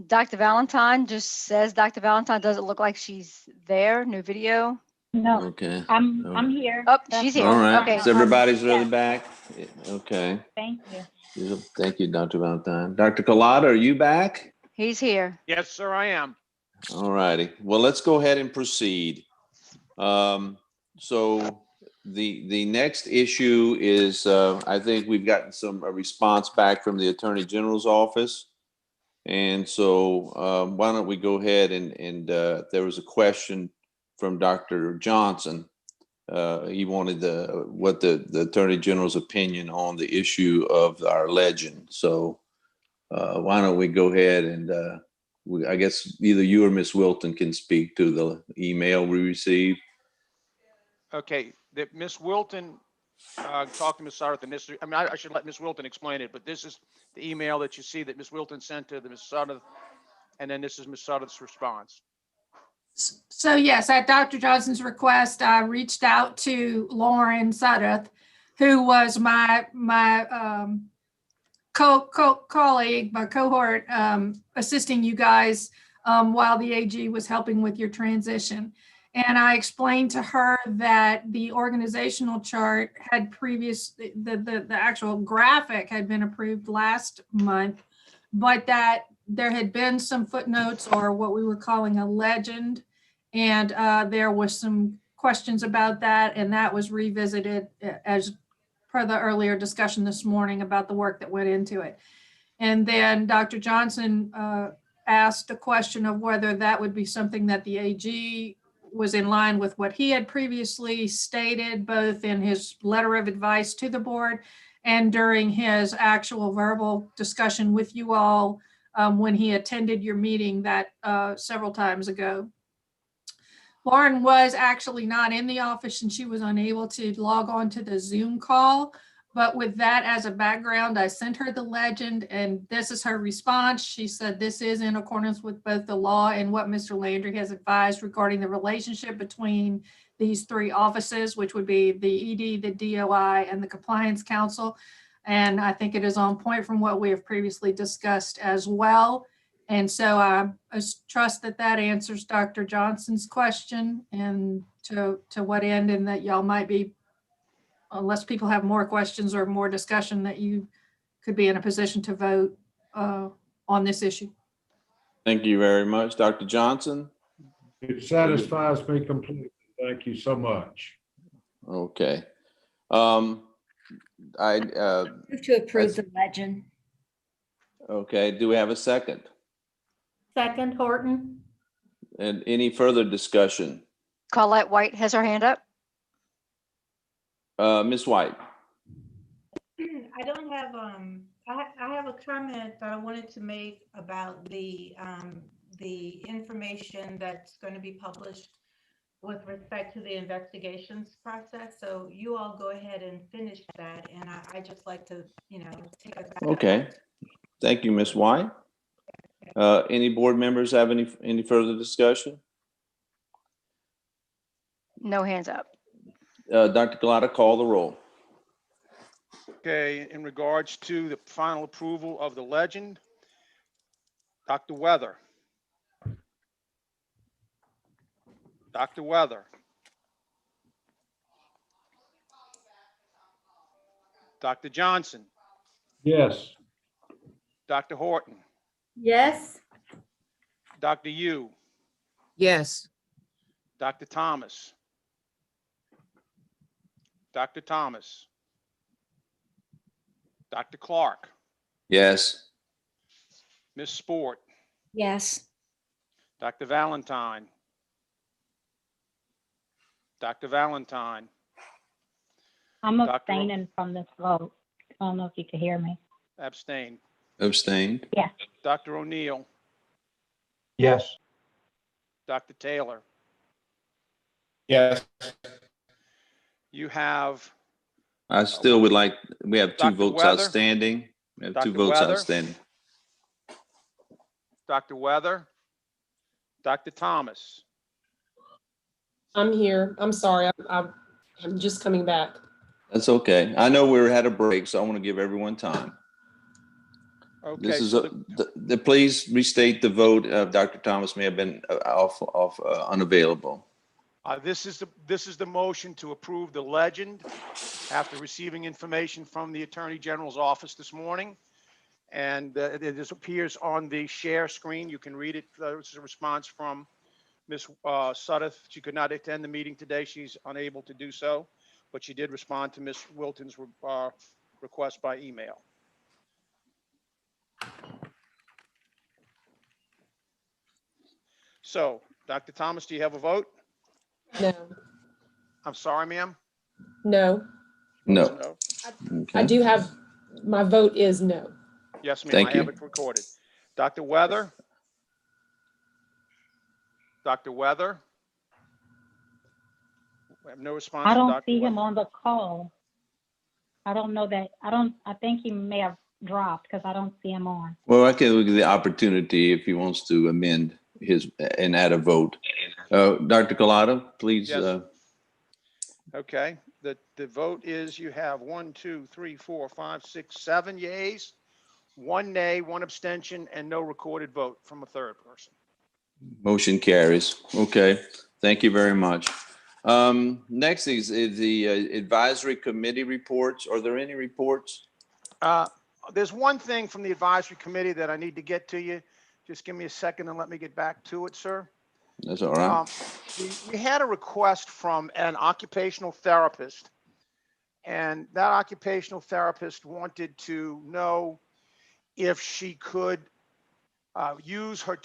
Dr. Valentine just says Dr. Valentine doesn't look like she's there. New video. No, Okay. I'm here. Oh, That's she's All here. right. Okay. So everybody's really Yes. back? Okay. Thank you. Thank you, Dr. Valentine. Dr. Collada, are you back? He's here. Yes, sir, I am. All righty. Well, let's go ahead and proceed. So the next issue is, I think we've gotten a response back from the Attorney General's office. And so why don't we go ahead and there was a question from Dr. Johnson. He wanted what the Attorney General's opinion on the issue of our legend. So why don't we go ahead and I guess either you or Ms. Wilton can speak to the email we received. Okay, that Miss Wilton talked to Ms. Sudduth, and this, I should let Miss Wilton explain it, but this is the email that you see that Miss Wilton sent to the Ms. Sudduth, and then this is Ms. Sudduth's response. So yes, at Dr. Johnson's request, I reached out to Lauren Sudduth, who was my colleague, my cohort, assisting you guys while the AG was helping with your transition. And I explained to her that the organizational chart had the actual graphic had been approved last month, but that there had been some footnotes or what we were calling a legend. And there was some questions about that, and that was revisited as per the earlier discussion this morning about the work that went into it. And then Dr. Johnson asked a question of whether that would be something that the AG was in line with what he had previously stated, both in his letter of advice to the board and during his actual verbal discussion with you all when he attended your meeting that several times ago. Lauren was actually not in the office and she was unable to log on to the Zoom call. But with that as a background, I sent her the legend and this is her response. She said this is in accordance with both the law and what Mr. Landry has advised regarding the relationship between these three offices, which would be the ED, the DOI, and the Compliance Council. And I think it is on point from what we have previously discussed as well. And so I trust that that answers Dr. Johnson's question and to what end, and that y'all might be, unless people have more questions or more discussion, that you could be in a position to vote on this issue. Thank you very much. Dr. Johnson? It satisfies me completely. Thank you so much. Okay. Move to approve the legend. Okay, do we have a second? Second, Horton. And any further discussion? Colette White has her hand up. Ms. White? I don't have, I have a comment that I wanted to make about the information that's going to be published with respect to the investigations process. So you all go ahead and finish that. And I just like to, take us back. Okay. Thank you, Ms. White. Any board members have any further discussion? No hands up. Dr. Collada, call the roll. Okay, in regards to the final approval of the legend, Dr. Weather. Dr. Weather. Dr. Johnson. Yes. Dr. Horton, Yes. Dr. Yu, Yes. Dr. Thomas, Dr. Thomas, Dr. Clark, Yes. Ms. Sport, Yes. Dr. Valentine, Dr. Valentine, I'm Dr. abstaining from this vote. I don't know if you can hear me. abstain, Abstained. Yes. Dr. O'Neill, Yes. Dr. Taylor. Yes. You have I still would like, we have two Dr. votes Weather? outstanding. We have two Dr. votes Weather? outstanding. Dr. Weather, Dr. Thomas. I'm here. I'm sorry. I'm just coming back. That's okay. I know we had a break, so I want to give everyone time. Okay, This is, so please restate the vote. Dr. Thomas may have been unavailable. this is the motion to approve the legend after receiving information from the Attorney General's office this morning. And it just appears on the share screen. You can read it. This is a response from Ms. Sudduth. She could not attend the meeting today. She's unable to do so, but she did respond to Ms. Wilton's request by email. So, Dr. Thomas, do you have a vote? No, I'm sorry, ma'am. no. No. No. I do have, my vote is no. Yes, ma'am. Thank I have you. it recorded. Dr. Weather? Dr. Weather? We have no response I from don't Dr. see him Weather. on the call. I don't know that, I think he may have dropped because I don't see him on. Well, I can look at the opportunity if he wants to amend his and add a vote. Dr. Collada, please. Yes. Okay, the vote is you have 1, 2, 3, 4, 5, 6, 7 yeas, 1 nay, 1 abstention, and no recorded vote from a third person. Motion carries. Okay, thank you very much. Next is the advisory committee reports. Are there any reports? There's one thing from the advisory committee that I need to get to you. Just give me a second and let me get back to it, sir. That's all right. We had a request from an occupational therapist, and that occupational therapist wanted to know if she could use her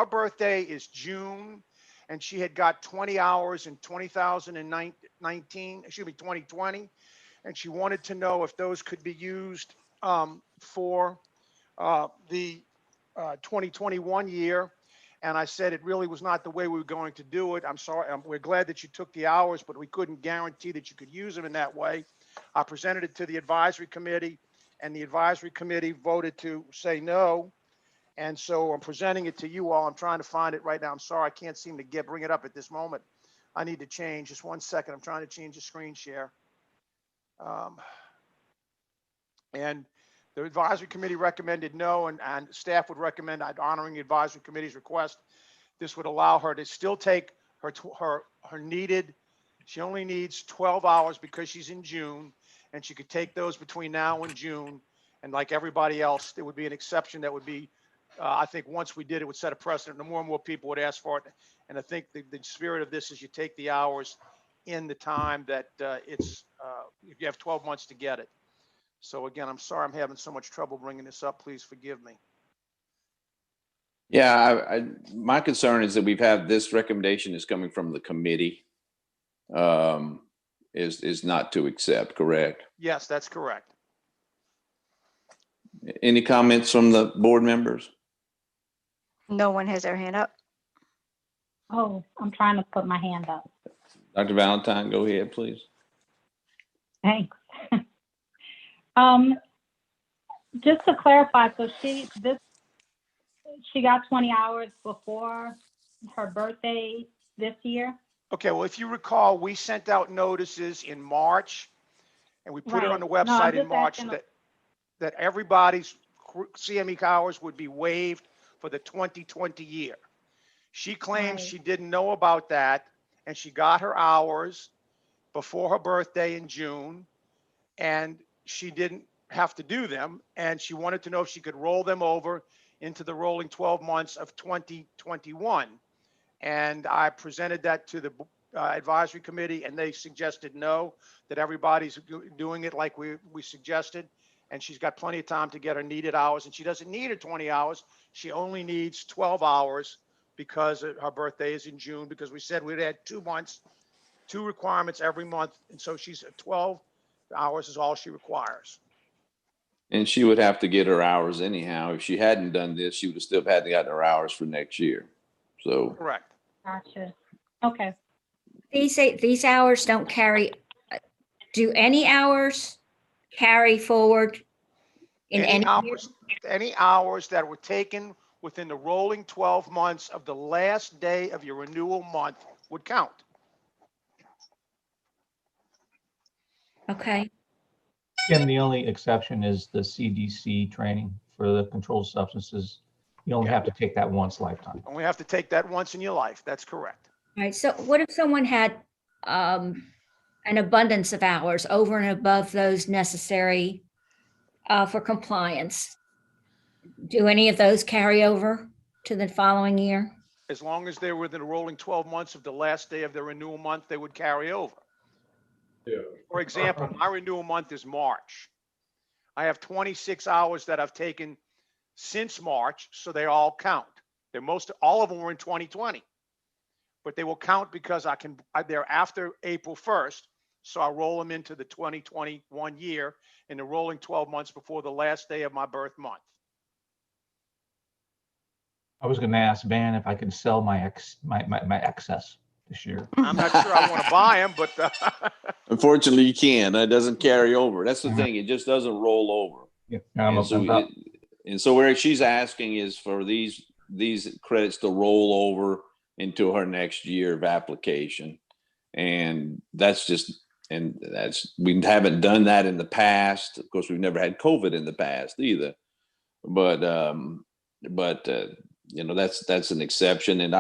birthday is June, and she had got 20 hours in 2020, and she wanted to know if those could be used for the 2021 year. And I said it really was not the way we were going to do it. I'm sorry. We're glad that you took the hours, but we couldn't guarantee that you could use them in that way. I presented it to the advisory committee, and the advisory committee voted to say no. And so I'm presenting it to you all. I'm trying to find it right now. I'm sorry, I can't seem to bring it up at this moment. I need to change. Just 1 second. I'm trying to change the screen share. And the advisory committee recommended no, and staff would recommend honoring the advisory committee's request. This would allow her to still take her needed, she only needs 12 hours because she's in June, and she could take those between now and June. And like everybody else, there would be an exception that would be, I think once we did, it would set a precedent. And more and more people would ask for it. And I think the spirit of this is you take the hours in the time that you have 12 months to get it. So again, I'm sorry I'm having so much trouble bringing this up. Please forgive me. Yeah, my concern is that we've had this recommendation is coming from the committee, is not to accept, correct? Yes, that's correct. Any comments from the board members? No one has their hand up. Oh, I'm trying to put my hand up. Dr. Valentine, go ahead, please. Thanks. Just to clarify, so she got 20 hours before her birthday this year? Okay, well, if you recall, we sent out notices in March, and we put it on the Right. No, website I'm in just March asking- that everybody's CME hours would be waived for the 2020 year. She claims Right. she didn't know about that, and she got her hours before her birthday in June, and she didn't have to do them. And she wanted to know if she could roll them over into the rolling 12 months of 2021. And I presented that to the advisory committee, and they suggested no, that everybody's doing it like we suggested. And she's got plenty of time to get her needed hours, and she doesn't need her 20 hours. She only needs 12 hours because her birthday is in June, because we said we'd add 2 months, 2 requirements every month. And so she's at 12 hours is all she requires. And she would have to get her hours anyhow. If she hadn't done this, she would have still had to get her hours for next year. So. Correct. Gotcha. Okay. These hours don't carry, do any hours carry forward in any year? Any hours that were taken within the rolling 12 months of the last day of your renewal month would count. Okay. Again, the only exception is the CDC training for the controlled substances. You only have to take that once lifetime. Only have to take that once in your life. That's correct. All right. So what if someone had an abundance of hours over and above those necessary for compliance? Do any of those carry over to the following year? As long as they were within the rolling 12 months of the last day of their renewal month, they would carry over. Yeah. For example, my renewal month is March. I have 26 hours that I've taken since March, so they all count. All of them were in 2020, but they will count because they're after April 1st, so I roll them into the 2021 year in the rolling 12 months before the last day of my birth month. I was going to ask Van if I could sell my excess this year. I'm not sure I want to buy them, but Unfortunately, you can. It doesn't carry over. That's the thing. It just doesn't roll over. Yeah, And so where she's asking is for these credits to roll over into her next year of application. And we haven't done that in the past. Of course, we've never had COVID in the past either. But that's an exception. And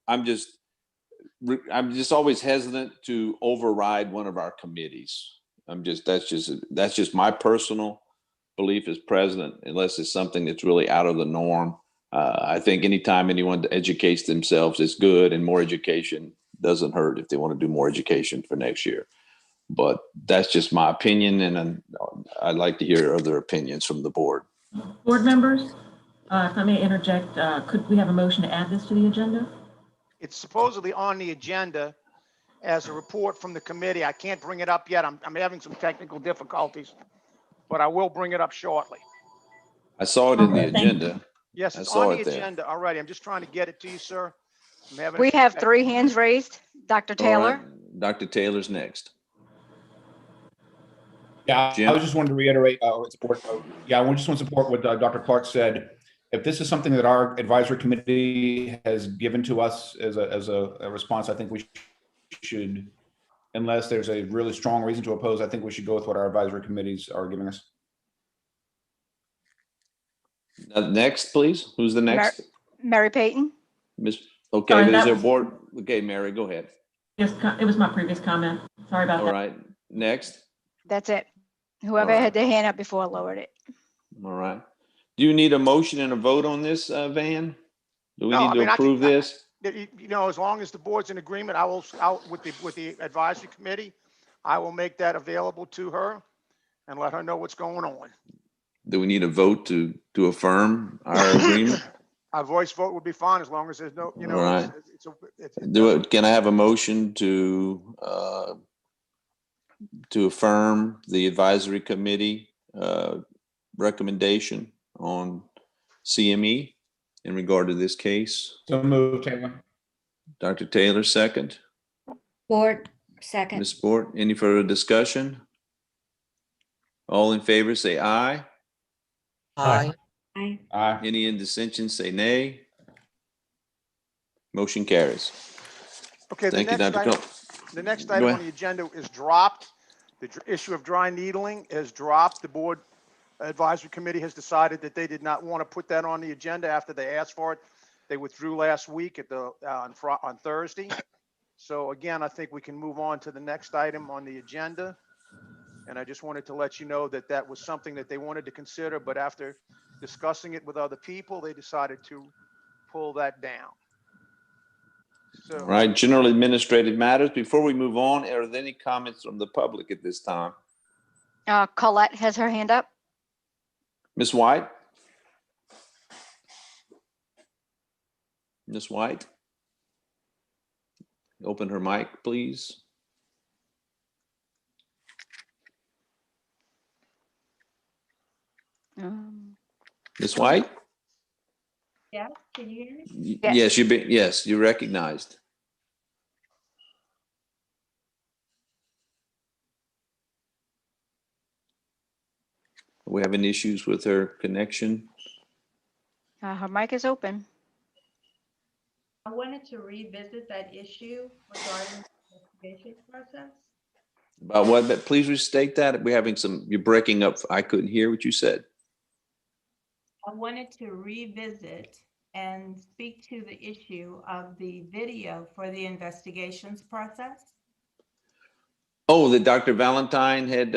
I'm just always hesitant to override one of our committees. That's just my personal belief as president, unless it's something that's really out of the norm. I think anytime anyone educates themselves is good, and more education doesn't hurt if they want to do more education for next year. But that's just my opinion, and I'd like to hear other opinions from the board. Board members, if I may interject, could we have a motion to add this to the agenda? it's supposedly on the agenda as a report from the committee. I can't bring it up yet. I'm having some technical difficulties, but I will bring it up shortly. I saw it in the agenda. Yes, I it's saw on the it there. agenda. All right, I'm just trying to get it to you, sir. I'm having We some have tech- 3 hands raised. Dr. All right. Taylor? Dr. Taylor's next. Yeah, Jim? I was just wanted to reiterate, support. Yeah, I just want to support what Dr. Clark said. If this is something that our advisory committee has given to us as a response, I think we should, unless there's a really strong reason to oppose, I think we should go with what our advisory committees are giving us. Next, please. Who's the next? Mary Payton? Miss. Okay, Sorry, but is that there was- board? Okay, Mary, go ahead. Yes, it was my previous comment. Sorry about All that. right. Next. That's it. Whoever All right. had their hand up before lowered it. All right. Do you need a motion and a vote on this, Van? Do we No, need I to mean, I approve can- this? You know, as long as the board's in agreement, I will, with the advisory committee, I will make that available to her and let her know what's going on. Do we need a vote to affirm our agreement? A voice vote would be fine as long as there's no, you know, All right. it's Do it. Can I have a motion to affirm the advisory committee recommendation on CME in regard to this case? So move, Taylor. Dr. Taylor, second. Board, second. Ms. Sport, any further discussion? All in favor, say aye. Aye. Aye. Aye. Any in dissension, say nay. Motion carries. Okay, Thank you, Dr. Coe. the next Go item ahead. on the agenda is dropped. The issue of dry needling is dropped. The board advisory committee has decided that they did not want to put that on the agenda after they asked for it. They withdrew last week at on Thursday. So again, I think we can move on to the next item on the agenda. And I just wanted to let you know that that was something that they wanted to consider, but after discussing it with other people, they decided to pull that down. All So, right, general administrative matters. Before we move on, are there any comments from the public at this time? Colette has her hand up. Ms. White? Ms. White? Open her mic, please. Ms. White? Yeah, can you hear me? Yes, yes, you're recognized. We're having issues with her connection. Her mic is open. I wanted to revisit that issue regarding the investigation process. About what, but please restate that. We're having some, you're breaking up. I couldn't hear what you said. I wanted to revisit and speak to the issue of the video for the investigations process. Oh, that Dr. Valentine had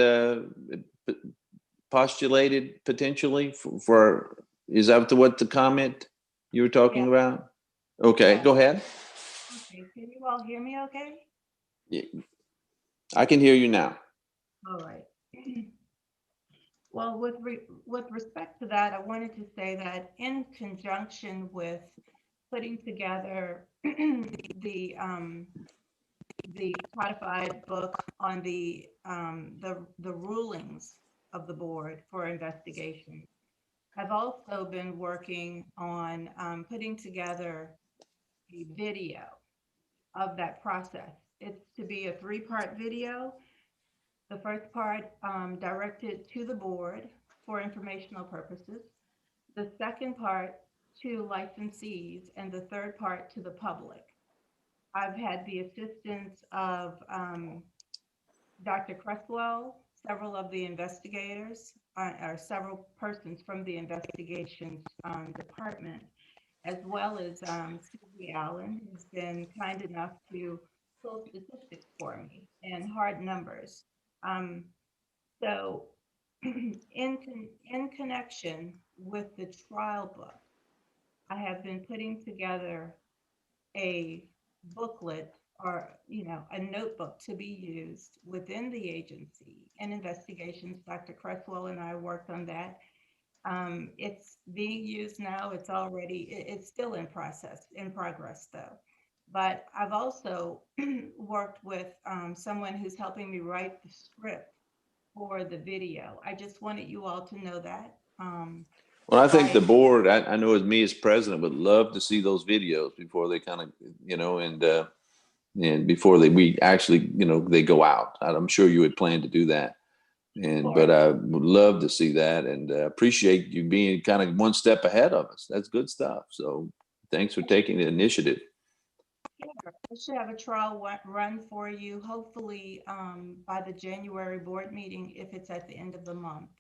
postulated potentially for, is that what the comment you were talking about? Okay, go ahead. Okay, can you all hear me okay? Yeah, I can hear you now. All right. Well, with respect to that, I wanted to say that in conjunction with putting together the codified book on the rulings of the board for investigation, I've also been working on putting together a video of that process. It's to be a 3-part video. The first part directed to the board for informational purposes, the second part to licensees, and the third part to the public. I've had the assistance of Dr. Cresswell, several of the investigators, or several persons from the investigations department, as well as Susie Allen, who's been kind enough to pull statistics for me and hard numbers. So in connection with the trial book, I have been putting together a booklet, or a notebook to be used within the agency and investigations. Dr. Cresswell and I worked on that. It's being used now. It's still in progress though. But I've also worked with someone who's helping me write the script for the video. I just wanted you all to know that. Well, I think the board, I know as me as president, would love to see those videos before they kind of, and before we actually, they go out. I'm sure you would plan to do that. But I would love to see that, and appreciate you being kind of one step ahead of us. That's good stuff. So thanks for taking the initiative. I should have a trial run for you, hopefully by the January board meeting, if it's at the end of the month.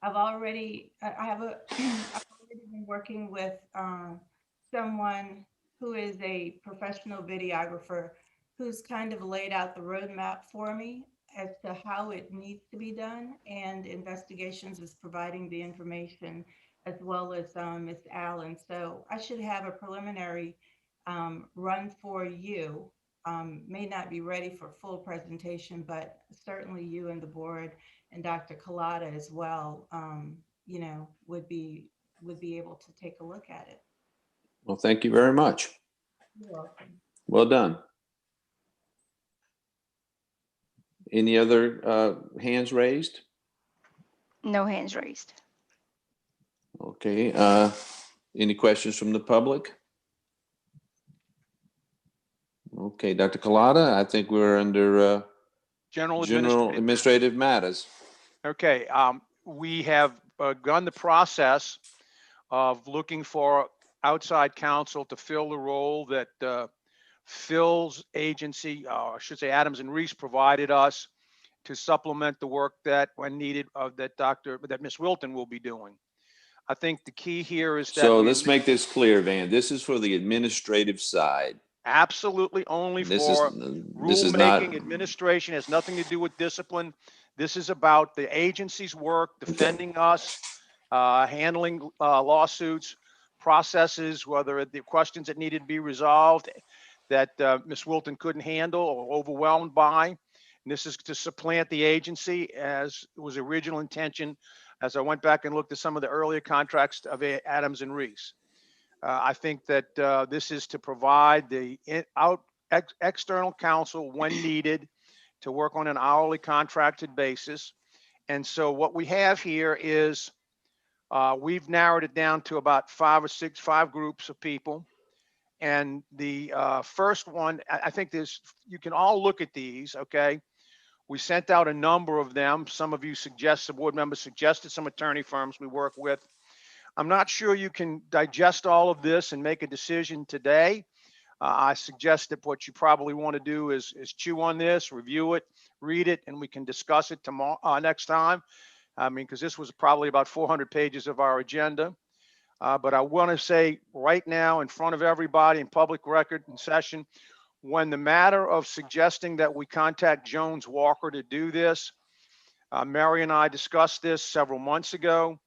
I've already been working with someone who is a professional videographer who's kind of laid out the roadmap for me as to how it needs to be done, and investigations is providing the information, as well as Ms. Allen. So I should have a preliminary run for you. May not be ready for full presentation, but certainly you and the board and Dr. Collada as well, would be able to take a look at it. Well, thank you very much. You're welcome. Well done. Any other hands raised? No hands raised. Okay. Any questions from the public? Okay, Dr. Collada, I think we're under General administrative matters. Okay, we have begun the process of looking for outside counsel to fill the role that Phil's agency, I should say Adams and Reese, provided us to supplement the work that, when needed, that Ms. Wilton will be doing. I think the key here is that. So let's make this clear, Van. This is for the administrative side. Absolutely only This for is not rulemaking. Administration has nothing to do with discipline. This is about the agency's work, defending us, handling lawsuits, processes, whether the questions that needed to be resolved that Ms. Wilton couldn't handle or overwhelmed by. And this is to supplant the agency as it was original intention, as I went back and looked at some of the earlier contracts of Adams and Reese. I think that this is to provide the external counsel when needed to work on an hourly contracted basis. And so what we have here is we've narrowed it down to about five groups of people. And the first one, I think you can all look at these, okay? We sent out a number of them. Some of you some board members suggested some attorney firms we work with. I'm not sure you can digest all of this and make a decision today. I suggest that what you probably want to do is chew on this, review it, read it, and we can discuss it tomorrow, next time. I mean, because this was probably about 400 pages of our agenda. But I want to say right now in front of everybody in public record and session, when the matter of suggesting that we contact Jones Walker to do this, Mary and I discussed this several months ago,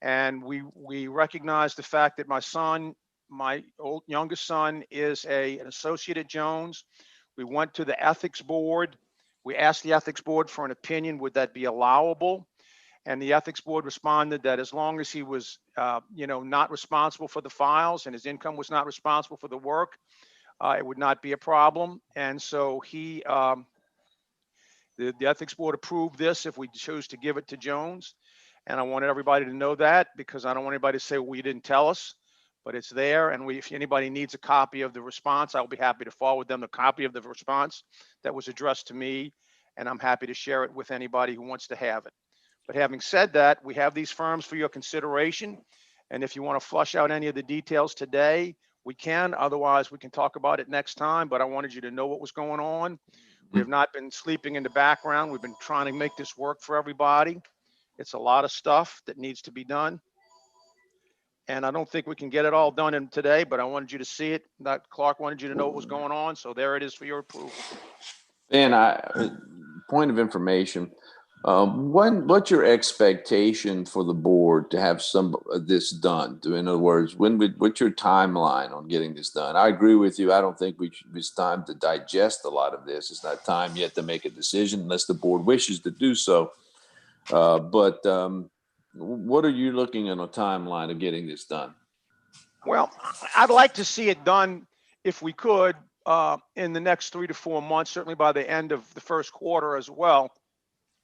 and we recognized the fact that my youngest son is an associate at Jones. We went to the ethics board. We asked the ethics board for an opinion, would that be allowable? And the ethics board responded that as long as he was, not responsible for the files and his income was not responsible for the work, it would not be a problem. And so the ethics board approved this if we chose to give it to Jones. And I wanted everybody to know that, because I don't want anybody to say, well, you didn't tell us, but it's there. And if anybody needs a copy of the response, I'll be happy to forward them the copy of the response that was addressed to me. And I'm happy to share it with anybody who wants to have it. But having said that, we have these firms for your consideration. And if you want to flush out any of the details today, we can. Otherwise, we can talk about it next time. But I wanted you to know what was going on. We have not been sleeping in the background. We've been trying to make this work for everybody. It's a lot of stuff that needs to be done. And I don't think we can get it all done in today, but I wanted you to see it. Dr. Clark wanted you to know what was going on. So there it is for your approval. And point of information, what's your expectation for the board to have some of this done? In other words, what's your timeline on getting this done? I agree with you. I don't think it's time to digest a lot of this. It's not time yet to make a decision unless the board wishes to do so. But what are you looking at a timeline of getting this done? Well, I'd like to see it done, if we could, in the next 3 to 4 months, certainly by the end of the first quarter as well.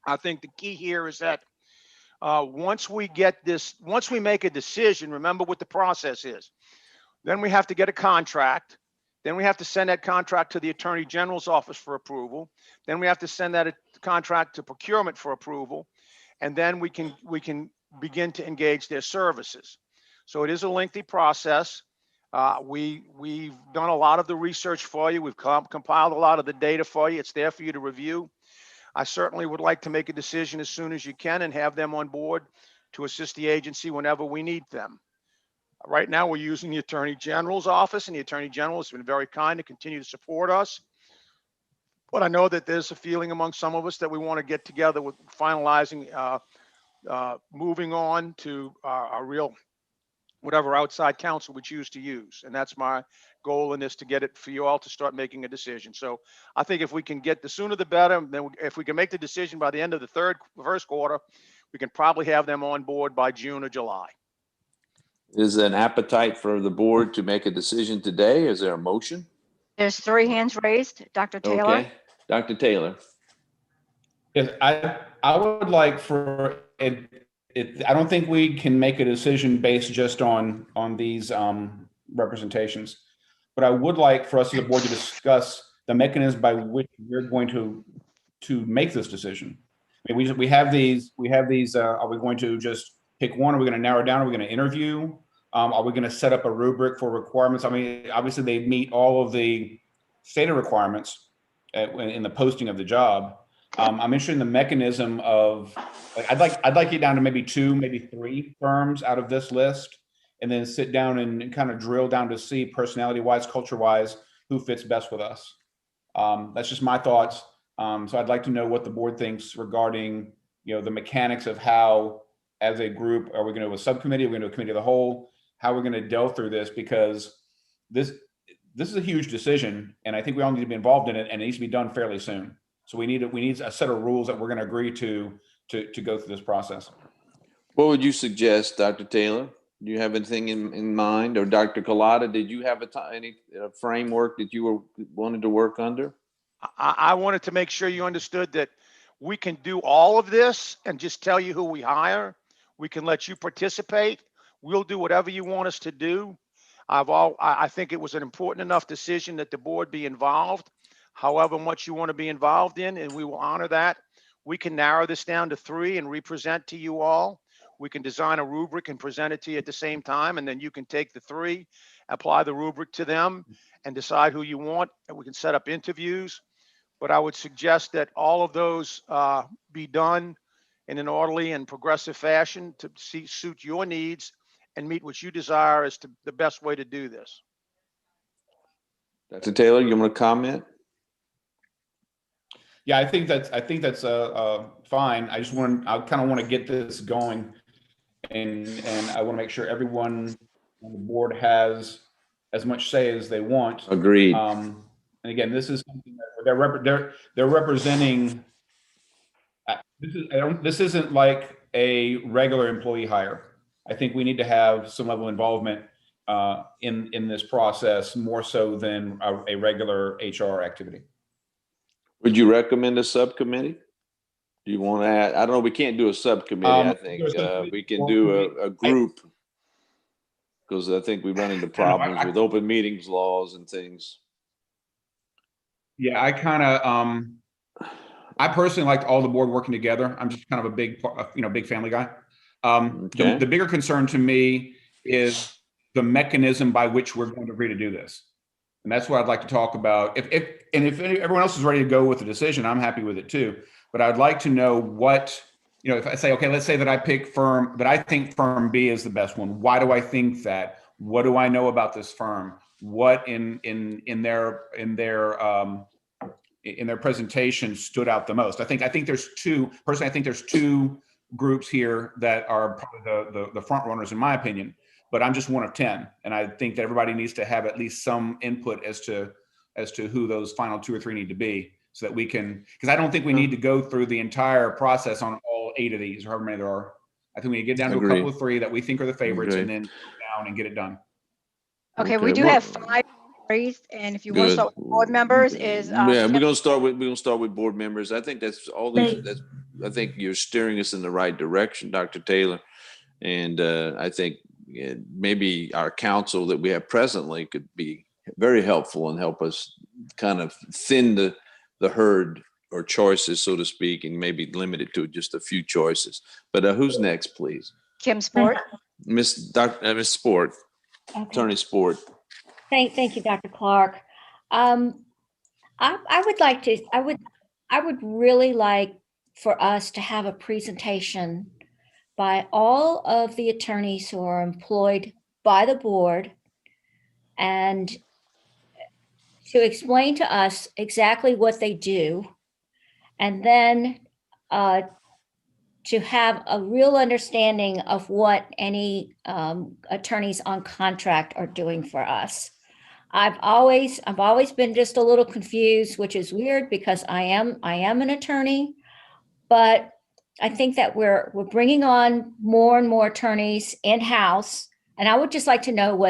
I think the key here is that once we make a decision, remember what the process is. Then we have to get a contract. Then we have to send that contract to the Attorney General's office for approval. Then we have to send that contract to procurement for approval. And then we can begin to engage their services. So it is a lengthy process. We've done a lot of the research for you. We've compiled a lot of the data for you. It's there for you to review. I certainly would like to make a decision as soon as you can and have them on board to assist the agency whenever we need them. Right now, we're using the Attorney General's office, and the Attorney General has been very kind to continue to support us. But I know that there's a feeling among some of us that we want to get together with finalizing, moving on to our real, whatever outside counsel we choose to use. And that's my goal in this, to get it for you all to start making a decision. So I think if we can get, the sooner the better. Then if we can make the decision by the end of the first quarter, we can probably have them on board by June or July. Is there an appetite for the board to make a decision today? Is there a motion? There's 3 hands raised. Dr. Taylor? Okay, Dr. Taylor. Yes, I would like for it. I don't think we can make a decision based just on these representations, but I would like for us as a board to discuss the mechanism by which we're going to make this decision. I mean, we have these. Are we going to just pick one? Are we going to narrow it down? Are we going to interview? Are we going to set up a rubric for requirements? I mean, obviously they meet all of the stated requirements in the posting of the job. I'm interested in the mechanism of, I'd like you down to maybe 2, maybe 3 firms out of this list, and then sit down and kind of drill down to see personality-wise, culture-wise, who fits best with us. That's just my thoughts. So I'd like to know what the board thinks regarding, the mechanics of how, as a group, are we going to do a subcommittee? Are we going to do a committee of the whole? How we're going to delve through this, because this is a huge decision, and I think we all need to be involved in it, and it needs to be done fairly soon. So we need a set of rules that we're going to agree to go through this process. What would you suggest, Dr. Taylor? Do you have anything in mind? Or Dr. Collada, did you have any framework that you wanted to work under? I wanted to make sure you understood that we can do all of this and just tell you who we hire. We can let you participate. We'll do whatever you want us to do. I think it was an important enough decision that the board be involved, however much you want to be involved in, and we will honor that. We can narrow this down to 3 and represent to you all. We can design a rubric and present it to you at the same time, and then you can take the 3, apply the rubric to them, and decide who you want, and we can set up interviews. But I would suggest that all of those be done in an orderly and progressive fashion to suit your needs and meet what you desire as to the best way to do this. Dr. Taylor, you want to comment? Yeah, I think that's fine. I kind of want to get this going, and I want to make sure everyone on the board has as much say as they want. Agreed. And again, this is something that they're representing. This isn't like a regular employee hire. I think we need to have some level of involvement in this process, more so than a regular HR activity. Would you recommend a subcommittee? Do you want to add? I don't know. We can't do a subcommittee. I think we can do a group, because I think we run into problems with open meetings laws and things. Yeah, I personally liked all the board working together. I'm just kind of a big family guy. Okay. The bigger concern to me is the mechanism by which we're going to agree to do this. And that's what I'd like to talk about. If everyone else is ready to go with the decision, I'm happy with it too. But I'd like to know what, if I say, okay, let's say that I pick I think firm B is the best one. Why do I think that? What do I know about this firm? What in their presentation stood out the most? I think there's two groups here that are probably the front runners in my opinion, but I'm just one of 10. And I think that everybody needs to have at least some input as to who those final 2 or 3 need to be, so that we can, because I don't think we need to go through the entire process on all 8 of these, or however many there are. I think we need to get down to a couple of 3 that we think are the favorites, and then down and get it done. Okay, we do have 5 raised, and if you want to start with board members, is we're gonna start with board members. I think that's all these. I think you're steering us in the right direction, Dr. Taylor, and I think maybe our council that we have presently could be very helpful and help us kind of thin the herd or choices, so to speak, and maybe limit it to just a few choices. But who's next, please? Kim Sport. Miss Sport. Okay. Attorney Sport. Thank you, Dr. Clark. I would really like for us to have a presentation by all of the attorneys who are employed by the board, and to explain to us exactly what they do, and then to have a real understanding of what any attorneys on contract are doing for us. I've always been just a little confused, which is weird because I am an attorney, but I think that we're bringing on more and more attorneys in-house, and I would just like to know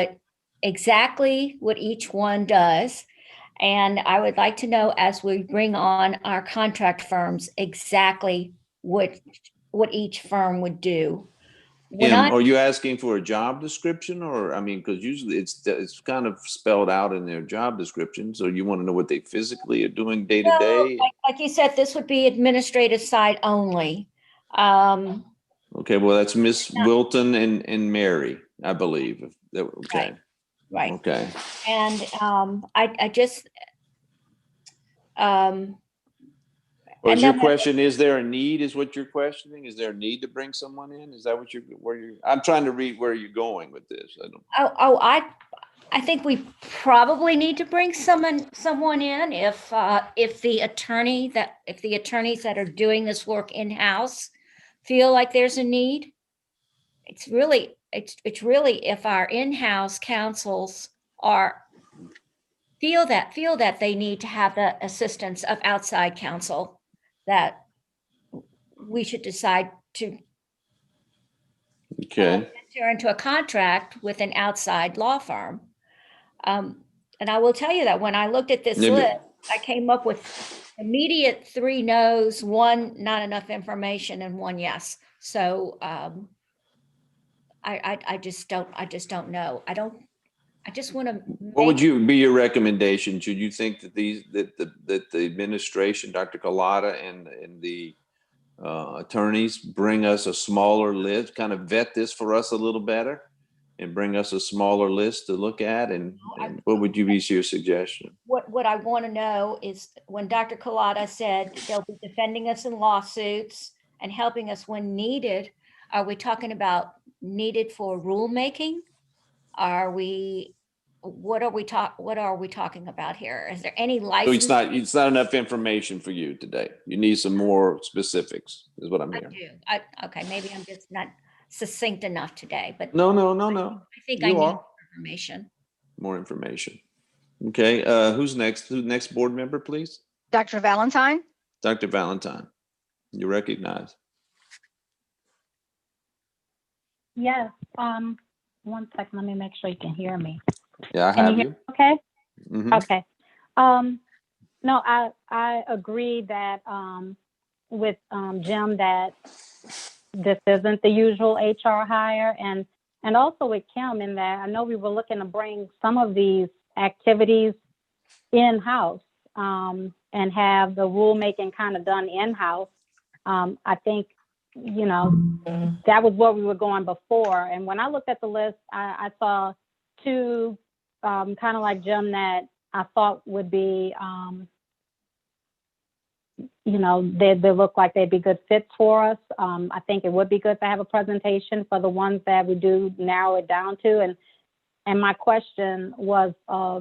exactly what each one does. And I would like to know, as we bring on our contract firms, exactly what each firm would do. Are you asking for a job description, or because usually it's kind of spelled out in their job description. So you want to know what they physically are doing day to day? Like you said, this would be administrative side only. Okay, well, that's Miss Wilton and Mary, I believe. Okay. Right. Okay. And I just Or is And your then- question, is there a need, is what you're questioning? Is there a need to bring someone in? Is that what I'm trying to read where you're going with this. I think we probably need to bring someone in if the attorneys that are doing this work in-house feel like there's a need. It's really if our in-house counsels feel that they need to have the assistance of outside counsel, that we should decide to enter into a contract with an outside law firm. And I will tell you that when I looked at this list, I came up with immediate 3 no's, 1 not enough information, and 1 yes. So I just don't know. I just want to. What would be your recommendation? Should you think that that the administration, Dr. Collada and the attorneys bring us a smaller list, kind of vet this for us a little better and bring us a smaller list to look at? And what would be your suggestion? What I want to know is when Dr. Collada said they'll be defending us in lawsuits and helping us when needed, are we talking about needed for rulemaking? What are we talking about here? Is there any So license? it's not enough information for you today. You need some more specifics, is what I'm I hearing. do. Okay, maybe I'm just not succinct enough today, but No. I think I You need are. more information. More information. Okay, who's next? Who's next board member, please? Dr. Valentine? Dr. Valentine, you recognize. Yes, one second, let me make sure you can hear me. Yeah, I Can have hear you. me okay? Mhm. Okay. No, I agree that, with, Jim, that this isn't the usual HR hire, and also with Kim in that I know we were looking to bring some of these activities in-house, and have the rulemaking kind of done in-house. I think, that was where we were going before. And when I looked at the list, I saw 2, kind of like Jim, that I thought would be, they look like they'd be good fits for us. I think it would be good to have a presentation for the ones that we do narrow it down to. And my question was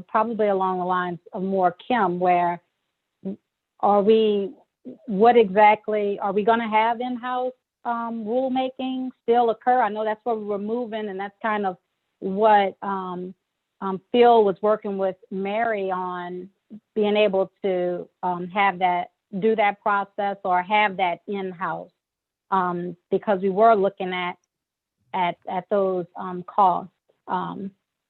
probably along the lines of more Kim, where what exactly are we going to have in-house rulemaking still occur? I know that's where we were moving, and that's kind of what Phil was working with Mary on, being able to do that process or have that in-house, because we were looking at those costs.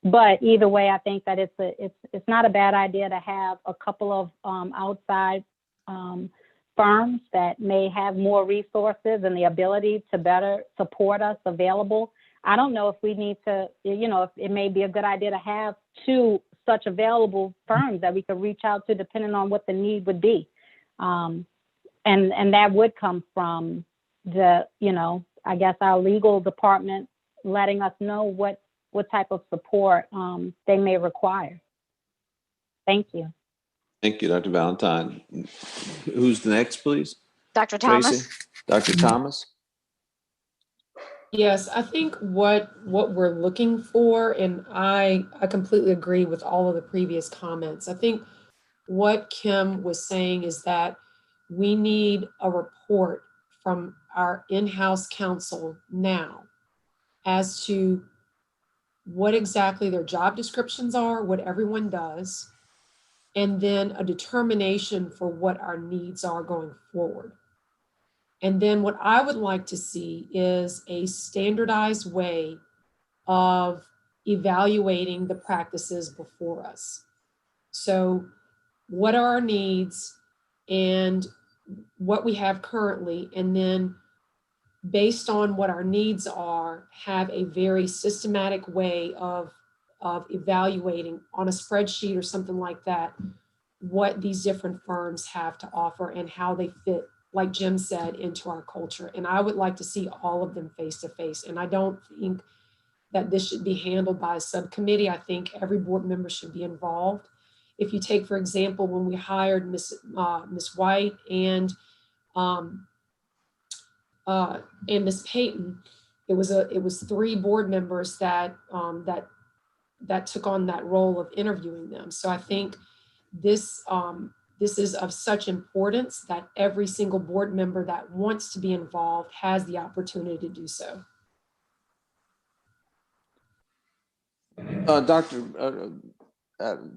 But either way, I think that it's not a bad idea to have a couple of outside firms that may have more resources and the ability to better support us available. I don't know if we need to, if it may be a good idea to have 2 such available firms that we could reach out to depending on what the need would be. And that would come from I guess our legal department letting us know what type of support they may require. Thank you. Thank you, Dr. Valentine. Who's the next, please? Dr. Tracy? Thomas? Dr. Thomas? Yes, I think what we're looking for, and I completely agree with all of the previous comments. I think what Kim was saying is that we need a report from our in-house counsel now as to what exactly their job descriptions are, what everyone does, and then a determination for what our needs are going forward. And then what I would like to see is a standardized way of evaluating the practices before us. So what are our needs and what we have currently, and then based on what our needs are, have a very systematic way of evaluating on a spreadsheet or something like that, what these different firms have to offer and how they fit, like Jim said, into our culture. And I would like to see all of them face to face. And I don't think that this should be handled by a subcommittee. I think every board member should be involved. If you take, for example, when we hired Miss White and and Ms. Payton, it was 3 board members that took on that role of interviewing them. So I think this is of such importance that every single board member that wants to be involved has the opportunity to do so. Doctor,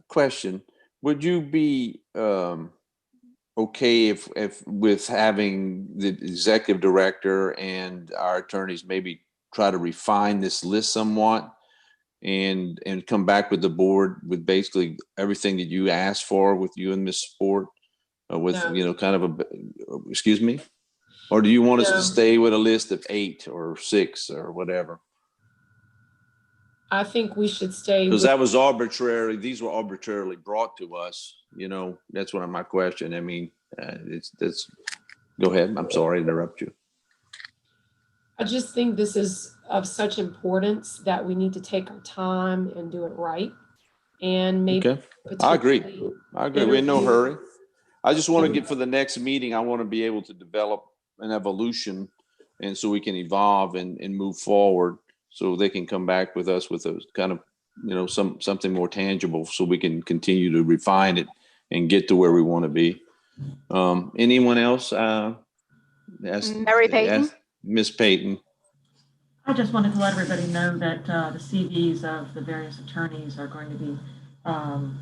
question, would you be okay if with having the executive director and our attorneys maybe try to refine this list somewhat and come back with the board with basically everything that you asked for with you and Ms. Sport, with, No. kind of excuse me? Or do you want us No. to stay with a list of 8 or 6 or whatever? I think we should stay Because with, that was arbitrary. These were arbitrarily brought to us. That's what my question. I mean, it's. Go ahead. I'm sorry to interrupt you. I just think this is of such importance that we need to take our time and do it right. And maybe. Okay. I agree. potentially We're in no interview- hurry. I just want to get for the next meeting. I want to be able to develop an evolution, and so we can evolve and move forward. So they can come back with us with a kind of, something more tangible, so we can continue to refine it and get to where we want to be. Anyone else? Mary Payton? Miss Payton. I just wanted to let everybody know that the CVs of the various attorneys are going to be,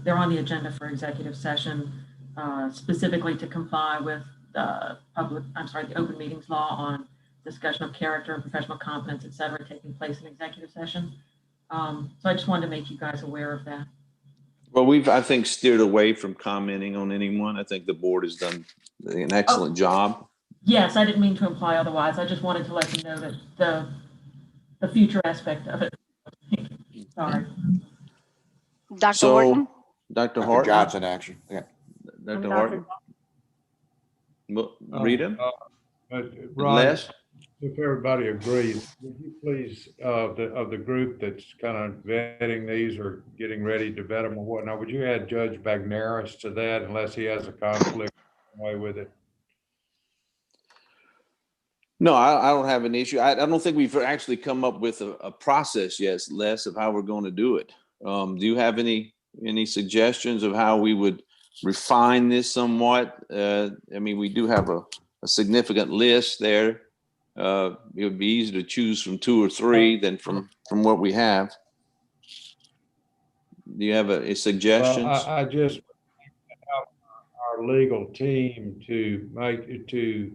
they're on the agenda for executive session, specifically to comply with the open meetings law on discussion of character and professional competence, et cetera, taking place in executive session. So I just wanted to make you guys aware of that. Well, we've, I think, steered away from commenting on anyone. I think the board has done an excellent job. Yes, I didn't mean to imply otherwise. I just wanted to let you know that the future aspect of it. Sorry. Dr. Horton? Dr. Horton. Johnson, actually. Yeah. Dr. Horton. Rita? Ron, Les? if everybody agrees, would you please, of the group that's kind of vetting these or getting ready to vet them or whatnot, would you add Judge Bagnaris to that unless he has a conflict way with it? No, I don't have an issue. I don't think we've actually come up with a process yet, Les, of how we're going to do it. Do you have any suggestions of how we would refine this somewhat? I mean, we do have a significant list there. It would be easy to choose from 2 or 3 than from what we have. Do you have a suggestions? Well, I just help our legal team to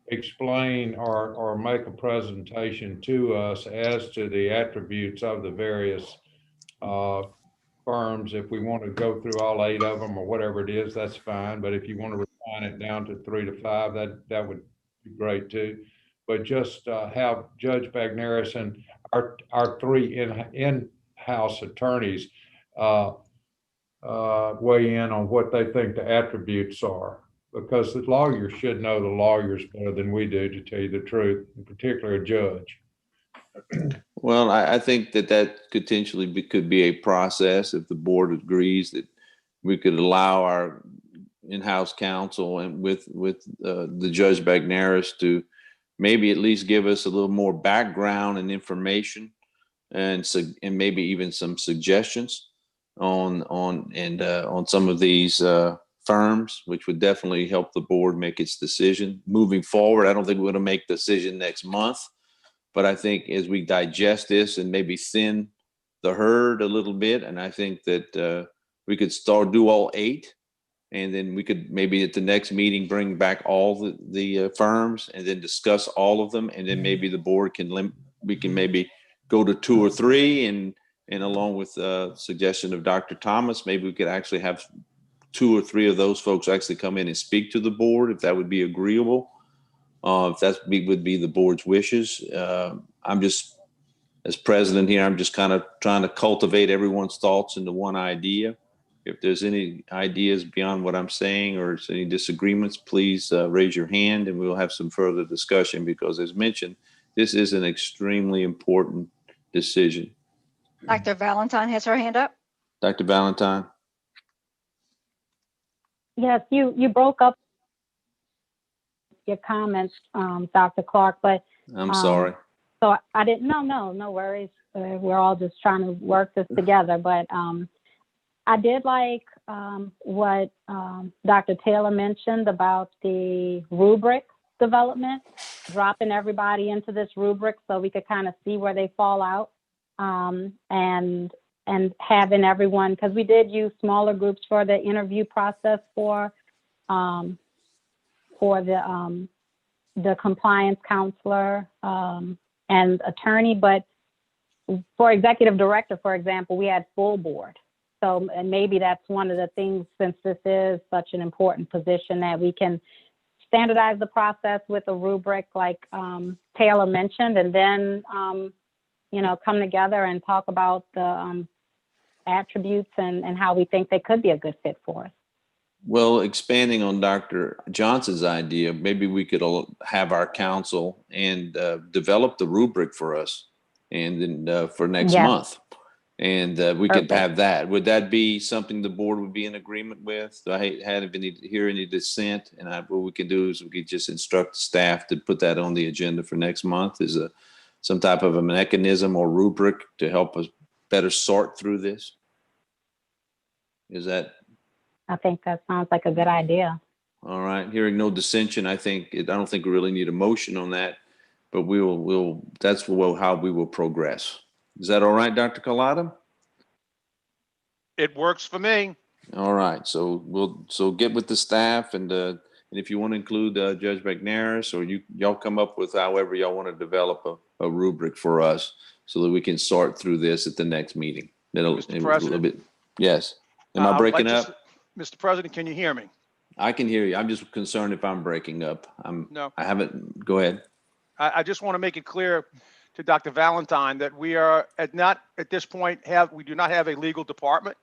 explain or make a presentation to us as to the attributes of the various firms. If we want to go through all 8 of them or whatever it is, that's fine. But if you want to refine it down to 3 to 5, that would be great too. But just have Judge Bagnaris and our 3 in-house attorneys weigh in on what they think the attributes are, because the lawyers should know the lawyers better than we do, to tell you the truth, in particular a judge. Well, I think that potentially could be a process if the board agrees that we could allow our in-house counsel and with the Judge Bagnaris to maybe at least give us a little more background and information, and maybe even some suggestions on some of these firms, which would definitely help the board make its decision moving forward. I don't think we're going to make the decision next month, but I think as we digest this and maybe thin the herd a little bit, and I think that we could do all 8, and then we could maybe at the next meeting bring back all the firms and then discuss all of them, and then maybe the board we can maybe go to 2 or 3, and along with suggestion of Dr. Thomas, maybe we could actually have 2 or 3 of those folks actually come in and speak to the board, if that would be agreeable. If that would be the board's wishes. I'm just, as president here, I'm just kind of trying to cultivate everyone's thoughts into one idea. If there's any ideas beyond what I'm saying or any disagreements, please raise your hand and we'll have some further discussion, because as mentioned, this is an extremely important decision. Dr. Valentine has her hand up. Dr. Valentine? Yes, you broke up your comments, Dr. Clark, but I'm sorry. so I didn't, no worries. We're all just trying to work this together, but I did like what Dr. Taylor mentioned about the rubric development, dropping everybody into this rubric so we could kind of see where they fall out, and having everyone, because we did use smaller groups for the interview process for the compliance counselor and attorney, but for executive director, for example, we had full board. So, and maybe that's one of the things, since this is such an important position, that we can standardize the process with a rubric like Taylor mentioned, and then, come together and talk about the attributes and how we think they could be a good fit for us. Well, expanding on Dr. Johnson's idea, maybe we could all have our council and develop the rubric for us, and then for next month. And we could have that. Would that be something the board would be in agreement with? I hadn't been hear any dissent, and what we can do is we could just instruct staff to put that on the agenda for next month as some type of a mechanism or rubric to help us better sort through this. Is that? I think that sounds like a good idea. All right. Hearing no dissension, I don't think we really need a motion on that, but that's how we will progress. Is that all right, Dr. Collada? It works for me. All right. So we'll get with the staff, and if you want to include Judge McNaris, or y'all come up with however y'all want to develop a rubric for us so that we can sort through this at the next meeting. Mr. President? Yes. Am I breaking up? Mr. President, can you hear me? I can hear you. I'm just concerned if I'm breaking up. No. I haven't. Go ahead. I just want to make it clear to Dr. Valentine that we are at this point we do not have a legal department.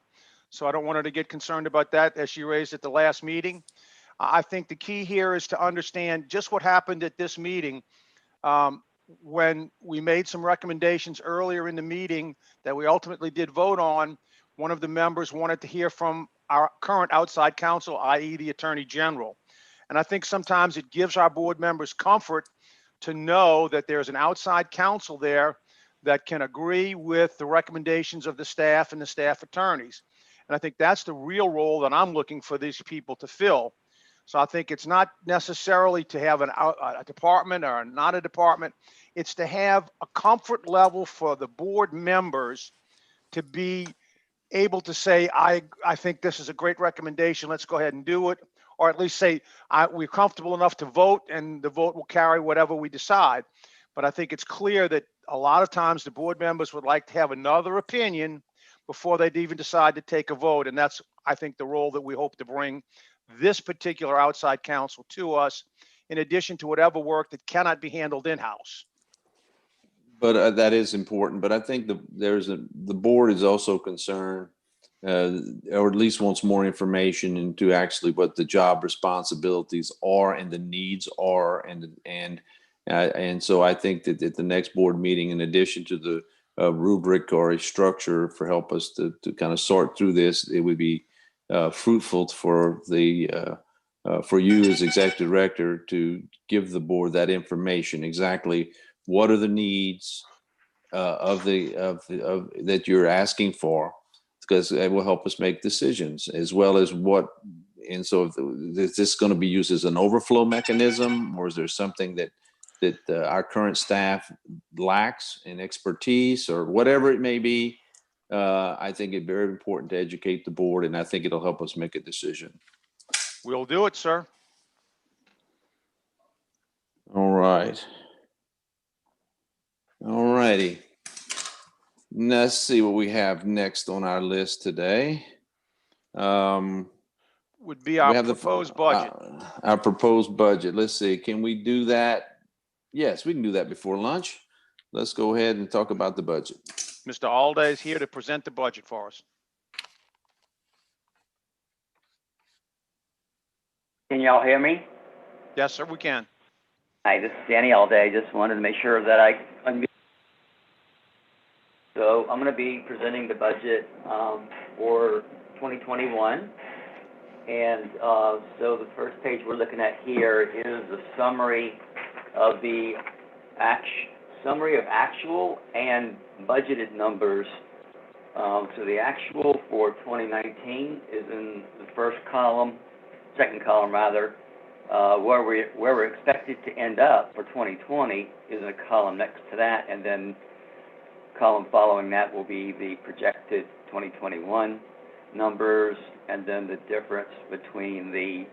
So I don't want her to get concerned about that, as she raised at the last meeting. I think the key here is to understand just what happened at this meeting. When we made some recommendations earlier in the meeting that we ultimately did vote on, one of the members wanted to hear from our current outside counsel, i.e. the Attorney General. And I think sometimes it gives our board members comfort to know that there's an outside counsel there that can agree with the recommendations of the staff and the staff attorneys. And I think that's the real role that I'm looking for these people to fill. So I think it's not necessarily to have a department or not a department. It's to have a comfort level for the board members to be able to say, I think this is a great recommendation. Let's go ahead and do it. Or at least say, we're comfortable enough to vote, and the vote will carry whatever we decide. But I think it's clear that a lot of times the board members would like to have another opinion before they'd even decide to take a vote. And that's, I think, the role that we hope to bring this particular outside counsel to us, in addition to whatever work that cannot be handled in-house. But that is important. But I think the board is also concerned, or at least wants more information into actually what the job responsibilities are and the needs are, and so I think that at the next board meeting, in addition to the rubric or a structure for help us to kind of sort through this, it would be fruitful for you as executive director to give the board that information. Exactly what are the needs that you're asking for, because it will help us make decisions, as well as what. And so, is this going to be used as an overflow mechanism, or is there something that our current staff lacks in expertise, or whatever it may be? I think it's very important to educate the board, and I think it'll help us make a decision. We'll do it, sir. All right. All righty. Let's see what we have next on our list today. Would be our proposed budget. Our proposed budget. Let's see. Can we do that? Yes, we can do that before lunch. Let's go ahead and talk about the budget. Mr. Alday is here to present the budget for us. Can y'all hear me? Yes, sir, we can. Hi, this is Danny Alday. Just wanted to make sure that I unmute. So I'm going to be presenting the budget for 2021. And so the first page we're looking at here is the summary of the summary of actual and budgeted numbers. So the actual for 2019 is in the second column rather, where we're expected to end up for 2020 is in a column next to that, and then column following that will be the projected 2021 numbers, and then the difference between the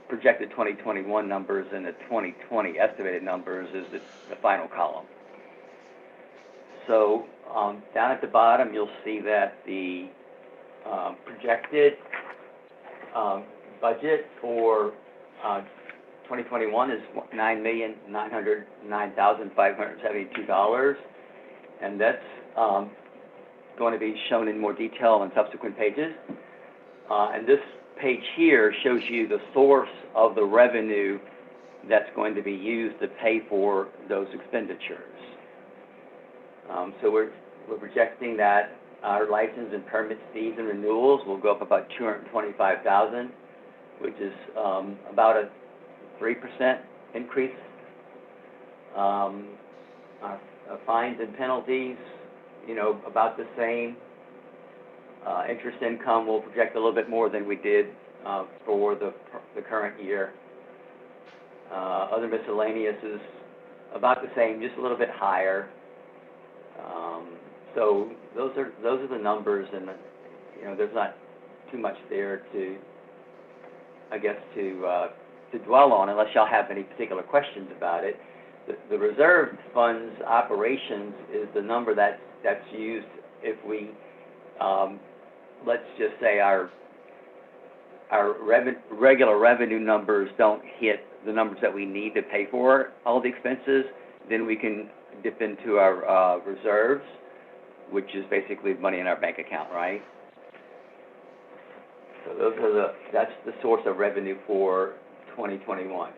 projected 2021 numbers and the 2020 estimated numbers is the final column. So down at the bottom, you'll see that the projected budget for 2021 is $9,909,572, and that's going to be shown in more detail in subsequent pages. And this page here shows you the source of the revenue that's going to be used to pay for those expenditures. So we're projecting that our license and permit fees and renewals will go up about $225,000, which is about a 3% increase. Our fines and penalties, about the same. Interest income will project a little bit more than we did for the current year. Other miscellaneous is about the same, just a little bit higher. So those are the numbers, and there's not too much there to dwell on, unless y'all have any particular questions about it. The reserve funds operations is the number that's used if we, let's just say our regular revenue numbers don't hit the numbers that we need to pay for all the expenses, then we can dip into our reserves, which is basically money in our bank account, right? So that's the source of revenue for 2021.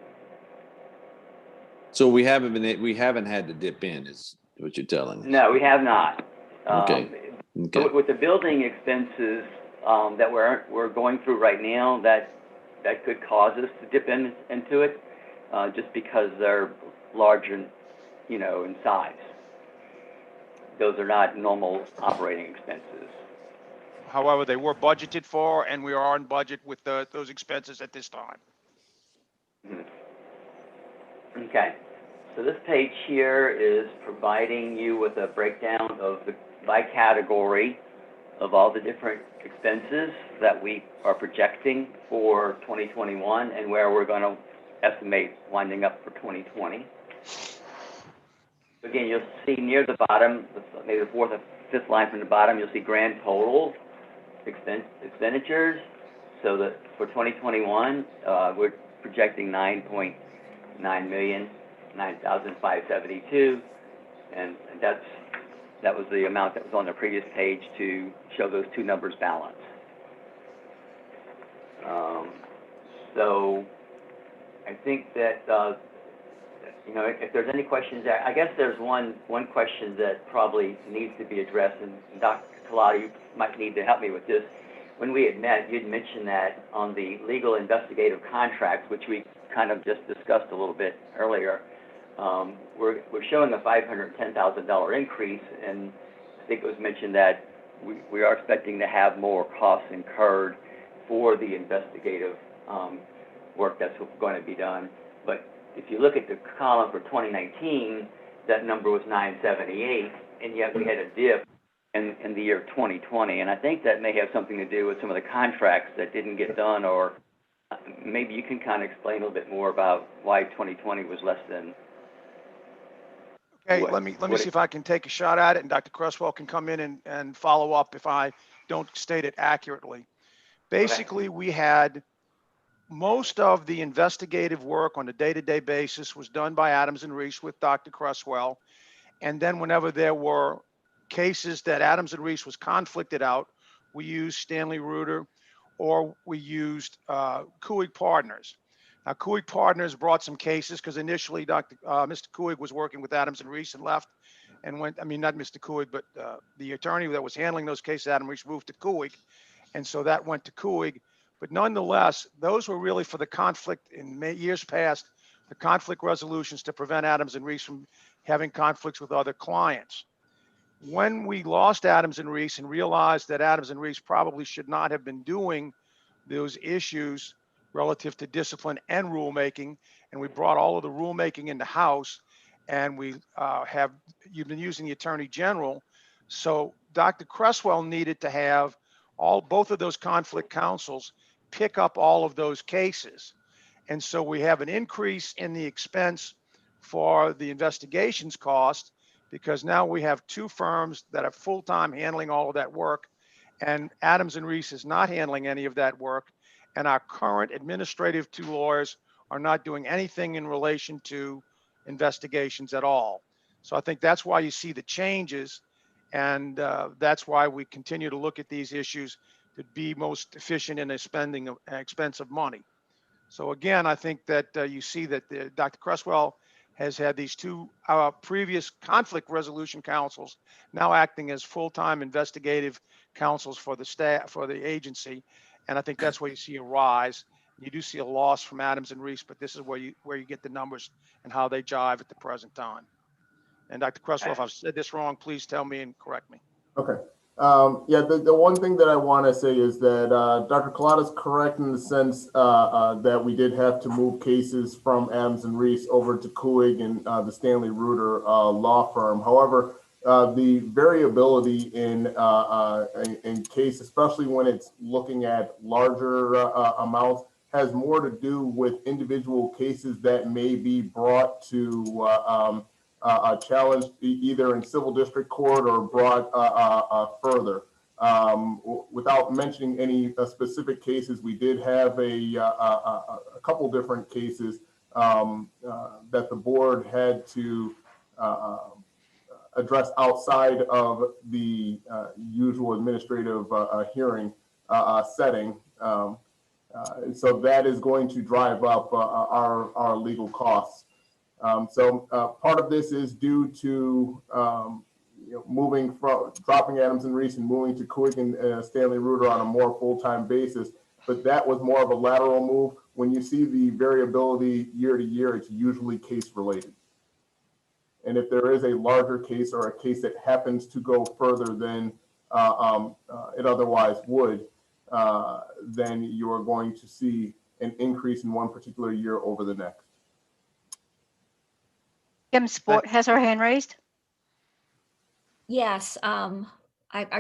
So we haven't had to dip in, is what you're telling us? No, we have not. Okay. So with the building expenses that we're going through right now, that could cause us to dip into it, just because they're larger, in size. Those are not normal operating expenses. However, they were budgeted for, and we are on budget with those expenses at this time. Okay. So this page here is providing you with a breakdown by category of all the different expenses that we are projecting for 2021 and where we're going to estimate winding up for 2020. Again, you'll see near the bottom, maybe the fourth or fifth line from the bottom, you'll see grand total expenditures. So that for 2021, we're projecting $9,909,572, and that was the amount that was on the previous page to show those two numbers balance. So I think that if there's any questions there, I guess there's one question that probably needs to be addressed, and Dr. Kalata, you might need to help me with this. When we had met, you'd mentioned that on the legal investigative contracts, which we kind of just discussed a little bit earlier, we're showing a $510,000 increase, and I think it was mentioned that we are expecting to have more costs incurred for the investigative work that's going to be done. But if you look at the column for 2019, that number was 978, and yet we had a dip in the year 2020. And I think that may have something to do with some of the contracts that didn't get done, or maybe you can kind of explain a little bit more about why 2020 was less than. Okay, let me see if I can take a shot at it, and Dr. Cresswell can come in and follow up if I don't state it accurately. Basically, we had most of the investigative work on a day-to-day basis was done by Adams and Reese with Dr. Cresswell. And then whenever there were cases that Adams and Reese was conflicted out, we used Stanley Reuter, or we used Kuig Partners. Now, Kuig Partners brought some cases because initially Mr. Kuig was working with Adams and Reese and left and went, not Mr. Kuig, but the attorney that was handling those cases, Adam Reese, moved to Kuig. And so that went to CUIG. But nonetheless, those were really for the conflict in years past, the conflict resolutions to prevent Adams and Reese from having conflicts with other clients. When we lost Adams and Reese and realized that Adams and Reese probably should not have been doing those issues relative to discipline and rulemaking, and we brought all of the rulemaking into house, and you've been using the Attorney General. So Dr. Cresswell needed to have both of those conflict counsels pick up all of those cases. And so we have an increase in the expense for the investigations cost, because now we have two firms that are full-time handling all of that work, and Adams and Reese is not handling any of that work. And our current administrative two lawyers are not doing anything in relation to investigations at all. So I think that's why you see the changes. And that's why we continue to look at these issues to be most efficient in the spending of expensive money. So again, I think that you see that Dr. Cresswell has had these two previous conflict resolution counsels now acting as full-time investigative counsels for the staff, for the agency. And I think that's where you see a rise. You do see a loss from Adams and Reese, but this is where you get the numbers and how they jive at the present time. And Dr. Cresswell, if I've said this wrong, please tell me and correct me. Okay. Yeah, the one thing that I want to say is that Dr. Collada is correct in the sense that we did have to move cases from Adams and Reese over to CUIG and the Stanley Reuter law firm. However, the variability in case, especially when it's looking at larger amounts, has more to do with individual cases that may be brought to challenged either in civil district court or brought further. Without mentioning any specific cases, we did have a couple different cases that the board had to address outside of the usual administrative hearing setting. So that is going to drive up our legal costs. So part of this is due to moving from dropping Adams and Reese and moving to CUIG and Stanley Reuter on a more full-time basis. But that was more of a lateral move. When you see the variability year to year, it's usually case related. And if there is a larger case or a case that happens to go further than it otherwise would, then you are going to see an increase in one particular year over the next. Kim Sport has her hand raised. Yes, I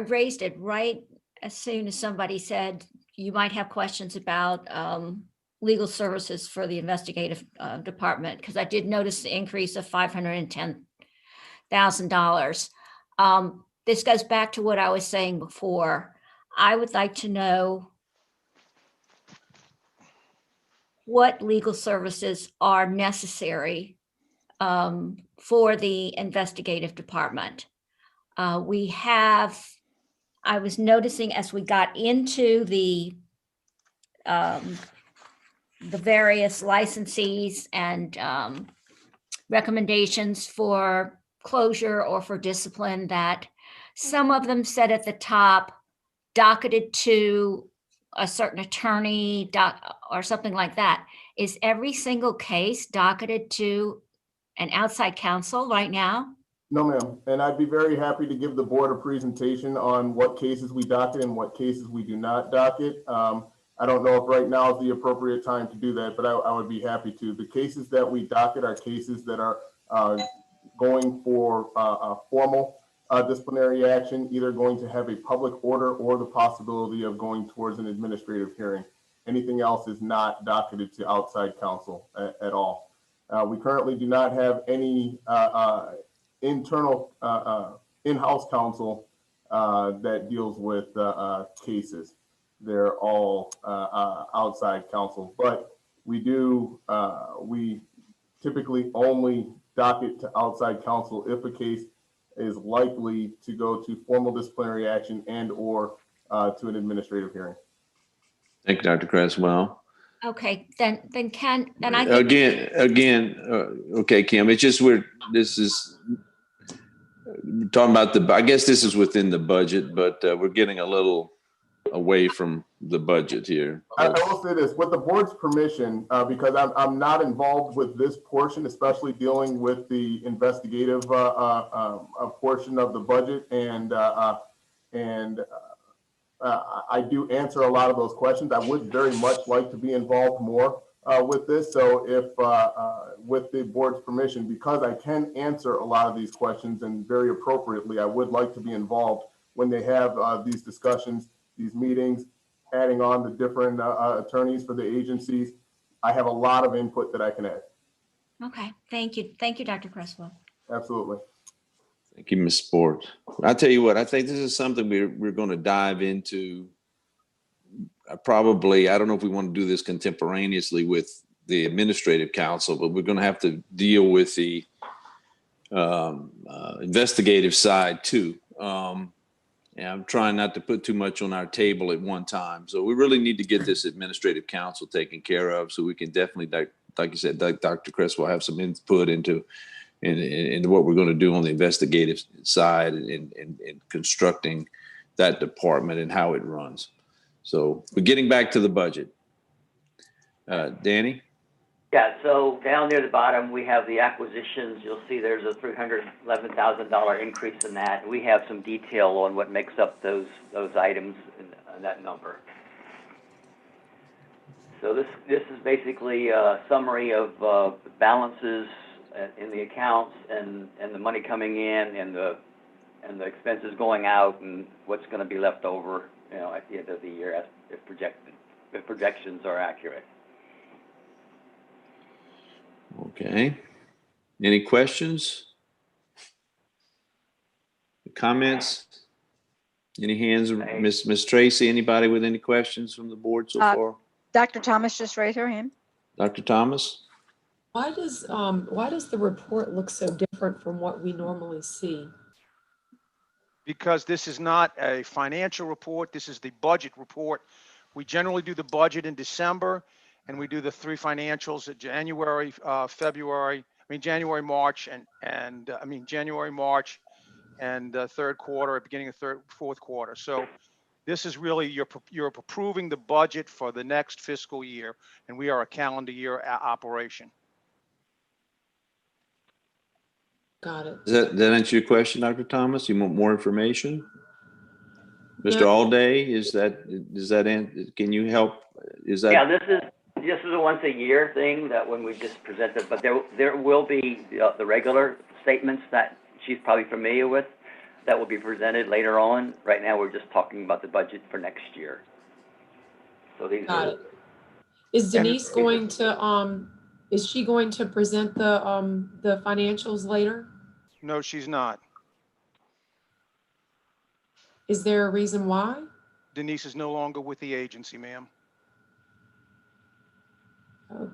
raised it right as soon as somebody said you might have questions about legal services for the investigative department, because I did notice the increase of $510,000. This goes back to what I was saying before. I would like to know what legal services are necessary for the investigative department. I was noticing as we got into the various licensees and recommendations for closure or for discipline, that some of them said at the top, docketed to a certain attorney or something like that. Is every single case docketed to an outside counsel right now? No, ma'am. And I'd be very happy to give the board a presentation on what cases we docket and what cases we do not docket. I don't know if right now is the appropriate time to do that, but I would be happy to. The cases that we docket are cases that are going for a formal disciplinary action, either going to have a public order or the possibility of going towards an administrative hearing. Anything else is not docketed to outside counsel at all. We currently do not have any internal in-house counsel that deals with cases. They're all outside counsel, but we typically only docket to outside counsel if a case is likely to go to formal disciplinary action and or to an administrative hearing. Thank you, Dr. Cresswell. Okay, then Ken, and I think okay, Kim, it's just this is talking about I guess this is within the budget, but we're getting a little away from the budget here. I will say this, with the board's permission, because I'm not involved with this portion, especially dealing with the investigative portion of the budget, and I do answer a lot of those questions. I would very much like to be involved more with this. So if, with the board's permission, because I can answer a lot of these questions and very appropriately, I would like to be involved when they have these discussions, these meetings, adding on the different attorneys for the agencies. I have a lot of input that I can add. Okay, thank you. Thank you, Dr. Cresswell. Absolutely. Thank you, Ms. Sport. I tell you what, I think this is something we're going to dive into. Probably, I don't know if we want to do this contemporaneously with the administrative council, but we're going to have to deal with the investigative side too. And I'm trying not to put too much on our table at one time. So we really need to get this administrative council taken care of, so we can definitely, like you said, Dr. Cresswell, have some input into what we're going to do on the investigative side and constructing that department and how it runs. So we're getting back to the budget. Danny? Yeah, so down near the bottom, we have the acquisitions. You'll see there's a $311,000 increase in that. We have some detail on what makes up those items and that number. So this is basically a summary of balances in the accounts and the money coming in and the expenses going out and what's going to be left over, you know, at the end of the year if projections are accurate. Okay. Any questions? Comments? Any hands? Miss Tracy, anybody with any questions from the board so far? Dr. Thomas just raised her hand. Dr. Thomas? Why does the report look so different from what we normally see? Because this is not a financial report, this is the budget report. We generally do the budget in December, and we do the three financials at January, January, March, January, March, and third quarter, beginning of fourth quarter. So this is really, you're approving the budget for the next fiscal year, and we are a calendar year operation. Got it. Does that answer your question, Dr. Thomas? You want more information? Mr. Yeah. Alday, can you help? Yeah, this is a once a year thing that when we just present it, but there will be the regular statements that she's probably familiar with that will be presented later on. Right now, we're just talking about the budget for next year. So these Got it. Is Denise going to is she going to present the financials later? No, she's not. Is there a reason why? Denise is no longer with the agency, ma'am. Oh.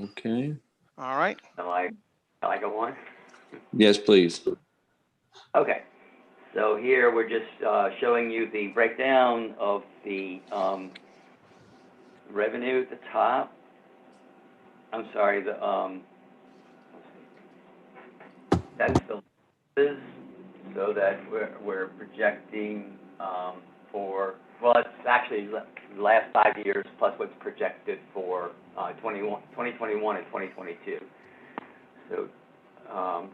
Okay. All right. Shall I go on? Yes, please. Okay. So here we're just showing you the breakdown of the revenue at the top. I'm sorry, that's the losses, so that we're projecting for, well, it's actually the last 5 years plus what's projected for 2021 and 2022. So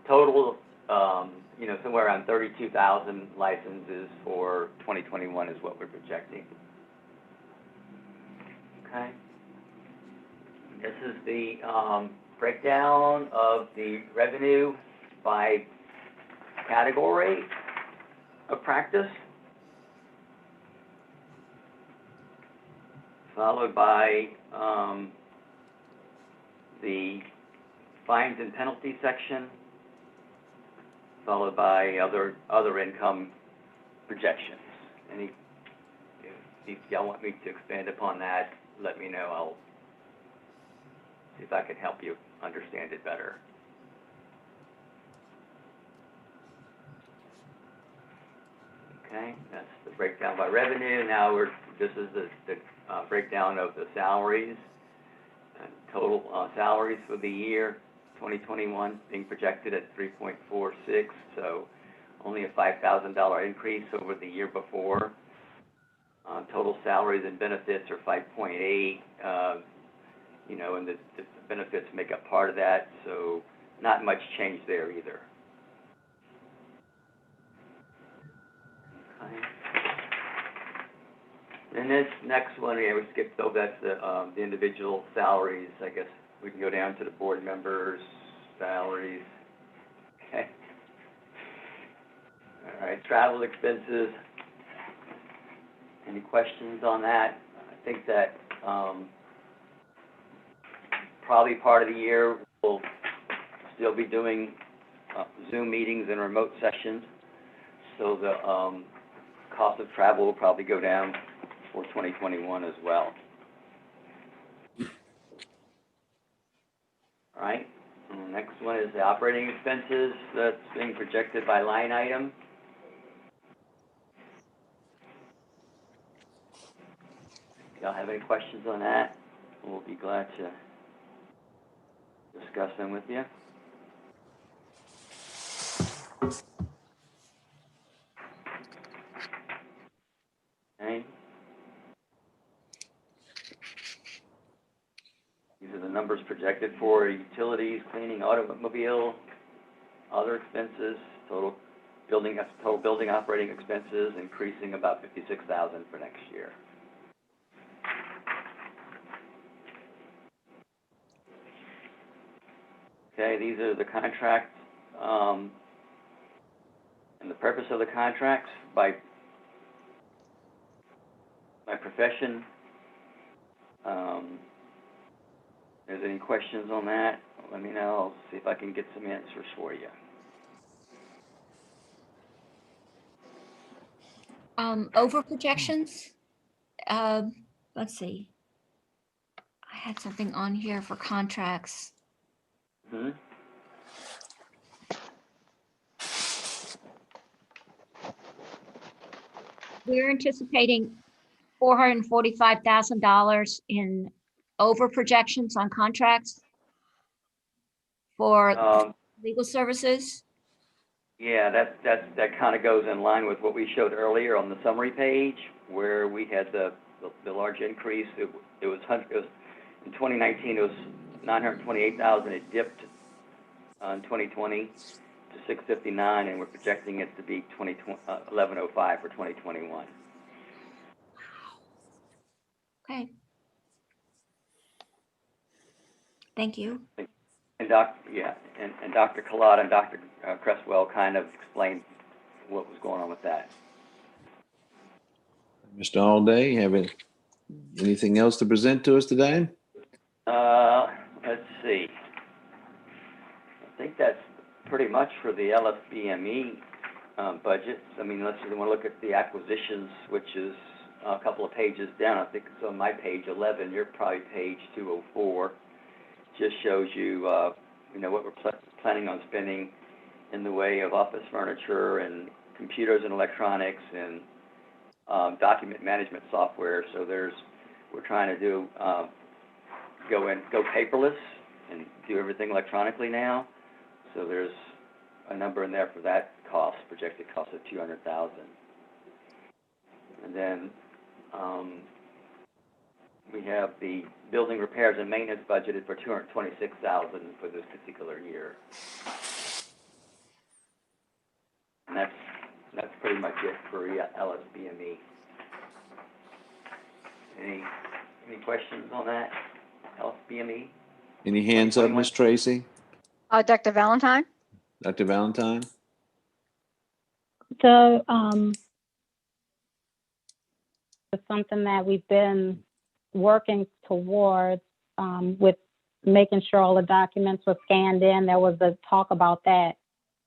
total, somewhere around 32,000 licenses for 2021 is what we're projecting. Okay. This is the breakdown of the revenue by category of practice, followed by the fines and penalty section, followed by other income projections. If y'all want me to expand upon that, let me know. I'll see if I can help you understand it better. Okay, that's the breakdown by revenue. Now this is the breakdown of the salaries, total salaries for the year 2021 being projected at 3.46, so only a $5,000 increase over the year before. Total salaries and benefits are 5.8, and the benefits make up part of that, so not much change there either. Okay. And this next one, we skipped over, that's the individual salaries. I guess we can go down to the board members' salaries. Okay. All right, travel expenses. Any questions on that? I think that probably part of the year we'll still be doing Zoom meetings and remote sessions. So the cost of travel will probably go down for 2021 as well. All right, and the next one is the operating expenses that's being projected by line item. If y'all have any questions on that, we'll be glad to discuss them with you. Okay. These are the numbers projected for utilities, cleaning, automobile, other expenses, total building operating expenses increasing about $56,000 for next year. Okay, these are the contracts and the purpose of the contracts by profession. If there's any questions on that, let me know. I'll see if I can get some answers for you. Over projections. Let's see. I had something on here for contracts. Mm-hmm. We're anticipating $445,000 in over projections on contracts for legal services. Yeah, that kind of goes in line with what we showed earlier on the summary page, where we had the large increase. It was in 2019 it was 928,000. It dipped in 2020 to 659, and we're projecting it to be 1105 for 2021. Okay. Thank you. And Dr. Collada and Dr. Cresswell kind of explained what was going on with that. Mr. Allday, anything else to present to us today? Let's see. I think that's pretty much for the LSBME budget. I mean, unless you want to look at the acquisitions, which is a couple of pages down. I think it's on my page 11. You're probably page 204. Just shows you, what we're planning on spending in the way of office furniture and computers and electronics and document management software. So we're trying to do go paperless and do everything electronically now. So there's a number in there for that cost, projected cost of $200,000. And then we have the building repairs and maintenance budgeted for $226,000 for this particular year. And that's pretty much it for LSBME. Any questions on that, LSBME? Any hands up, Ms. Tracy? Dr. Valentine? Dr. Valentine? Something that we've been working towards with making sure all the documents were scanned in. There was a talk about that.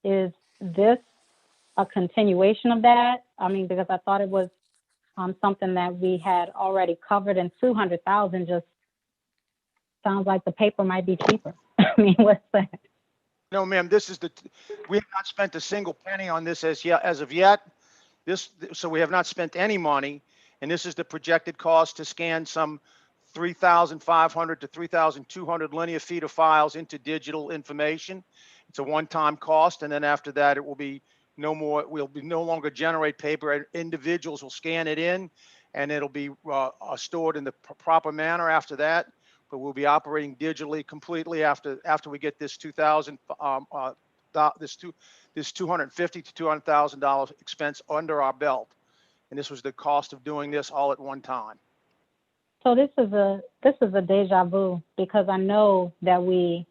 Is this a continuation of that? I mean, because I thought it was something that we had already covered, and 200,000 just sounds like the paper might be cheaper. I mean, what's that? No, ma'am, we have not spent a single penny on this as of yet. So we have not spent any money, and this is the projected cost to scan some 3,500 to 3,200 linear feet of files into digital information. It's a one-time cost, and then after that, it will be no more, we'll be no longer generate paper. Individuals will scan it in, and it'll be stored in the proper manner after that. But we'll be operating digitally completely after we get this this $250,000 to $200,000 expense under our belt. And this was the cost of doing this all at one time. So this is a deja vu, because I know that we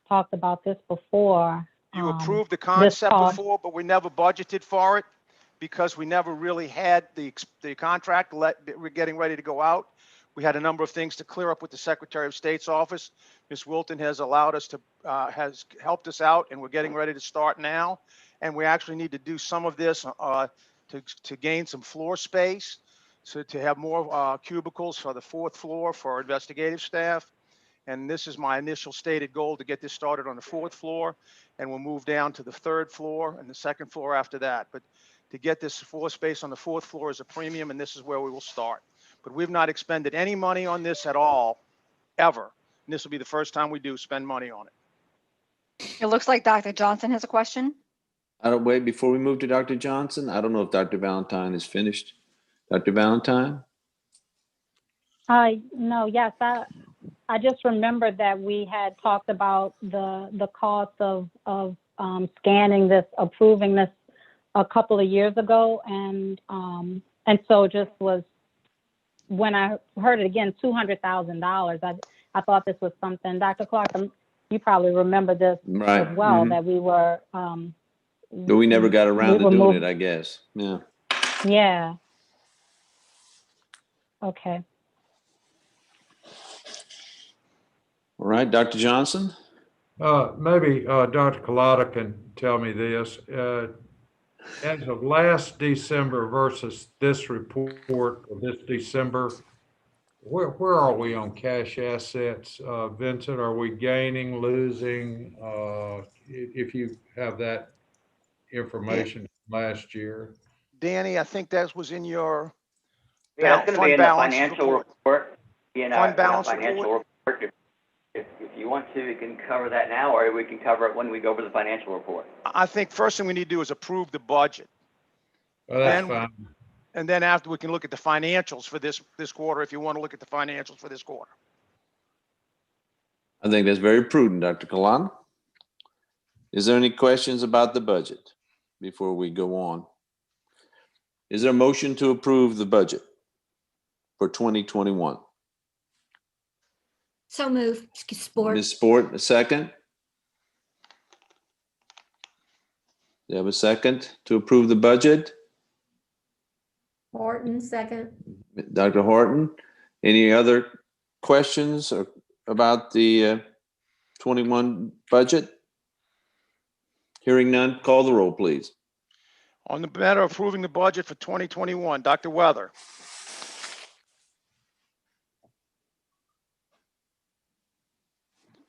talked about this before. You approved the concept before, but we never budgeted for it because we never really had the contract. We're getting ready to go out. We had a number of things to clear up with the Secretary of State's office. Ms. Wilton has allowed us to, has helped us out, and we're getting ready to start now. And we actually need to do some of this to gain some floor space, so to have more cubicles for the 4th floor for our investigative staff. And this is my initial stated goal, to get this started on the 4th floor, and we'll move down to the 3rd floor and the 2nd floor after that. But to get this floor space on the 4th floor is a premium, and this is where we will start. But we've not expended any money on this at all, ever. And this will be the first time we do spend money on it. It looks like Dr. Johnson has a question. Wait, before we move to Dr. Johnson, I don't know if Dr. Valentine is finished. Dr. Valentine? No, yes, I just remembered that we had talked about the cost of scanning this, approving this a couple of years ago, and so just was, when I heard it again, $200,000. I thought this was something, Dr. Clark, you probably remember this Right. as well, Mhm. that we were. But we never got around to doing it, I guess. Yeah. Yeah. Okay. All right, Dr. Johnson? Maybe Dr. Collada can tell me this. As of last December versus this report of this December, where are we on cash assets? Vincent, are we gaining, losing? If you have that information last year. Danny, I think that was in your Yeah, it's going to be in the balance financial report. In our Fund balance financial report. If you want to, you can cover that now, or we can cover it when we go over the financial report. I think first thing we need to do is approve the budget. Well, that's fine. And then after, we can look at the financials for this quarter, if you want to look at the financials for this quarter. I think that's very prudent, Dr. Kalan. Is there any questions about the budget before we go on? Is there a motion to approve the budget for 2021? So move, Sport. Ms. Sport, a second? Do you have a second to approve the budget? Horton, second. Dr. Horton, any other questions about the 21 budget? Hearing none, call the roll, please. On the matter of approving the budget for 2021, Dr. Weather.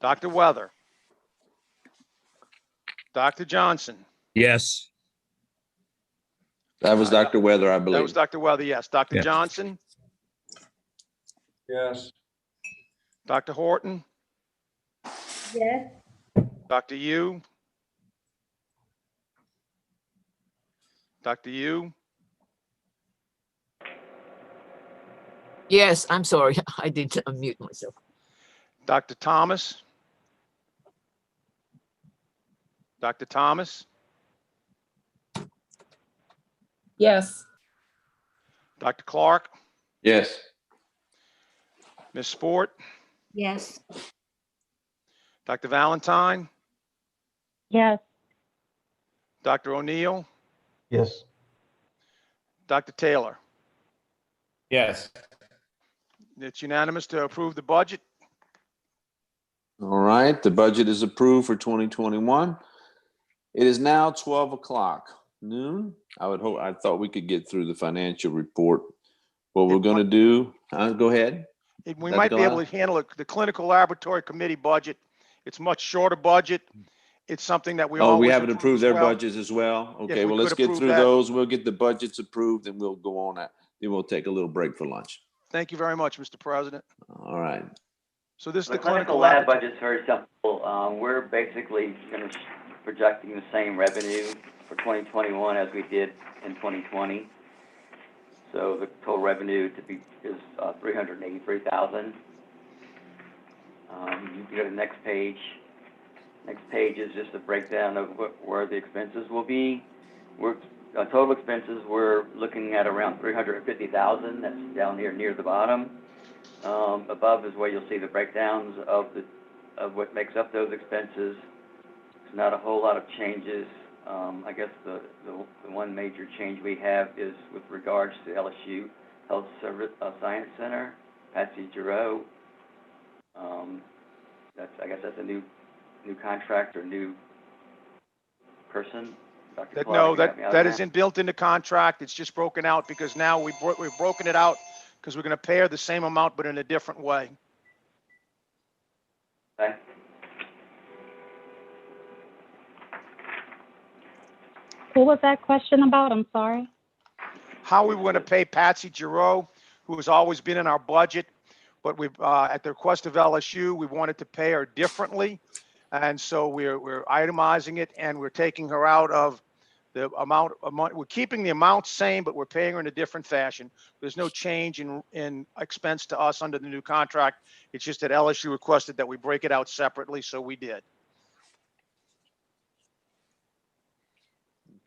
Dr. Weather. Dr. Johnson. Yes. That was Dr. Weather, I That believe. was Dr. Weather, yes. Dr. Yes. Johnson. Yes. Dr. Horton. Yes. Dr. Yu. Dr. Yu. Yes, I'm sorry. I did unmute myself. Dr. Thomas. Dr. Thomas. Yes. Dr. Clark. Yes. Ms. Sport. Yes. Dr. Valentine. Yes. Dr. O'Neill. Yes. Dr. Taylor. Yes. It's unanimous to approve the budget. All right, the budget is approved for 2021. It is now 12 o'clock noon. I thought we could get through the financial report. What we're going to do, go ahead. We Dr. might be able Goliath? to handle the clinical laboratory committee budget. It's much shorter budget. It's something that we Oh, we always haven't approve approved as their well. budgets as well? Okay, we well, let's could get approve through that. those. We'll get the budgets approved and we'll go on that. Then we'll take a little break for lunch. Thank you very much, Mr. President. All right. So this is The the clinical lab budget's very simple. We're basically going to projecting the same revenue for 2021 as we did in 2020. So the total revenue is 383,000. You can go to the next page. Next page is just a breakdown of where the expenses will be. Total expenses, we're looking at around 350,000. That's down here near the bottom. Above is where you'll see the breakdowns of what makes up those expenses. It's not a whole lot of changes. I guess the one major change we have is with regards to LSU Health Science Center, Patsy Giroux. I guess that's a new contract or new person. Dr. No, Clark, you got me out that there? isn't built in the contract. It's just broken out because now we've broken it out because we're going to pay her the same amount, but in a different way. Okay. Who was that question about? I'm sorry. How we were going to pay Patsy Giroux, who has always been in our budget, but we've, at the request of LSU, we wanted to pay her differently. And so we're itemizing it and we're taking her out of the amount of money. We're keeping the amount same, but we're paying her in a different fashion. There's no change in expense to us under the new contract. It's just that LSU requested that we break it out separately, so we did.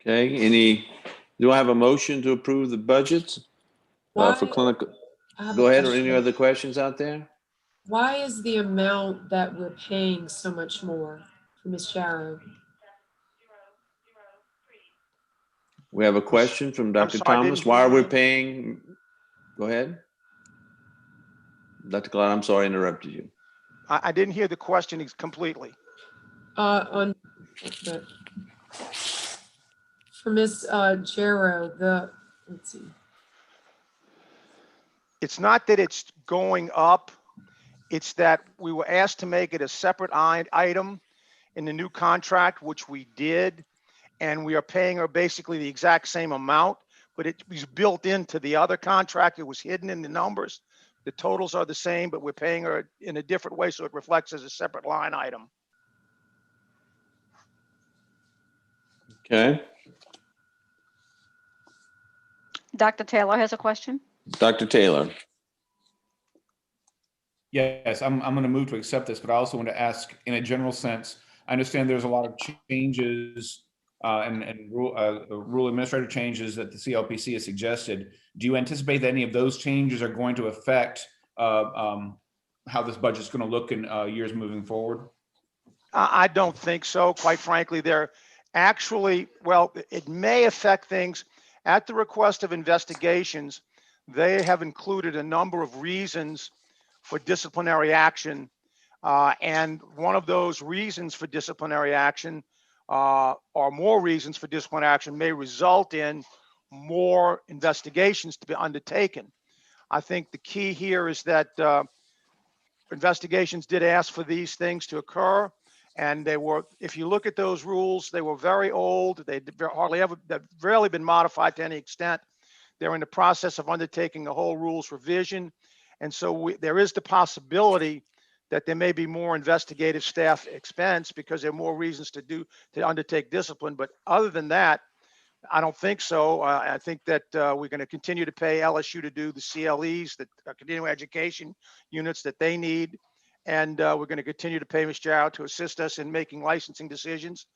Okay, do I have a motion to approve the budgets for clinical? I have a Go ahead, or any question. other questions out there? Why is the amount that we're paying so much more for Ms. Jarrow? We have a question from Dr. sorry, I Thomas. didn't Why hear are we you. paying? Go ahead. Dr. Cloud, I'm sorry I interrupted you. I didn't hear the question completely. For Ms. Jarrow, let's see. It's not that it's going up. It's that we were asked to make it a separate item in the new contract, which we did. And we are paying her basically the exact same amount, but it was built into the other contract. It was hidden in the numbers. The totals are the same, but we're paying her in a different way, so it reflects as a separate line item. Okay, Dr. Taylor has a question. Dr. Taylor. Yes, I'm going to move to accept this, but I also want to ask in a general sense, I understand there's a lot of changes and rule administrative changes that the CLPC has suggested. Do you anticipate that any of those changes are going to affect how this budget is going to look in years moving forward? I don't think so. Quite frankly, they're actually, well, it may affect things. At the request of investigations, they have included a number of reasons for disciplinary action. And one of those reasons for disciplinary action or more reasons for disciplinary action may result in more investigations to be undertaken. I think the key here is that investigations did ask for these things to occur. And they were, if you look at those rules, they were very old. They've rarely been modified to any extent. They're in the process of undertaking a whole rules revision. And so there is the possibility that there may be more investigative staff expense because there are more reasons to undertake discipline. But other than that, I don't think so. I think that we're going to continue to pay LSU to do the CLEs, the continuing education units that they need. And we're going to continue to pay Ms. Jarrow to assist us in making licensing decisions.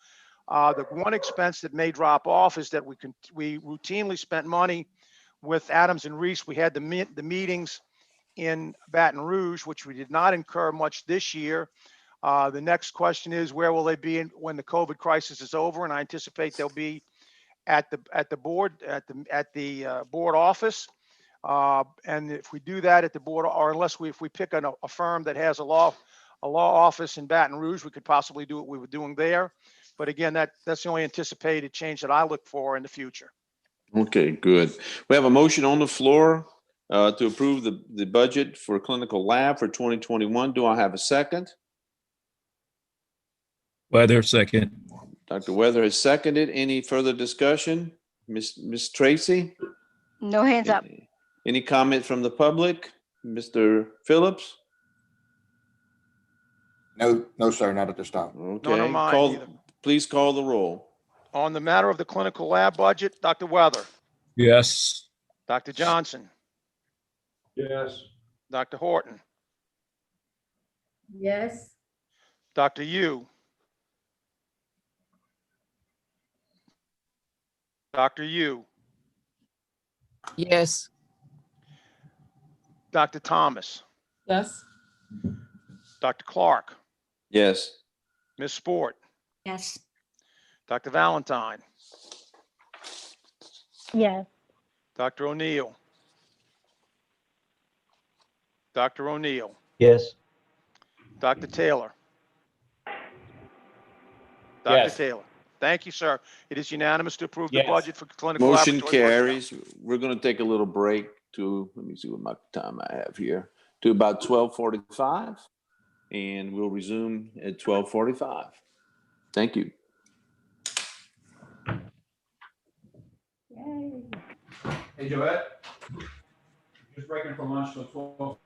The one expense that may drop off is that we routinely spent money with Adams and Reese. We had the meetings in Baton Rouge, which we did not incur much this year. The next question is, where will they be when the COVID crisis is over? And I anticipate they'll be at the board office. And if we do that at the board, or unless if we pick a firm that has a law office in Baton Rouge, we could possibly do what we were doing there. But again, that's the only anticipated change that I look for in the future. Okay, good. We have a motion on the floor to approve the budget for clinical lab for 2021. Do I have a second? Weather, second. Dr. Weather has seconded. Any further discussion? Miss Tracy? No hands up. Any comment from the public? Mr. Phillips? No, sir, not at this time. Okay. None of mine Call, either. please call the roll. On the matter of the clinical lab budget, Dr. Weather, Yes. Dr. Johnson, Yes. Dr. Horton, Yes. Dr. Yu, Dr. Yu, Yes. Dr. Thomas, Yes. Dr. Clark, Yes. Ms. Sport, Yes. Dr. Valentine, Yes. Dr. O'Neill, Dr. O'Neill, Yes. Dr. Taylor. Dr. Yes. Taylor. Thank you, sir. It is unanimous to approve the Yes. budget for clinical Motion laboratory personnel. carries. We're going to take a little break to, let me see what my time I have here, to about 12:45, and we'll resume at 12:45. Thank you. Yay. Hey, Joette, just breaking for lunch till 12.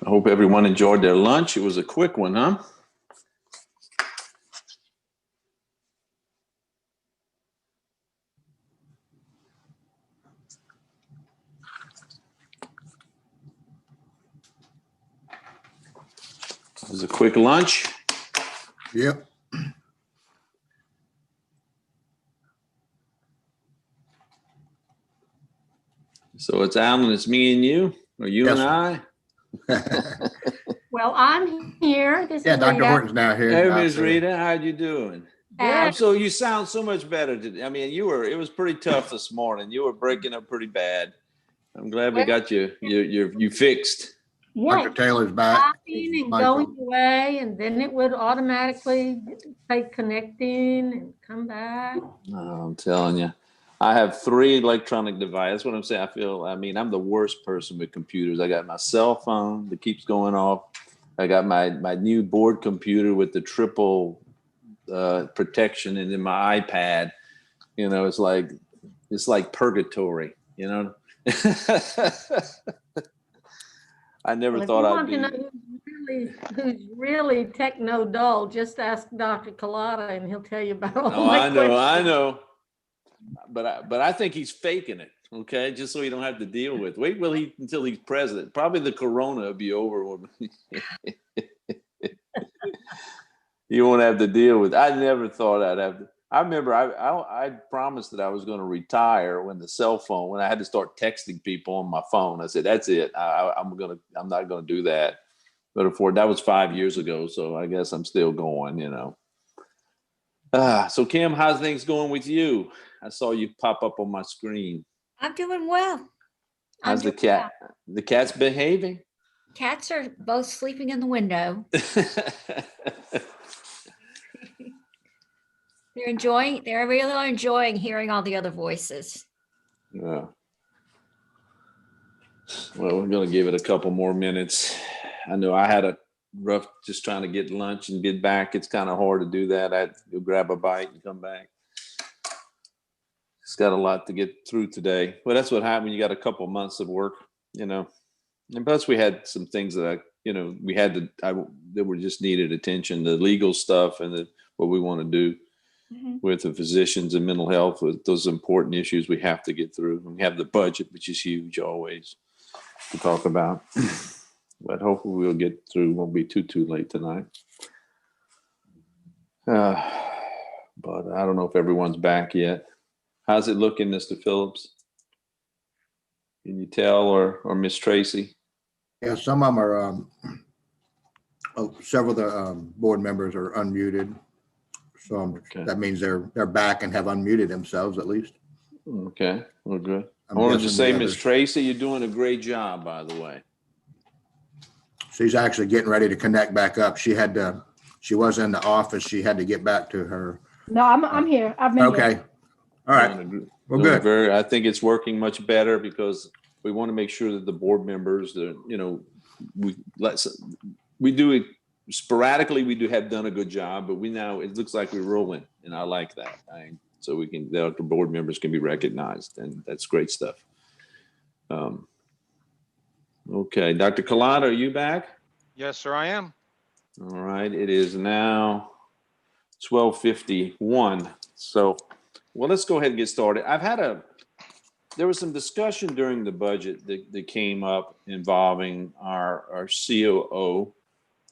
I hope everyone enjoyed their lunch. It was a quick one, huh? It was a quick lunch. Yep. So it's Alan, it's me and you, or you and I. Well, I'm here. This Yeah, is Dr. Rita. Horton's now here. Hey, Ms. Rita, how you doing? Yeah, Good. so you sound so much better today. I mean, it was pretty tough this morning. You were breaking up pretty bad. I'm glad we got you fixed. Yeah, Dr. Taylor's back. stopping and going away, and then it would automatically take connecting and come back. Oh, I'm telling you, I have 3 electronic devices. That's what I'm saying. I mean, I'm the worst person with computers. I got my cell phone that keeps going off. I got my new board computer with the triple protection, and then my iPad. You know, it's like purgatory. You know. I never If thought you I'd want be. to know who's really techno dull, just ask Dr. Collada and he'll tell you about all Oh, my I know, I questions. know. But I think he's faking it. Okay, just so he don't have to deal with. Wait until he's president. Probably the corona will be over. You won't have to deal with. I never thought I'd have to. I remember I promised that I was going to retire when I had to start texting people on my phone. I said, that's it. I'm not going to do that. But that was 5 years ago. So I guess I'm still going, you know. So Kim, how's things going with you? I saw you pop up on my screen. I'm doing well. How's the cat? The cat's behaving? Cats are both sleeping in the window. They're really enjoying hearing all the other voices. Yeah. Well, we're going to give it a couple more minutes. I know I had a rough just trying to get lunch and get back. It's kind of hard to do that. I had to go grab a bite and come back. It's got a lot to get through today. Well, that's what happened when you got a couple months of work, you know. And plus we had some things that that were just needed attention, the legal stuff and what we want to do with the physicians and mental health, with those important issues we have to get through. We have the budget, which is huge always to talk about. But hopefully we'll get through. Won't be too late tonight. But I don't know if everyone's back yet. How's it looking, Mr. Phillips? Can you tell, or Miss Tracy? Yeah, some of them are, several of the board members are unmuted. So that means they're back and have unmuted themselves at least. Okay, well, good. I I'm wanted to guessing say, the Miss others- Tracy, you're doing a great job, by the way. She's actually getting ready to connect back up. She was in the office. She had to get back to her. No, I'm here. I've been Okay. here. All right. Well, good. I think it's working much better because we want to make sure that the board members, we do it sporadically. We have done a good job, but it looks like we're rolling, and I like that. So the board members can be recognized, and that's great stuff. Okay, Dr. Collada, are you back? Yes, sir, I am. All right, it is now 12:51. So, well, let's go ahead and get started. There was some discussion during the budget that came up involving our COO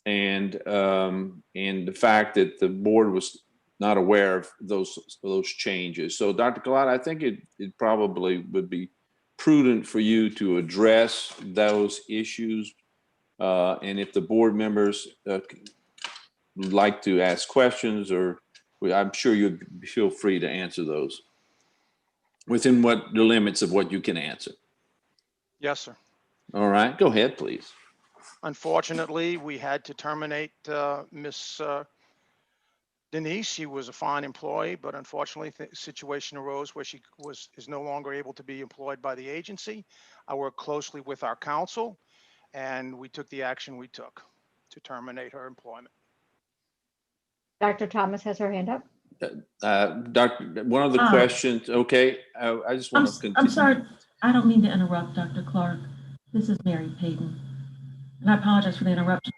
and the fact that the board was not aware of those changes. So, Dr. Collada, I think it probably would be prudent for you to address those issues. And if the board members would like to ask questions, I'm sure you'd feel free to answer those within the limits of what you can answer. Yes, sir. All right, go ahead, please. Unfortunately, we had to terminate Miss Denise. She was a fine employee, but unfortunately, the situation arose where she is no longer able to be employed by the agency. I worked closely with our counsel, and we took the action we took to terminate her employment. Dr. Thomas has her hand up. Doctor, one of the questions, okay, I just want to continue. I'm sorry, I don't mean to interrupt, Dr. Clark. This is Mary Payton. And I apologize for the interruption.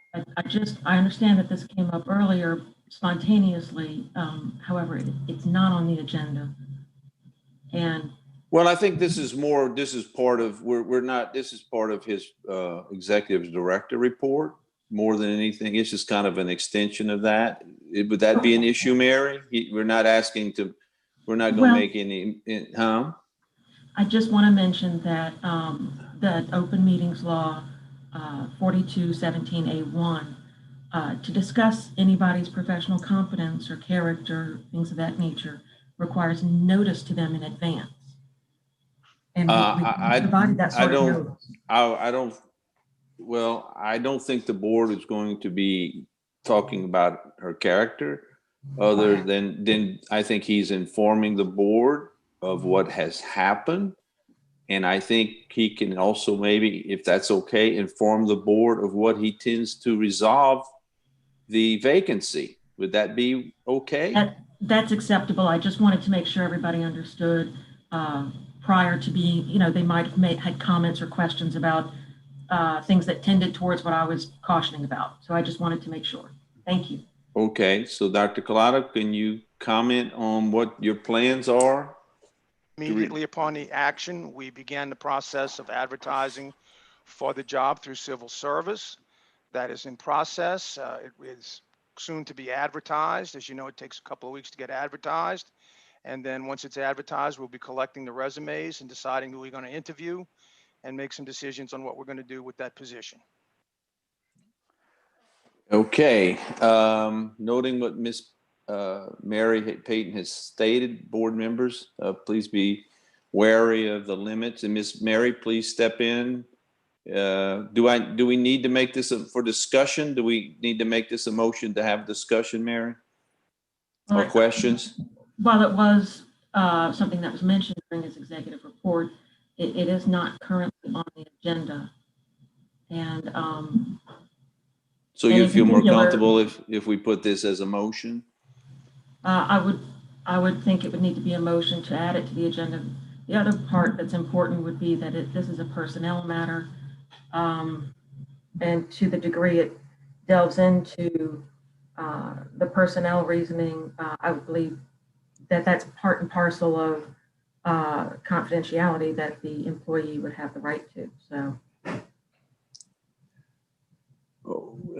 I understand that this came up earlier spontaneously. However, it's not on the agenda. And Well, I think this is part of, this is part of his executive director report more than anything. It's just kind of an extension of that. Would that be an issue, Mary? We're not going to make any, huh? I just want to mention that that open meetings law 4217A1 to discuss anybody's professional competence or character, things of that nature, requires notice to them in advance. And we provided that sort of notice. I don't think the board is going to be talking about her character other than I think he's informing the board of what has happened. And I think he can also maybe, if that's okay, inform the board of what he tends to resolve the vacancy. Would that be okay? That's acceptable. I just wanted to make sure everybody understood prior to being, they might have had comments or questions about things that tended towards what I was cautioning about. So I just wanted to make sure. Thank you. Okay, so Dr. Collada, can you comment on what your plans are? Immediately upon the action, we began the process of advertising for the job through civil service. That is in process. It is soon to be advertised. As you know, it takes a couple of weeks to get advertised. And then once it's advertised, we'll be collecting the resumes and deciding who we're going to interview and make some decisions on what we're going to do with that position. Okay, noting what Ms. Mary Payton has stated, board members, please be wary of the limits. And Ms. Mary, please step in. Do we need to make this for discussion? Do we need to make this a motion to have discussion, Mary? Or questions? While it was something that was mentioned during his executive report, it is not currently on the agenda. And so you feel more comfortable if we put this as a motion? I would think it would need to be a motion to add it to the agenda. The other part that's important would be that this is a personnel matter. And to the degree it delves into the personnel reasoning, I would believe that that's part and parcel of confidentiality that the employee would have the right to. So.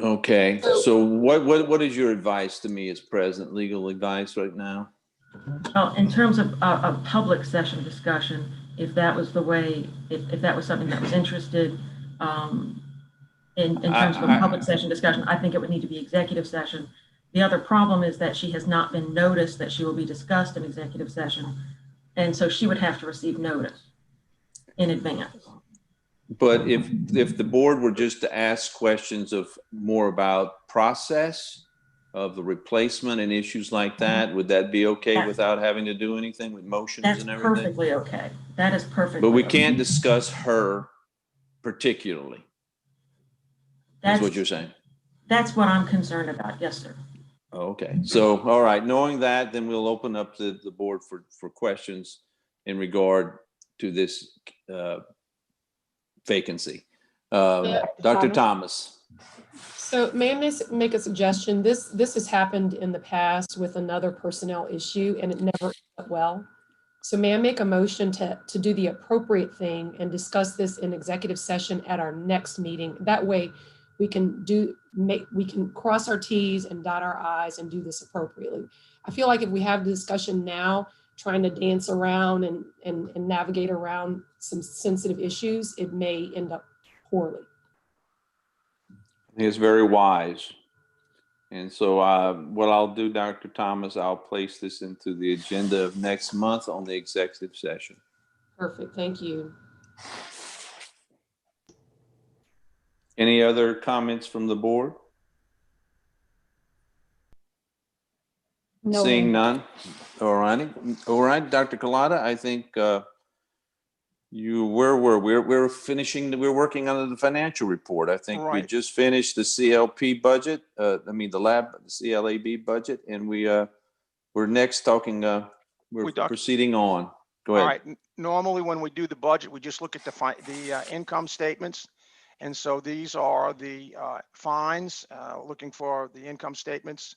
Okay, so what is your advice to me as president, legal advice right now? Well, in terms of a public session discussion, if that was the way, if that was something that was interested in terms of a public session discussion, I think it would need to be executive session. The other problem is that she has not been noticed that she will be discussed in executive session. And so she would have to receive notice in advance. But if the board were just to ask questions of more about process of the replacement and issues like that, would that be okay without having to do anything with motions and everything? That's perfectly okay. That is perfectly. But we can't discuss her particularly. That's what you're saying. That's what I'm concerned about. Yes, sir. Okay. So, all right. Knowing that, then we'll open up the board for questions in regard to this vacancy. Dr. Thomas. So may I make a suggestion? This has happened in the past with another personnel issue and it never went well. So may I make a motion to do the appropriate thing and discuss this in executive session at our next meeting? That way we can cross our T's and dot our I's and do this appropriately. I feel like if we have the discussion now, trying to dance around and navigate around some sensitive issues, it may end up poorly. I think it's very wise. And so what I'll do, Dr. Thomas, I'll place this into the agenda of next month on the executive session. Perfect, thank you. Any other comments from the board? No. Seeing none. All righty. All right, Dr. Collada, I think we're working on the financial report. I think we just finished the CLP budget. The CLAB budget, and we're next talking. We're proceeding on. Go ahead. All right. Normally, when we do the budget, we just look at the income statements And so these are the fines, looking for the income statements.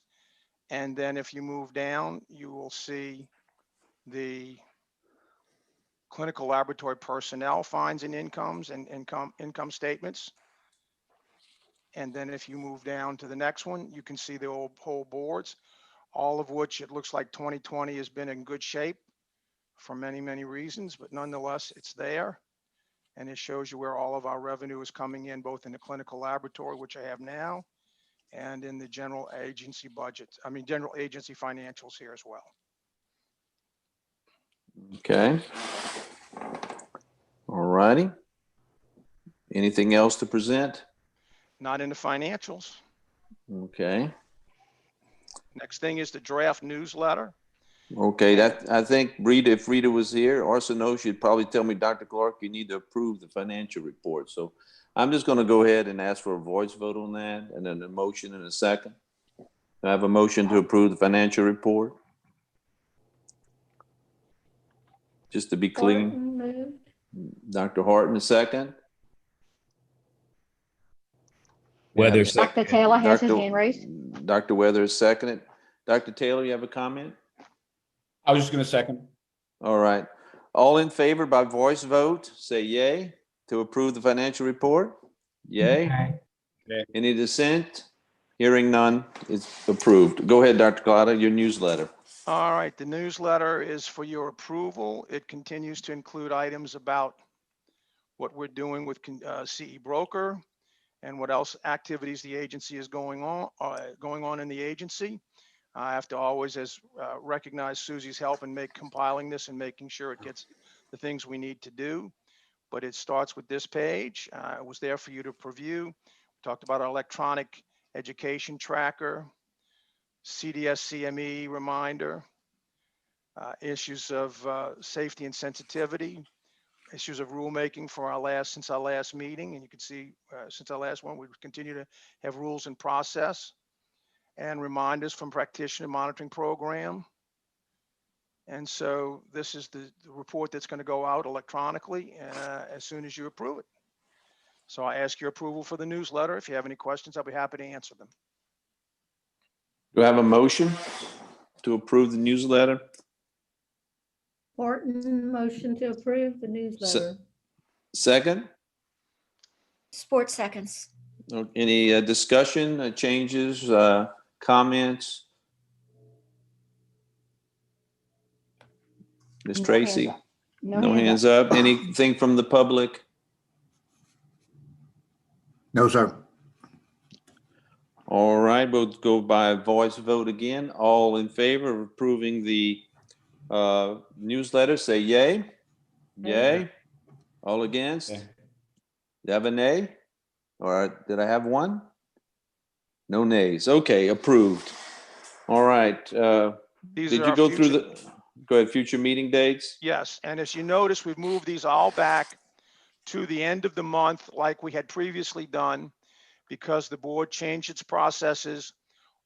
And then if you move down, you will see the clinical laboratory personnel fines and incomes and income statements. And then if you move down to the next one, you can see the whole boards, all of which it looks like 2020 has been in good shape for many, many reasons, but nonetheless, it's there. And it shows you where all of our revenue is coming in, both in the clinical laboratory, which I have now, and in the general agency budget. I mean, general agency financials here as well. Okay. All righty. Anything else to present? Not in the financials. Okay. Next thing is the draft newsletter. Okay, that, I think Rita, if Rita was here, Arsenault, she'd probably tell me, Dr. Clark, you need to approve the financial report. So I'm just going to go ahead and ask for a voice vote on that, and then a motion in a second. I have a motion to approve the financial report. Just to be clean. Horton moved. Dr. Horton, a second. Weather, Dr. Taylor has his Dr. hand raised. Dr. Weathers, seconded. Dr. Taylor, you have a comment? I was just going to second. All right. All in favor by voice vote, say yay to approve the financial report. Yay. Okay. Any dissent? Hearing none, it's approved. Go ahead, Dr. Collada, your newsletter. All right, the newsletter is for your approval. It continues to include items about what we're doing with CE Broker and what else activities the agency is going on in the agency. I have to always recognize Susie's help in compiling this and making sure it gets the things we need to do. But it starts with this page. It was there for you to preview. We talked about our electronic education tracker, CDS CME reminder, issues of safety and sensitivity, issues of rulemaking since our last meeting. And you can see since our last one, we continue to have rules in process, and reminders from practitioner monitoring program. And so this is the report that's going to go out electronically as soon as you approve it. So I ask your approval for the newsletter. If you have any questions, I'll be happy to answer them. Do I have a motion to approve the newsletter? Horton motion to approve the newsletter. Second? Sports seconds. Any discussion, changes, comments? Ms. Tracy? No hands up. Anything from the public? No, sir. All right, we'll go by voice vote again. All in favor of approving the newsletter, say yay. Yay. All against? You have a nay? Or did I have one? No nays. Okay, approved. All right. These Did are you our go through future- go ahead, future meeting dates? Yes, and as you notice, we've moved these all back to the end of the month like we had previously done, because the board changed its processes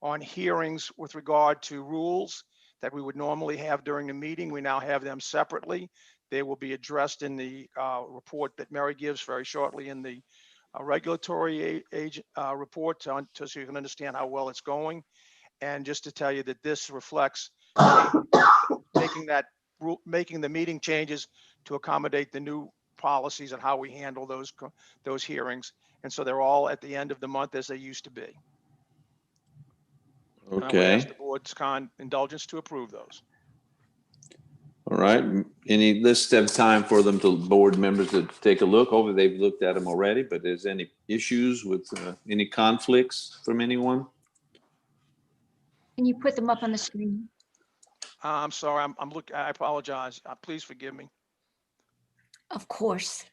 on hearings with regard to rules that we would normally have during the meeting. We now have them separately. They will be addressed in the report that Mary gives very shortly in the regulatory report, so you can understand how well it's going. And just to tell you that this reflects making the meeting changes to accommodate the new policies and how we handle those hearings. And so they're all at the end of the month as they used to be. And I would ask Okay. the board's kind indulgence to approve those. All right. Let's have time for board members to take a look. Hopefully they've looked at them already, but is any issues with any conflicts from anyone? Can you put them up on the screen? I'm sorry, I'm looking, I apologize. Please forgive me. Of course.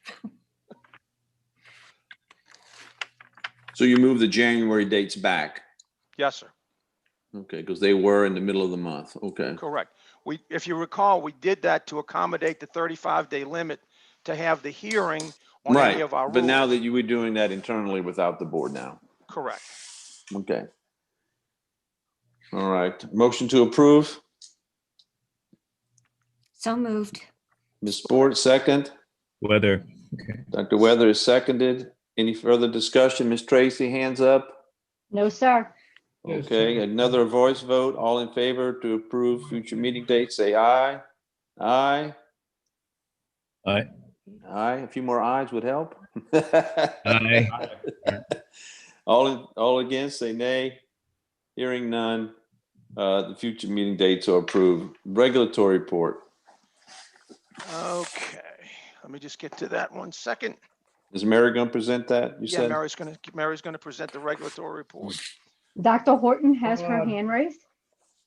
So you move the January dates back? Yes, sir. Okay, because they were in the middle of the month. Okay. Correct. If you recall, we did that to accommodate the 35-day limit to have the hearing on any Right, of our but rules. now that you were doing that internally without the board now. Correct. Okay. All right, motion to approve. So moved. Ms. Sport, second. Weather. Okay. Dr. Weather is seconded. Any further discussion? Ms. Tracy, hands up. No, sir. Yes, Okay, sir. another voice vote. All in favor to approve future meeting dates, say aye. Aye. Aye. Aye. A few more ayes would help. Aye. All against, say nay. Hearing none. The future meeting dates are approved. Regulatory report. Okay, let me just get to that 1 second. Is Mary going to present that? You Yeah, said? Mary's gonna present the regulatory report. Dr. Horton has her hand raised.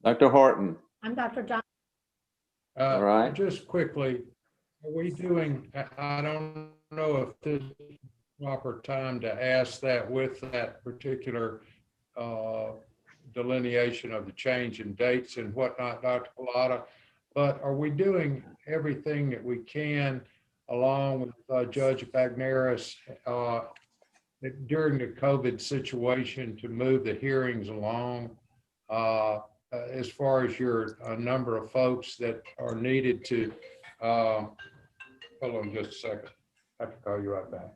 Dr. Horton. I'm Dr. John. All right. Just quickly, are we doing, I don't know if this is the proper time to ask that with that particular delineation of the change in dates and whatnot, Dr. Collada, but are we doing everything that we can along with Judge Bagneris during the COVID situation to move the hearings along as far as your number of folks that are needed to, hold on just a second, I have to call you right back.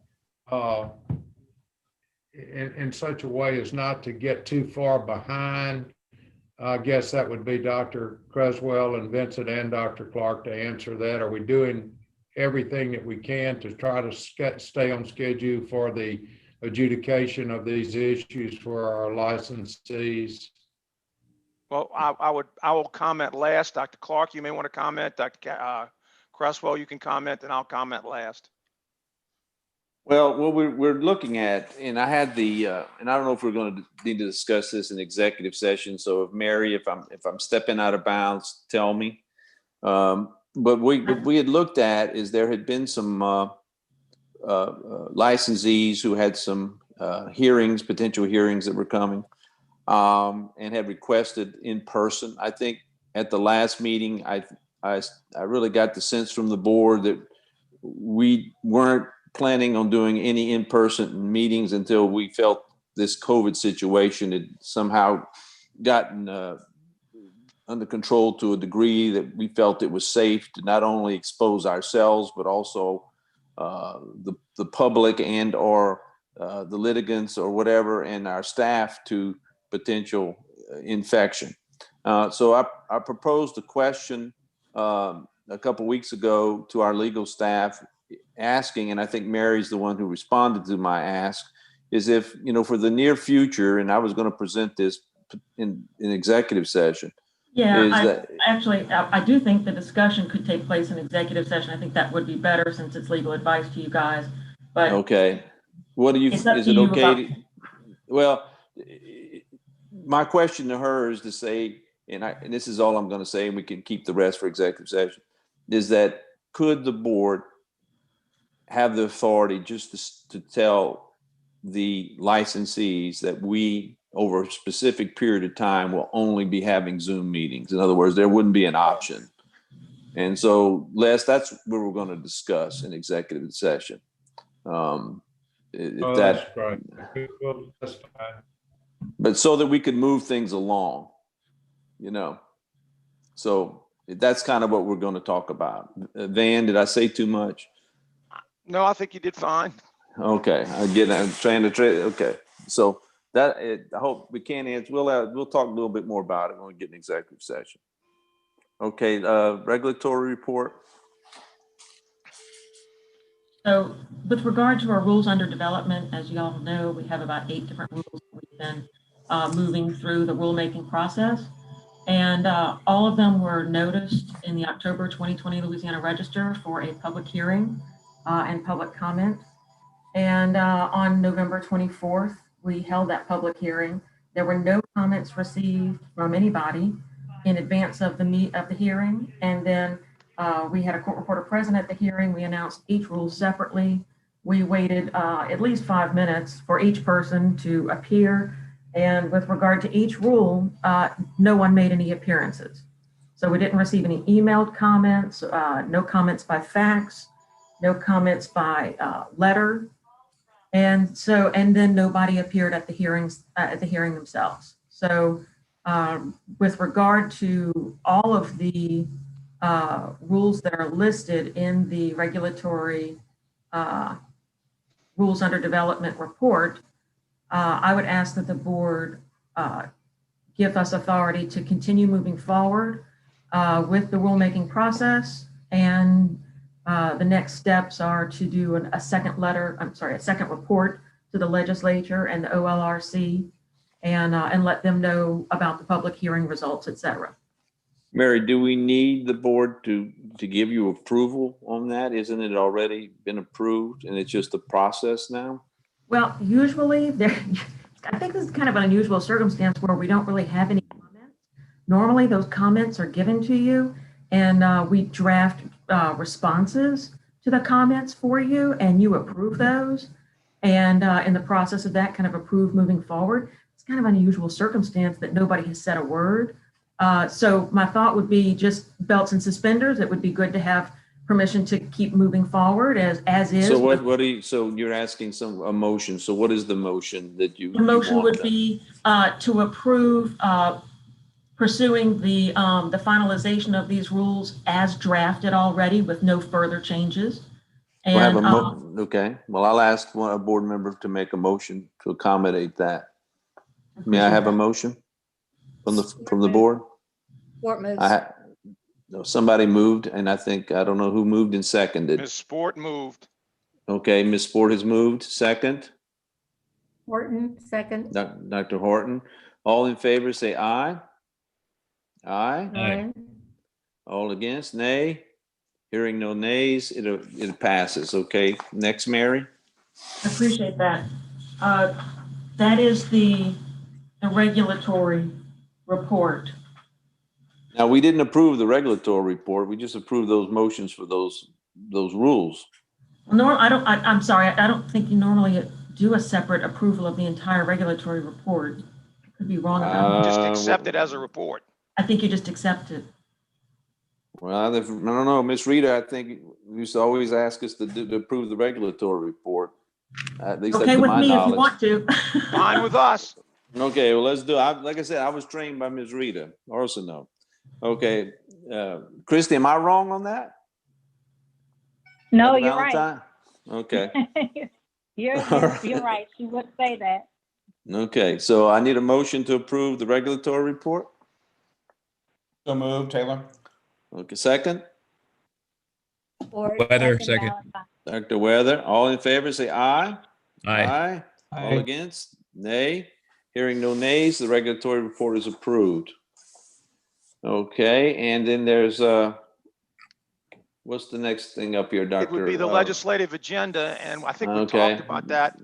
In such a way as not to get too far behind. I guess that would be Dr. Creswell and Vincent and Dr. Clark to answer that. Are we doing everything that we can to try to stay on schedule for the adjudication of these issues for our licensees? Well, I will comment last. Dr. Clark, you may want to comment. Dr. Cresswell, you can comment, and I'll comment last. Well, what we're looking at, and I had the, and I don't know if we're going to need to discuss this in executive session. So if Mary, if I'm stepping out of bounds, tell me. But what we had looked at is there had been some licensees who had some hearings, potential hearings that were coming, and had requested in person. I think at the last meeting, I really got the sense from the board that we weren't planning on doing any in-person meetings until we felt this COVID situation had somehow gotten under control to a degree that we felt it was safe to not only expose ourselves, but also the public and or the litigants or whatever and our staff to potential infection. So I proposed a question a couple weeks ago to our legal staff asking, and I think Mary's the one who responded to my ask, is if, for the near future, and I was going to present this in executive session. Yeah, I do think the discussion could take place in executive session. I think that would be better since it's legal advice to you guys. But okay, what do you? Is it okay? Well, my question to her is to say, and this is all I'm going to say, and we can keep the rest for executive session, is that could the board have the authority just to tell the licensees that we, over a specific period of time, will only be having Zoom meetings? In other words, there wouldn't be an option. And so, Les, that's what we're going to discuss in executive session. That's right. Well, that's fine. But so that we could move things along, So that's kind of what we're going to talk about. Van, did I say too much? No, I think you did fine. Okay, I'm trying to trade. Okay, so that I hope we can answer. We'll talk a little bit more about it when we get in executive session. Okay, regulatory report. So with regard to our rules under development, as you all know, we have about 8 different rules that we've been moving through the rulemaking process. And all of them were noticed in the October 2020 Louisiana Register for a public hearing and public comment. And on November 24th, we held that public hearing. There were no comments received from anybody in advance of the hearing. And then we had a court reporter present at the hearing. We announced each rule separately. We waited at least 5 minutes for each person to appear. And with regard to each rule, no one made any appearances. So we didn't receive any emailed comments, no comments by fax, no comments by letter. And then nobody appeared at the hearings, at the hearing themselves. So with regard to all of the rules that are listed in the regulatory rules under development report, I would ask that the board give us authority to continue moving forward with the rulemaking process. And the next steps are to do a second report to the legislature and the OLRC and let them know about the public hearing results, et cetera. Mary, do we need the board to give you approval on that? Isn't it already been approved and it's just a process now? Well, usually I think this is kind of an unusual circumstance where we don't really have any comments. Normally those comments are given to you and we draft responses to the comments for you and you approve those. And in the process of that, kind of approve moving forward. It's kind of an unusual circumstance that nobody has said a word. So my thought would be just belts and suspenders. It would be good to have permission to keep moving forward as is. So what do you, so you're asking a motion. So what is the motion that you? The motion would be to approve pursuing the finalization of these rules as drafted already with no further changes. And okay. Well, I'll ask a board member to make a motion to accommodate that. May I have a motion from the board? Sport moves. No, somebody moved, and I don't know who moved and seconded. Ms. Sport moved. Okay, Ms. Sport has moved. Second, Horton, second. Dr. Horton. All in favor, say aye. Aye. Aye. All against, nay. Hearing no nays, it passes. Okay, next, Mary. I appreciate that. That is the regulatory report. Now, we didn't approve the regulatory report. We just approved those motions for those rules. No, I'm sorry. I don't think you normally do a separate approval of the entire regulatory report. I could be wrong about that. Just accept it as a report. I think you just accept it. Well, I don't know, Miss Rita, I think you used to always ask us to approve the regulatory report. At least Okay to with my me knowledge. if you want to. Fine with us. Okay, well, let's do it. Like I said, I was trained by Ms. Rita Arsenault. Okay, Christy, am I wrong on that? No, Dr. you're right. Valentine? Okay, You're right. She would say that. okay. So I need a motion to approve the regulatory report. So moved, Taylor. Okay, second. Weather, second. Dr. Weather, all in favor, say aye. Aye. All against, nay. Hearing no nays, the regulatory report is approved. Okay, and then there's what's the next thing up here, Doctor? It would be the legislative agenda, and I think we Okay. talked about that.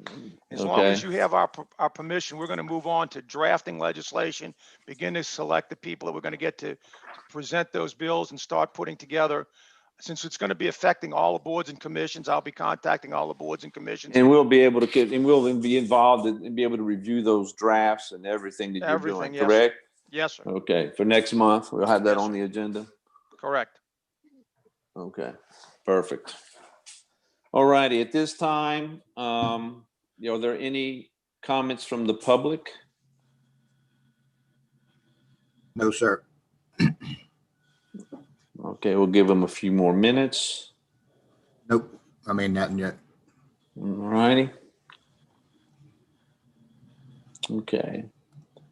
As long Okay. as you have our permission, we're going to move on to drafting legislation, begin to select the people that we're going to get to present those bills and start putting together. Since it's going to be affecting all the boards and commissions, I'll be contacting all the boards and commissions. And we'll be able to get, and we'll be involved and be able to review those drafts and everything that you're Everything, doing, yes. correct? Yes, sir. Okay, for next month, we'll have that on the agenda. Correct. Okay, perfect. All righty, at this time, are there any comments from the public? No, sir. Okay, we'll give them a few more minutes. Nope. I mean, nothing yet. All righty. Okay.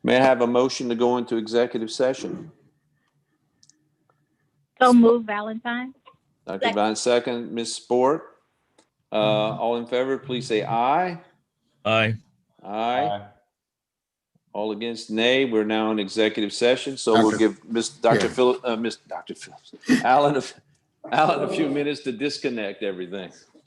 May I have a motion to go into executive session? So move, Valentine. Dr. Vine, second. Ms. Sport, all in favor, please say aye. Aye. Aye. All against, nay. We're now in executive session, so we'll give Alan a few minutes to disconnect everything.